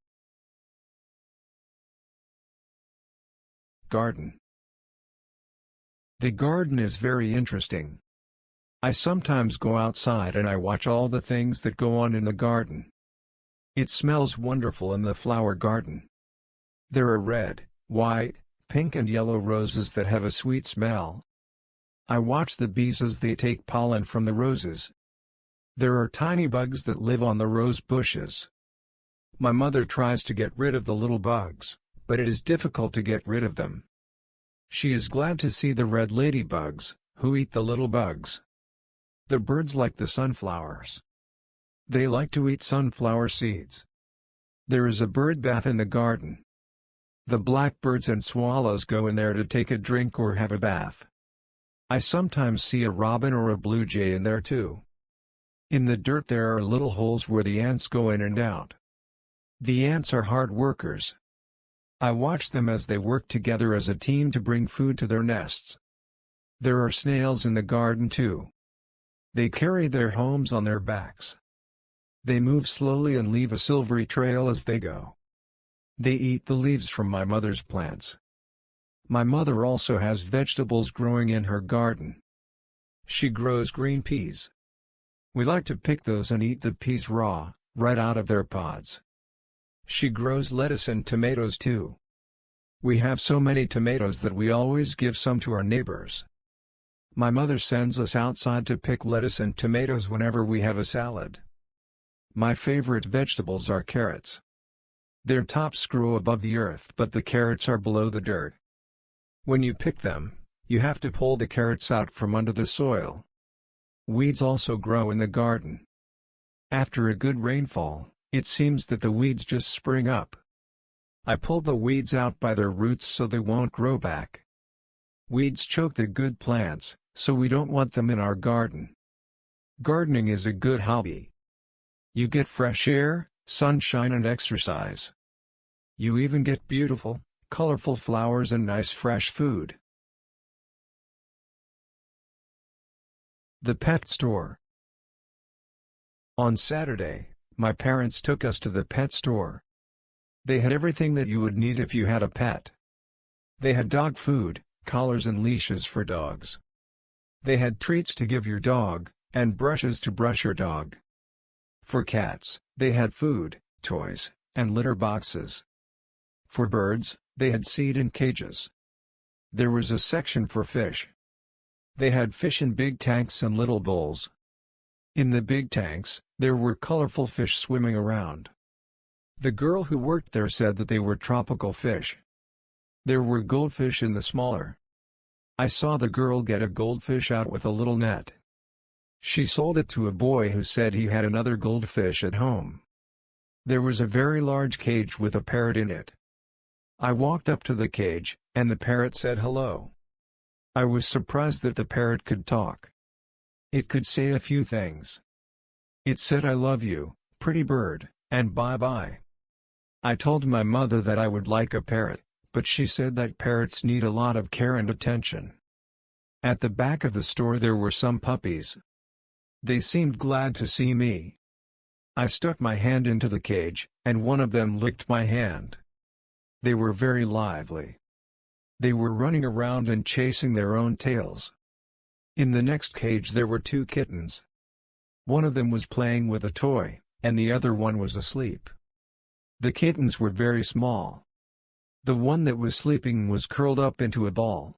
Garden. The garden is very interesting. I sometimes go outside and I watch all the things that go on in the garden. It smells wonderful in the flower garden. There are red, white, pink and yellow roses that have a sweet smell. I watch the bees as they take pollen from the roses. There are tiny bugs that live on the rose bushes. My mother tries to get rid of the little bugs, but it is difficult to get rid of them. She is glad to see the red ladybugs, who eat the little bugs. The birds like the sunflowers. They like to eat sunflower seeds. There is a bird bath in the garden. The blackbirds and swallows go in there to take a drink or have a bath. I sometimes see a robin or a blue jay in there too. In the dirt there are little holes where the ants go in and out. The ants are hard workers. I watch them as they work together as a team to bring food to their nests. There are snails in the garden too. They carry their homes on their backs. They move slowly and leave a silvery trail as they go. They eat the leaves from my mother's plants. My mother also has vegetables growing in her garden. She grows green peas. We like to pick those and eat the peas raw, right out of their pods. She grows lettuce and tomatoes too. We have so many tomatoes that we always give some to our neighbors. My mother sends us outside to pick lettuce and tomatoes whenever we have a salad. My favorite vegetables are carrots. Their tops grow above the earth but the carrots are below the dirt. When you pick them, you have to pull the carrots out from under the soil. Weeds also grow in the garden. After a good rainfall, it seems that the weeds just spring up. I pull the weeds out by their roots so they won't grow back. Weeds choke the good plants, so we don't want them in our garden. Gardening is a good hobby. You get fresh air, sunshine and exercise. You even get beautiful, colorful flowers and nice fresh food. The pet store. On Saturday, my parents took us to the pet store. They had everything that you would need if you had a pet. They had dog food, collars and leashes for dogs. They had treats to give your dog, and brushes to brush your dog. For cats, they had food, toys, and litter boxes. For birds, they had seed in cages. There was a section for fish. They had fish in big tanks and little bowls. In the big tanks, there were colorful fish swimming around. The girl who worked there said that they were tropical fish. There were goldfish in the smaller. I saw the girl get a goldfish out with a little net. She sold it to a boy who said he had another goldfish at home. There was a very large cage with a parrot in it. I walked up to the cage, and the parrot said hello. I was surprised that the parrot could talk. It could say a few things. It said I love you, pretty bird, and bye-bye. I told my mother that I would like a parrot, but she said that parrots need a lot of care and attention. At the back of the store there were some puppies. They seemed glad to see me. I stuck my hand into the cage, and one of them licked my hand. They were very lively. They were running around and chasing their own tails. In the next cage there were 2 kittens. One of them was playing with a toy, and the other one was asleep. The kittens were very small. The one that was sleeping was curled up into a ball.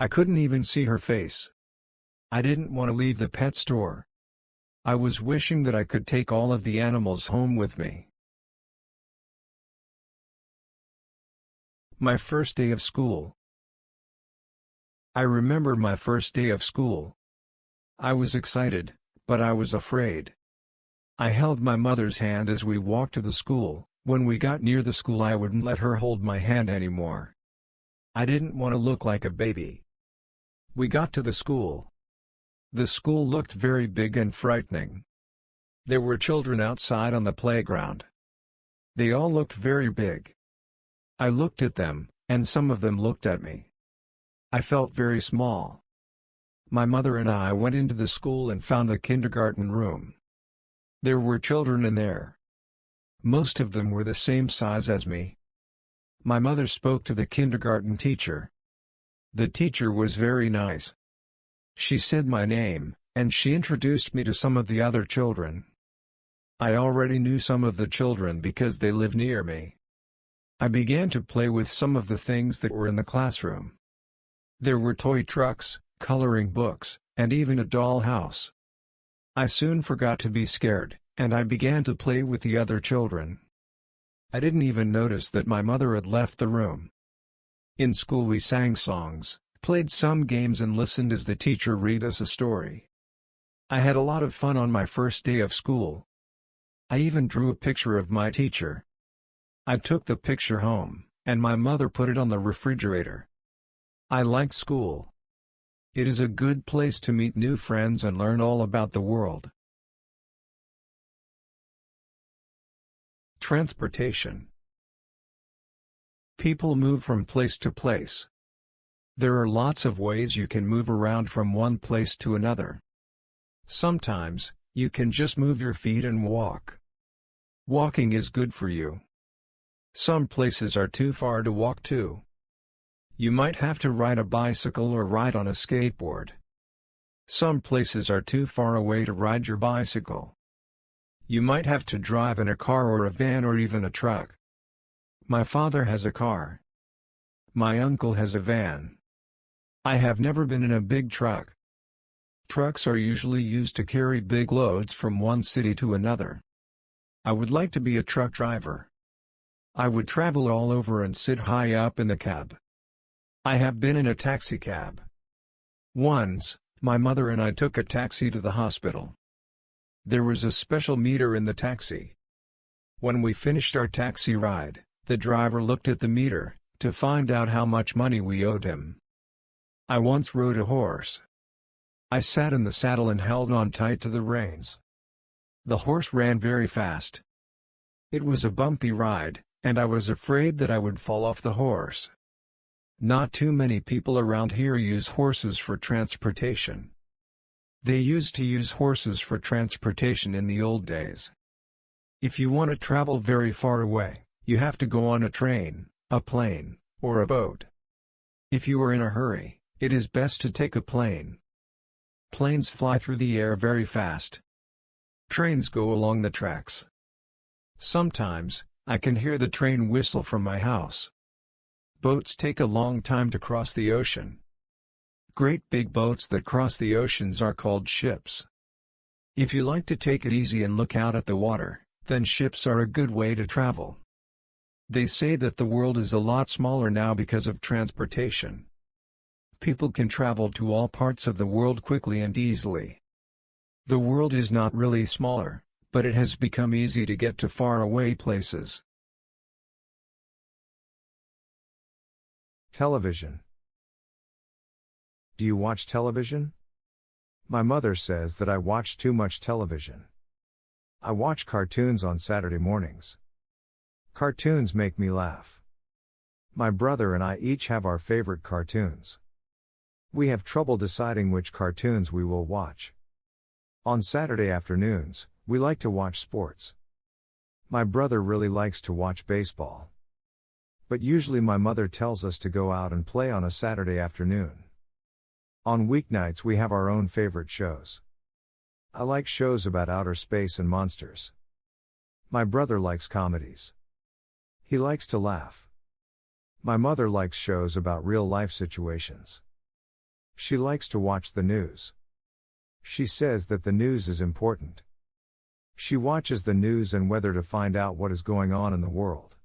I couldn't even see her face. I didn't want to leave the pet store. I was wishing that I could take all of the animals home with me. My first day of school. I remember my first day of school. I was excited, but I was afraid. I held my mother's hand as we walked to the school. When we got near the school I wouldn't let her hold my hand anymore. I didn't want to look like a baby. We got to the school. The school looked very big and frightening. There were children outside on the playground. They all looked very big. I looked at them, and some of them looked at me. I felt very small. My mother and I went into the school and found the kindergarten room. There were children in there. Most of them were the same size as me. My mother spoke to the kindergarten teacher. The teacher was very nice. She said my name, and she introduced me to some of the other children. I already knew some of the children because they lived near me. I began to play with some of the things that were in the classroom. There were toy trucks, coloring books, and even a doll house. I soon forgot to be scared, and I began to play with the other children. I didn't even notice that my mother had left the room. In school we sang songs, played some games and listened as the teacher read us a story. I had a lot of fun on my first day of school. I even drew a picture of my teacher. I took the picture home, and my mother put it on the refrigerator. I liked school. It is a good place to meet new friends and learn all about the world. Transportation. People move from place to place. There are lots of ways you can move around from one place to another. Sometimes, you can just move your feet and walk. Walking is good for you. Some places are too far to walk to. You might have to ride a bicycle or ride on a skateboard. Some places are too far away to ride your bicycle. You might have to drive in a car or a van or even a truck. My father has a car. My uncle has a van. I have never been in a big truck. Trucks are usually used to carry big loads from one city to another. I would like to be a truck driver. I would travel all over and sit high up in the cab. I have been in a taxi cab. Once, my mother and I took a taxi to the hospital. There was a special meter in the taxi. When we finished our taxi ride, the driver looked at the meter to find out how much money we owed him. I once rode a horse. I sat in the saddle and held on tight to the reins. The horse ran very fast. It was a bumpy ride, and I was afraid that I would fall off the horse. Not too many people around here use horses for transportation. They used to use horses for transportation in the old days. If you want to travel very far away, you have to go on a train, a plane, or a boat. If you are in a hurry, it is best to take a plane. Planes fly through the air very fast. Trains go along the tracks. Sometimes, I can hear the train whistle from my house. Boats take a long time to cross the ocean. Great big boats that cross the oceans are called ships. If you like to take it easy and look out at the water, then ships are a good way to travel. They say that the world is a lot smaller now because of transportation. People can travel to all parts of the world quickly and easily. The world is not really smaller, but it has become easy to get to faraway places. Television. Do you watch television? My mother says that I watch too much television. I watch cartoons on Saturday mornings. Cartoons make me laugh. My brother and I each have our favorite cartoons. We have trouble deciding which cartoons we will watch. On Saturday afternoons, we like to watch sports. My brother really likes to watch baseball. But usually my mother tells us to go out and play on a Saturday afternoon. On weeknights we have our own favorite shows. I like shows about outer space and monsters. My brother likes comedies. He likes to laugh. My mother likes shows about real-life situations. She likes to watch the news. She says that the news is important. She watches the news and weather to find out what is going on in the world.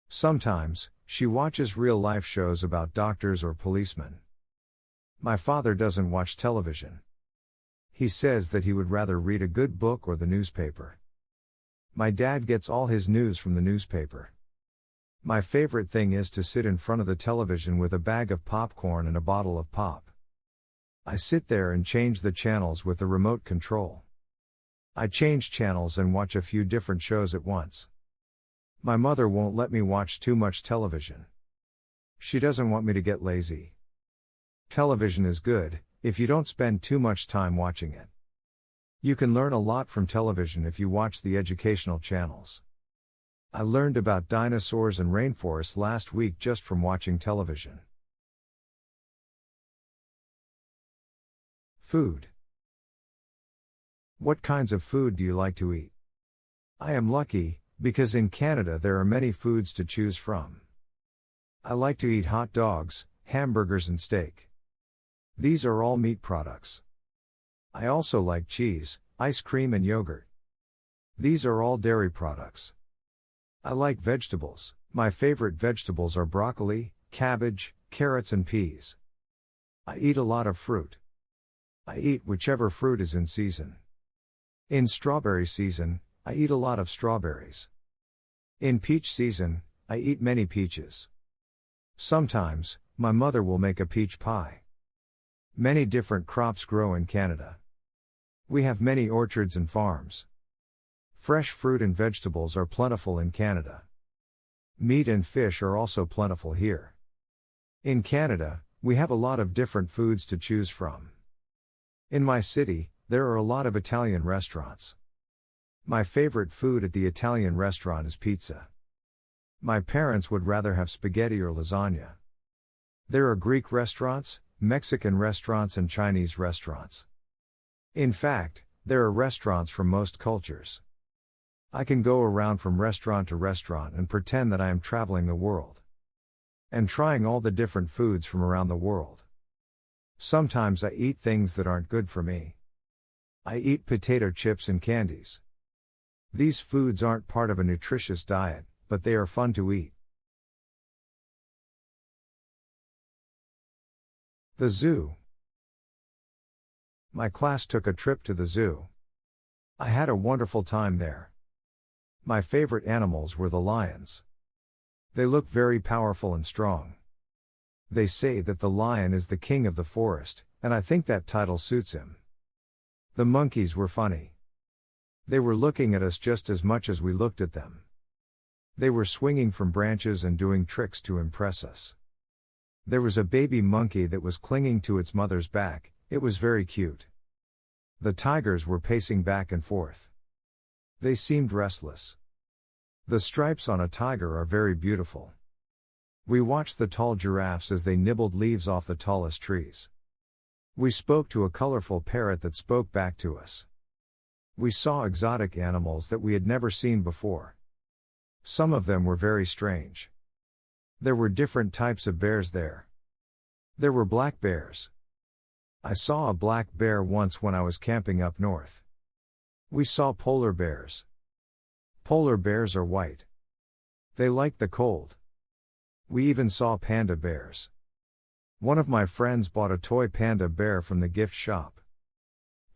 Sometimes, she watches real-life shows about doctors or policemen. My father doesn't watch television. He says that he would rather read a good book or the newspaper. My dad gets all his news from the newspaper. My favorite thing is to sit in front of the television with a bag of popcorn and a bottle of pop. I sit there and change the channels with the remote control. I change channels and watch a few different shows at once. My mother won't let me watch too much television. She doesn't want me to get lazy. Television is good, if you don't spend too much time watching it. You can learn a lot from television if you watch the educational channels. I learned about dinosaurs and rainforests last week just from watching television. Food. What kinds of food do you like to eat? I am lucky, because in Canada there are many foods to choose from. I like to eat hot dogs, hamburgers and steak. These are all meat products. I also like cheese, ice cream and yogurt. These are all dairy products. I like vegetables. My favorite vegetables are broccoli, cabbage, carrots and peas. I eat a lot of fruit. I eat whichever fruit is in season. In strawberry season, I eat a lot of strawberries. In peach season, I eat many peaches. Sometimes, my mother will make a peach pie. Many different crops grow in Canada. We have many orchards and farms. Fresh fruit and vegetables are plentiful in Canada. Meat and fish are also plentiful here. In Canada, we have a lot of different foods to choose from. In my city, there are a lot of Italian restaurants. My favorite food at the Italian restaurant is pizza. My parents would rather have spaghetti or lasagna. There are Greek restaurants, Mexican restaurants and Chinese restaurants. In fact, there are restaurants from most cultures. I can go around from restaurant to restaurant and pretend that I am traveling the world. And trying all the different foods from around the world. Sometimes I eat things that aren't good for me. I eat potato chips and candies. These foods aren't part of a nutritious diet, but they are fun to eat. The zoo. My class took a trip to the zoo. I had a wonderful time there. My favorite animals were the lions. They look very powerful and strong. They say that the lion is the king of the forest, and I think that title suits him. The monkeys were funny. They were looking at us just as much as we looked at them. They were swinging from branches and doing tricks to impress us. There was a baby monkey that was clinging to its mother's back. It was very cute. The tigers were pacing back and forth. They seemed restless. The stripes on a tiger are very beautiful. We watched the tall giraffes as they nibbled leaves off the tallest trees. We spoke to a colorful parrot that spoke back to us. We saw exotic animals that we had never seen before. Some of them were very strange. There were different types of bears there. There were black bears. I saw a black bear once when I was camping up north. We saw polar bears. Polar bears are white. They like the cold. We even saw panda bears. One of my friends bought a toy panda bear from the gift shop.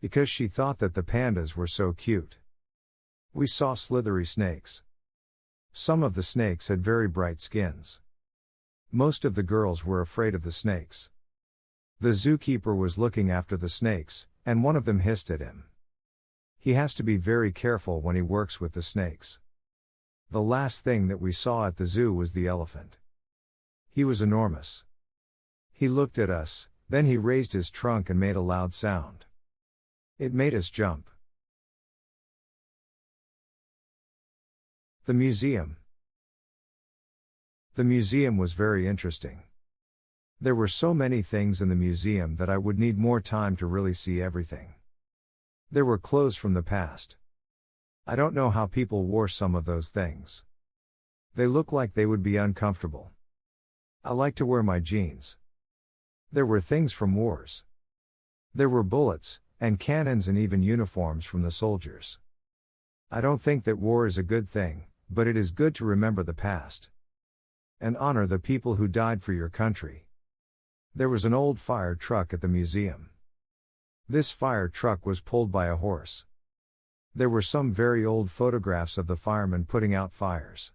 because she thought that the pandas were so cute. We saw slithery snakes. Some of the snakes had very bright skins. Most of the girls were afraid of the snakes. The zookeeper was looking after the snakes, and one of them hissed at him. He has to be very careful when he works with the snakes. The last thing that we saw at the zoo was the elephant. He was enormous. He looked at us, then he raised his trunk and made a loud sound. It made us jump. The museum. The museum was very interesting. There were so many things in the museum that I would need more time to really see everything. There were clothes from the past. I don't know how people wore some of those things. They look like they would be uncomfortable. I like to wear my jeans. There were things from wars. There were bullets, and cannons and even uniforms from the soldiers. I don't think that war is a good thing, but it is good to remember the past. And honor the people who died for your country. There was an old fire truck at the museum. This fire truck was pulled by a horse. There were some very old photographs of the firemen putting out fires.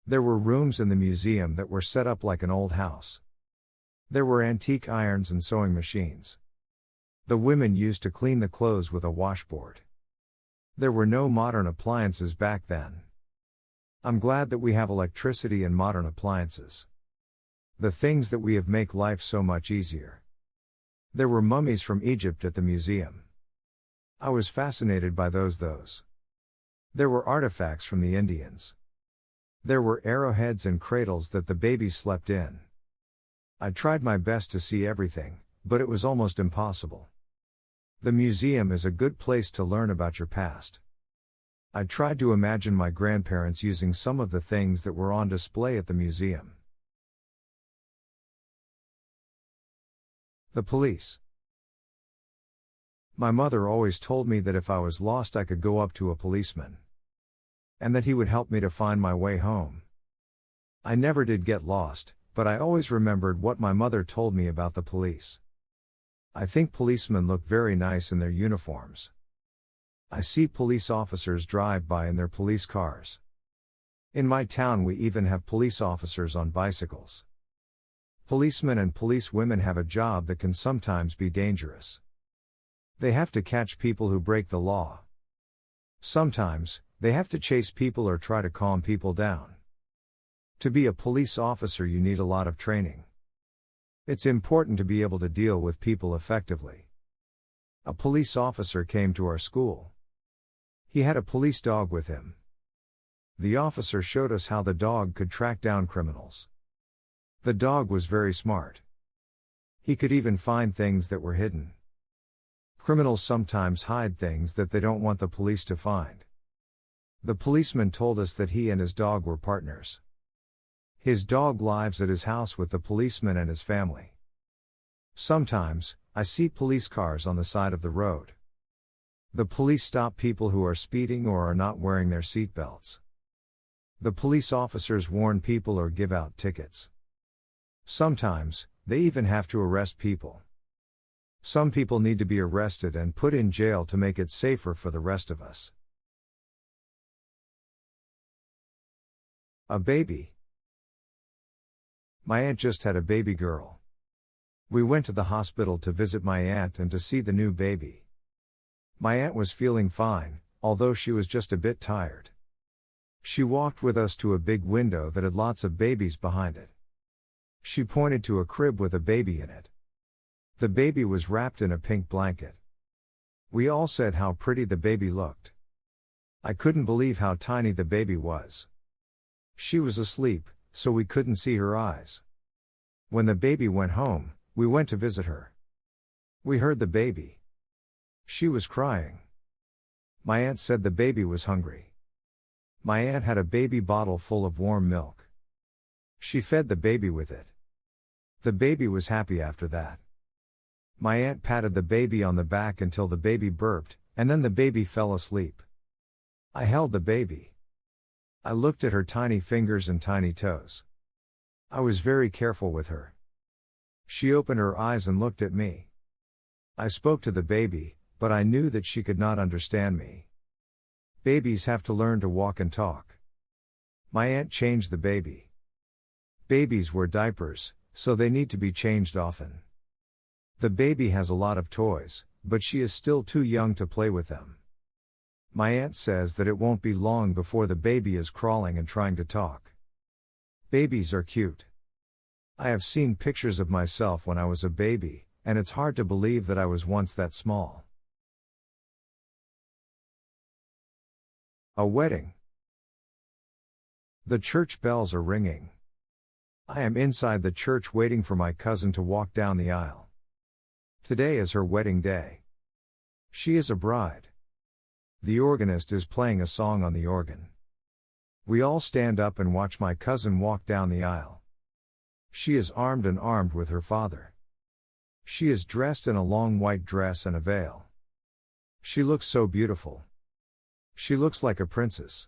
There were rooms in the museum that were set up like an old house. There were antique irons and sewing machines. The women used to clean the clothes with a washboard. There were no modern appliances back then. I'm glad that we have electricity and modern appliances. The things that we have make life so much easier. There were mummies from Egypt at the museum. I was fascinated by those. There were artifacts from the Indians. There were arrowheads and cradles that the babies slept in. I tried my best to see everything, but it was almost impossible. The museum is a good place to learn about your past. I tried to imagine my grandparents using some of the things that were on display at the museum. The police. My mother always told me that if I was lost I could go up to a policeman. And that he would help me to find my way home. I never did get lost, but I always remembered what my mother told me about the police. I think policemen look very nice in their uniforms. I see police officers drive by in their police cars. In my town we even have police officers on bicycles. Policemen and policewomen have a job that can sometimes be dangerous. They have to catch people who break the law. Sometimes, they have to chase people or try to calm people down. To be a police officer you need a lot of training. It's important to be able to deal with people effectively. A police officer came to our school. He had a police dog with him. The officer showed us how the dog could track down criminals. The dog was very smart. He could even find things that were hidden. Criminals sometimes hide things that they don't want the police to find. The policeman told us that he and his dog were partners. His dog lives at his house with the policeman and his family. Sometimes, I see police cars on the side of the road. The police stop people who are speeding or are not wearing their seat belts. The police officers warn people or give out tickets. Sometimes, they even have to arrest people. Some people need to be arrested and put in jail to make it safer for the rest of us. A baby. My aunt just had a baby girl. We went to the hospital to visit my aunt and to see the new baby. My aunt was feeling fine, although she was just a bit tired. She walked with us to a big window that had lots of babies behind it. She pointed to a crib with a baby in it. The baby was wrapped in a pink blanket. We all said how pretty the baby looked. I couldn't believe how tiny the baby was. She was asleep, so we couldn't see her eyes. When the baby went home, we went to visit her. We heard the baby. She was crying. My aunt said the baby was hungry. My aunt had a baby bottle full of warm milk. She fed the baby with it. The baby was happy after that. My aunt patted the baby on the back until the baby burped, and then the baby fell asleep. I held the baby. I looked at her tiny fingers and tiny toes. I was very careful with her. She opened her eyes and looked at me. I spoke to the baby, but I knew that she could not understand me. Babies have to learn to walk and talk. My aunt changed the baby. Babies wear diapers, so they need to be changed often. The baby has a lot of toys, but she is still too young to play with them. My aunt says that it won't be long before the baby is crawling and trying to talk. Babies are cute. I have seen pictures of myself when I was a baby, and it's hard to believe that I was once that small. A wedding. The church bells are ringing. I am inside the church waiting for my cousin to walk down the aisle. Today is her wedding day. She is a bride. The organist is playing a song on the organ. We all stand up and watch my cousin walk down the aisle. She is armed with her father. She is dressed in a long white dress and a veil. She looks so beautiful. She looks like a princess.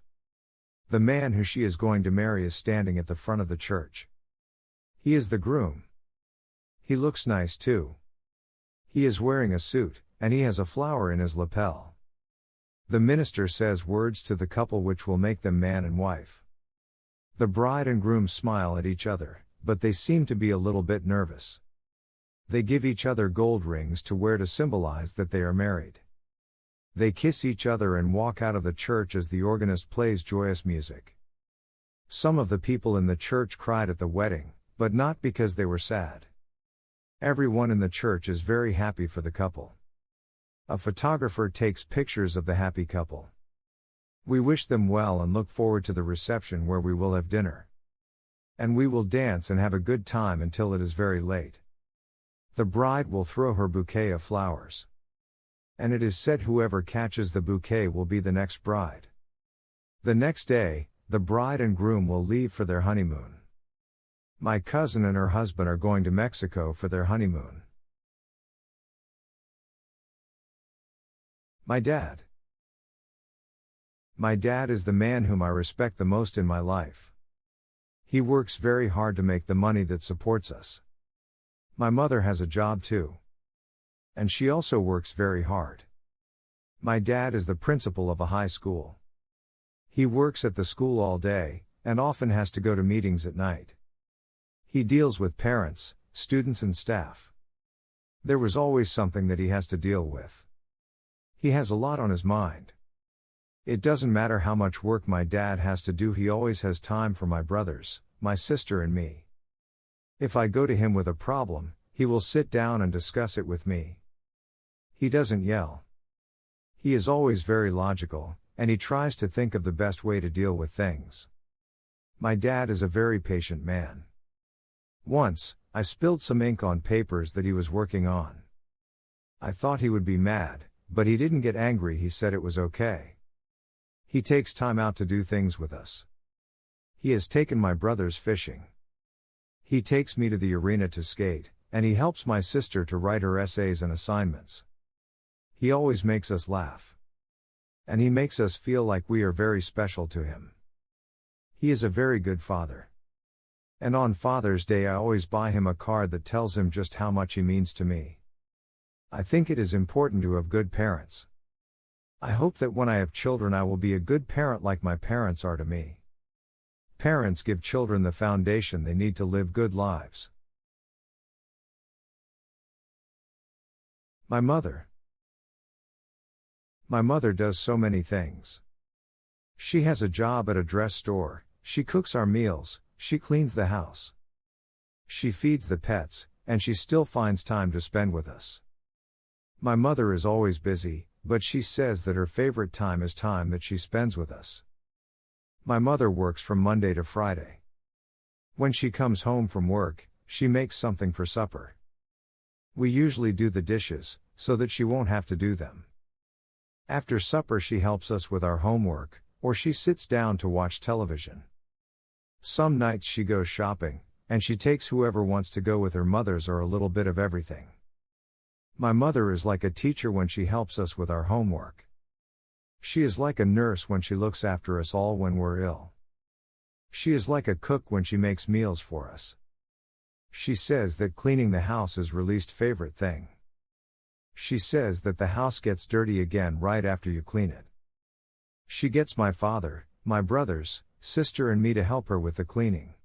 The man who she is going to marry is standing at the front of the church. He is the groom. He looks nice too. He is wearing a suit, and he has a flower in his lapel. The minister says words to the couple which will make them man and wife. The bride and groom smile at each other, but they seem to be a little bit nervous. They give each other gold rings to wear to symbolize that they are married. They kiss each other and walk out of the church as the organist plays joyous music. Some of the people in the church cried at the wedding, but not because they were sad. Everyone in the church is very happy for the couple. A photographer takes pictures of the happy couple. We wish them well and look forward to the reception where we will have dinner. And we will dance and have a good time until it is very late. The bride will throw her bouquet of flowers. And it is said whoever catches the bouquet will be the next bride. The next day, the bride and groom will leave for their honeymoon. My cousin and her husband are going to Mexico for their honeymoon. My dad. My dad is the man whom I respect the most in my life. He works very hard to make the money that supports us. My mother has a job too. And she also works very hard. My dad is the principal of a high school. He works at the school all day, and often has to go to meetings at night. He deals with parents, students and staff. There was always something that he has to deal with. He has a lot on his mind. It doesn't matter how much work my dad has to do, he always has time for my brothers, my sister and me. If I go to him with a problem, he will sit down and discuss it with me. He doesn't yell. He is always very logical, and he tries to think of the best way to deal with things. My dad is a very patient man. Once, I spilled some ink on papers that he was working on. I thought he would be mad, but he didn't get angry. He said it was okay. He takes time out to do things with us. He has taken my brothers fishing. He takes me to the arena to skate, and he helps my sister to write her essays and assignments. He always makes us laugh. And he makes us feel like we are very special to him. He is a very good father. And on Father's Day I always buy him a card that tells him just how much he means to me. I think it is important to have good parents. I hope that when I have children I will be a good parent like my parents are to me. Parents give children the foundation they need to live good lives. My mother. My mother does so many things. She has a job at a dress store, she cooks our meals, she cleans the house. She feeds the pets, and she still finds time to spend with us. My mother is always busy, but she says that her favorite time is time that she spends with us. My mother works from Monday to Friday. When she comes home from work, she makes something for supper. We usually do the dishes, so that she won't have to do them. After supper she helps us with our homework, or she sits down to watch television. Some nights she goes shopping, and she takes whoever wants to go with her mothers or a little bit of everything. My mother is like a teacher when she helps us with our homework. She is like a nurse when she looks after us all when we're ill. She is like a cook when she makes meals for us. She says that cleaning the house is her least favorite thing. She says that the house gets dirty again right after you clean it. She gets my father, my brothers, sister and me to help her with the cleaning.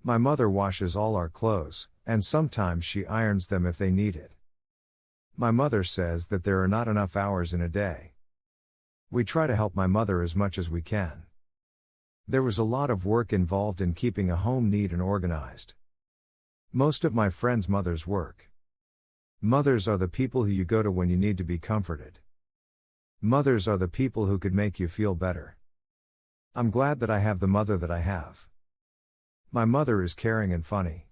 My mother washes all our clothes, and sometimes she irons them if they need it. My mother says that there are not enough hours in a day. We try to help my mother as much as we can. There was a lot of work involved in keeping a home neat and organized. Most of my friends' mothers work. Mothers are the people who you go to when you need to be comforted. Mothers are the people who could make you feel better. I'm glad that I have the mother that I have. My mother is caring and funny.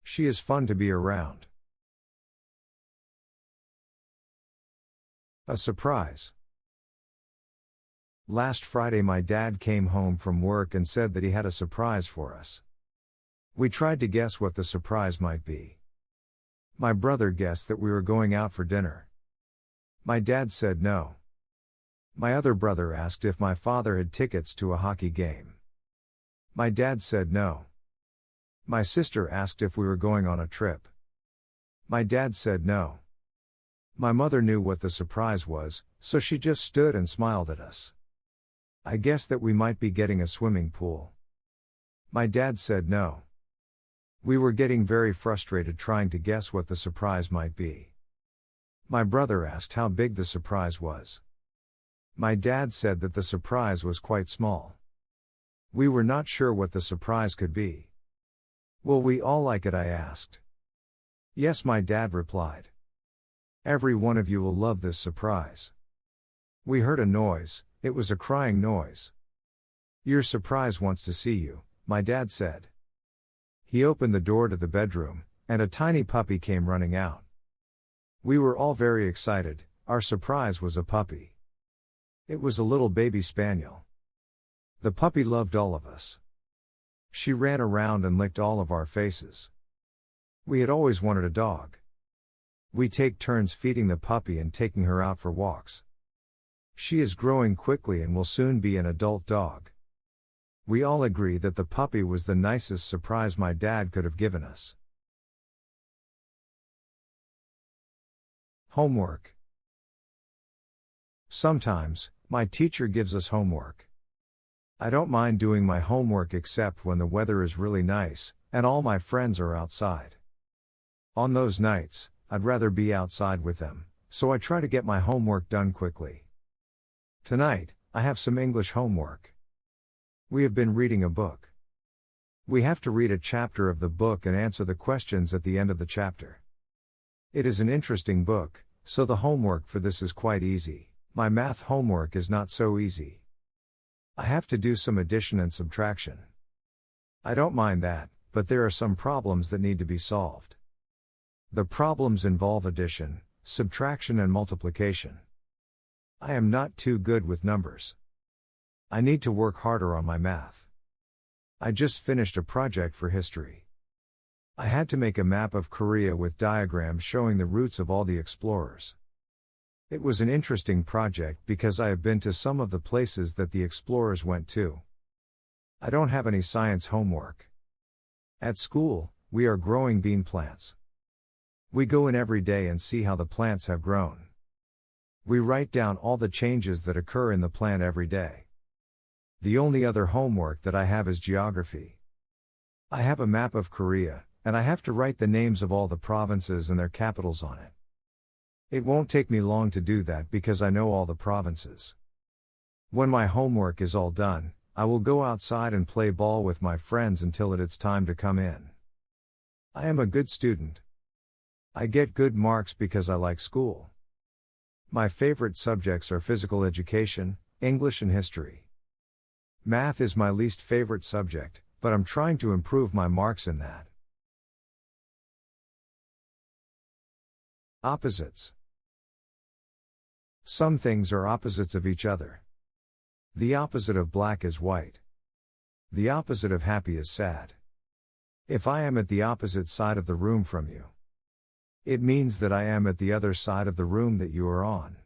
She is fun to be around. A surprise. Last Friday my dad came home from work and said that he had a surprise for us. We tried to guess what the surprise might be. My brother guessed that we were going out for dinner. My dad said no. My other brother asked if my father had tickets to a hockey game. My dad said no. My sister asked if we were going on a trip. My dad said no. My mother knew what the surprise was, so she just stood and smiled at us. I guessed that we might be getting a swimming pool. My dad said no. We were getting very frustrated trying to guess what the surprise might be. My brother asked how big the surprise was. My dad said that the surprise was quite small. We were not sure what the surprise could be. Will we all like it? I asked. Yes, my dad replied. Every one of you will love this surprise. We heard a noise, it was a crying noise. Your surprise wants to see you, my dad said. He opened the door to the bedroom, and a tiny puppy came running out. We were all very excited, our surprise was a puppy. It was a little baby spaniel. The puppy loved all of us. She ran around and licked all of our faces. We had always wanted a dog. We take turns feeding the puppy and taking her out for walks. She is growing quickly and will soon be an adult dog. We all agree that the puppy was the nicest surprise my dad could have given us. Homework. Sometimes, my teacher gives us homework. I don't mind doing my homework except when the weather is really nice, and all my friends are outside. On those nights, I'd rather be outside with them, so I try to get my homework done quickly. Tonight, I have some English homework. We have been reading a book. We have to read a chapter of the book and answer the questions at the end of the chapter. It is an interesting book, so the homework for this is quite easy. My math homework is not so easy. I have to do some addition and subtraction. I don't mind that, but there are some problems that need to be solved. The problems involve addition, subtraction and multiplication. I am not too good with numbers. I need to work harder on my math. I just finished a project for history. I had to make a map of Korea with diagrams showing the routes of all the explorers. It was an interesting project because I have been to some of the places that the explorers went to. I don't have any science homework. At school, we are growing bean plants. We go in every day and see how the plants have grown. We write down all the changes that occur in the plant every day. The only other homework that I have is geography. I have a map of Korea, and I have to write the names of all the provinces and their capitals on it. It won't take me long to do that because I know all the provinces. When my homework is all done, I will go outside and play ball with my friends until it's time to come in. I am a good student. I get good marks because I like school. My favorite subjects are physical education, English and history. Math is my least favorite subject, but I'm trying to improve my marks in that. Opposites. Some things are opposites of each other. The opposite of black is white. The opposite of happy is sad. If I am at the opposite side of the room from you, it means that I am at the other side of the room that you are on.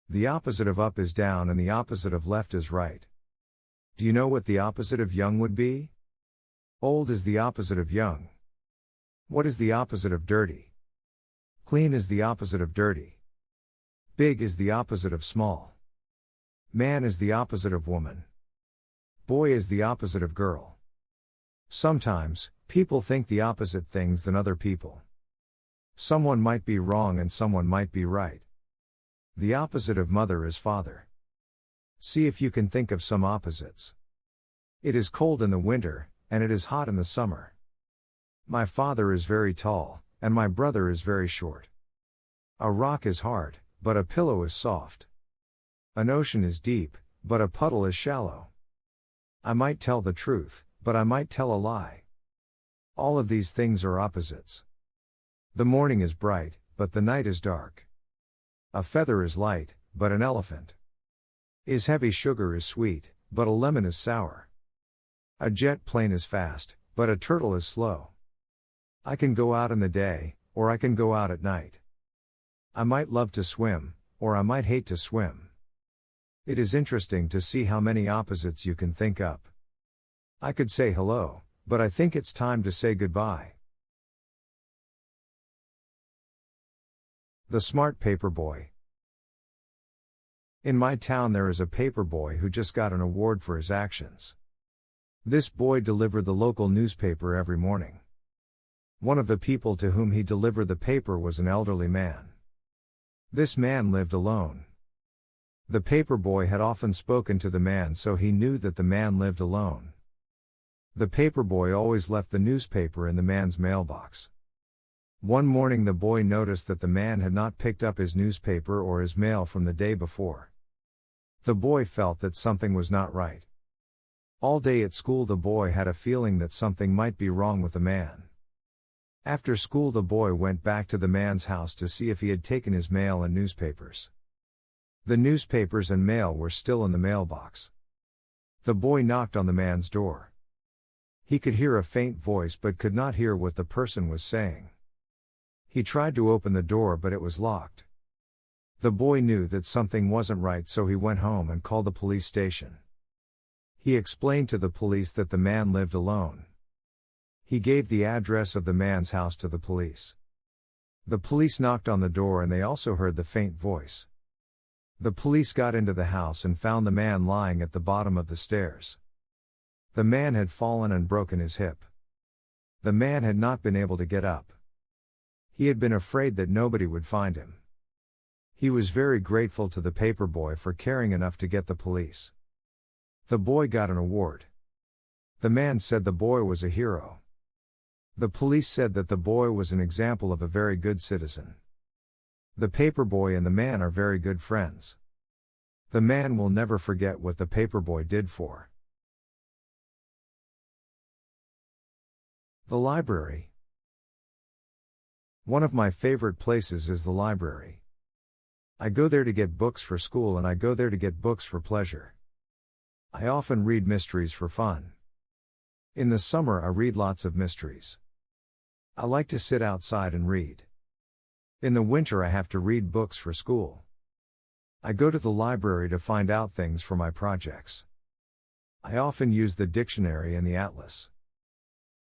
The opposite of up is down and the opposite of left is right. Do you know what the opposite of young would be? Old is the opposite of young. What is the opposite of dirty? Clean is the opposite of dirty. Big is the opposite of small. Man is the opposite of woman. Boy is the opposite of girl. Sometimes, people think the opposite things than other people. Someone might be wrong and someone might be right. The opposite of mother is father. See if you can think of some opposites. It is cold in the winter, and it is hot in the summer. My father is very tall, and my brother is very short. A rock is hard, but a pillow is soft. An ocean is deep, but a puddle is shallow. I might tell the truth, but I might tell a lie. All of these things are opposites. The morning is bright, but the night is dark. A feather is light, but an elephant is heavy. Sugar is sweet, but a lemon is sour. A jet plane is fast, but a turtle is slow. I can go out in the day, or I can go out at night. I might love to swim, or I might hate to swim. It is interesting to see how many opposites you can think up. I could say hello, but I think it's time to say goodbye. The smart paperboy. In my town there is a paperboy who just got an award for his actions. This boy delivered the local newspaper every morning. One of the people to whom he delivered the paper was an elderly man. This man lived alone. The paperboy had often spoken to the man, so he knew that the man lived alone. The paperboy always left the newspaper in the man's mailbox. One morning the boy noticed that the man had not picked up his newspaper or his mail from the day before. The boy felt that something was not right. All day at school the boy had a feeling that something might be wrong with the man. After school the boy went back to the man's house to see if he had taken his mail and newspapers. The newspapers and mail were still in the mailbox. The boy knocked on the man's door. He could hear a faint voice but could not hear what the person was saying. He tried to open the door but it was locked. The boy knew that something wasn't right, so he went home and called the police station. He explained to the police that the man lived alone. He gave the address of the man's house to the police. The police knocked on the door and they also heard the faint voice. The police got into the house and found the man lying at the bottom of the stairs. The man had fallen and broken his hip. The man had not been able to get up. He had been afraid that nobody would find him. He was very grateful to the paperboy for caring enough to get the police. The boy got an award. The man said the boy was a hero. The police said that the boy was an example of a very good citizen. The paperboy and the man are very good friends. The man will never forget what the paperboy did for. The library. One of my favorite places is the library. I go there to get books for school and I go there to get books for pleasure. I often read mysteries for fun. In the summer I read lots of mysteries. I like to sit outside and read. In the winter I have to read books for school. I go to the library to find out things for my projects. I often use the dictionary and the atlas.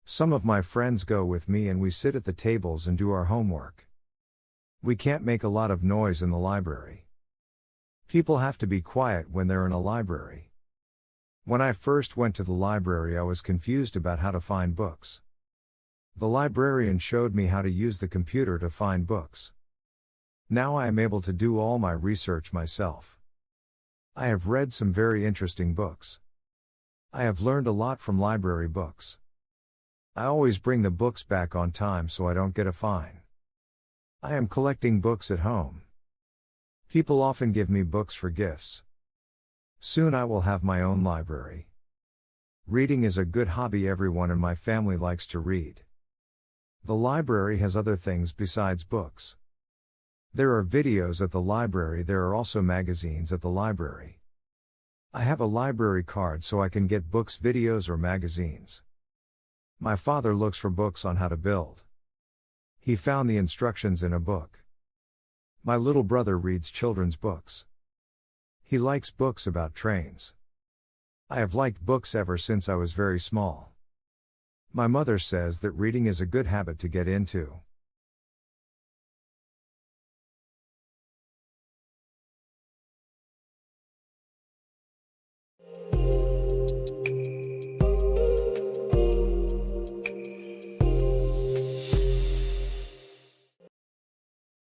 Some of my friends go with me and we sit at the tables and do our homework. We can't make a lot of noise in the library. People have to be quiet when they're in a library. When I first went to the library I was confused about how to find books. The librarian showed me how to use the computer to find books. Now I am able to do all my research myself. I have read some very interesting books. I have learned a lot from library books. I always bring the books back on time so I don't get a fine. I am collecting books at home. People often give me books for gifts. Soon I will have my own library. Reading is a good hobby. Everyone in my family likes to read. The library has other things besides books. There are videos at the library. There are also magazines at the library. I have a library card so I can get books, videos, or magazines. My father looks for books on how to build. He found the instructions in a book. My little brother reads children's books. He likes books about trains. I have liked books ever since I was very small. My mother says that reading is a good habit to get into.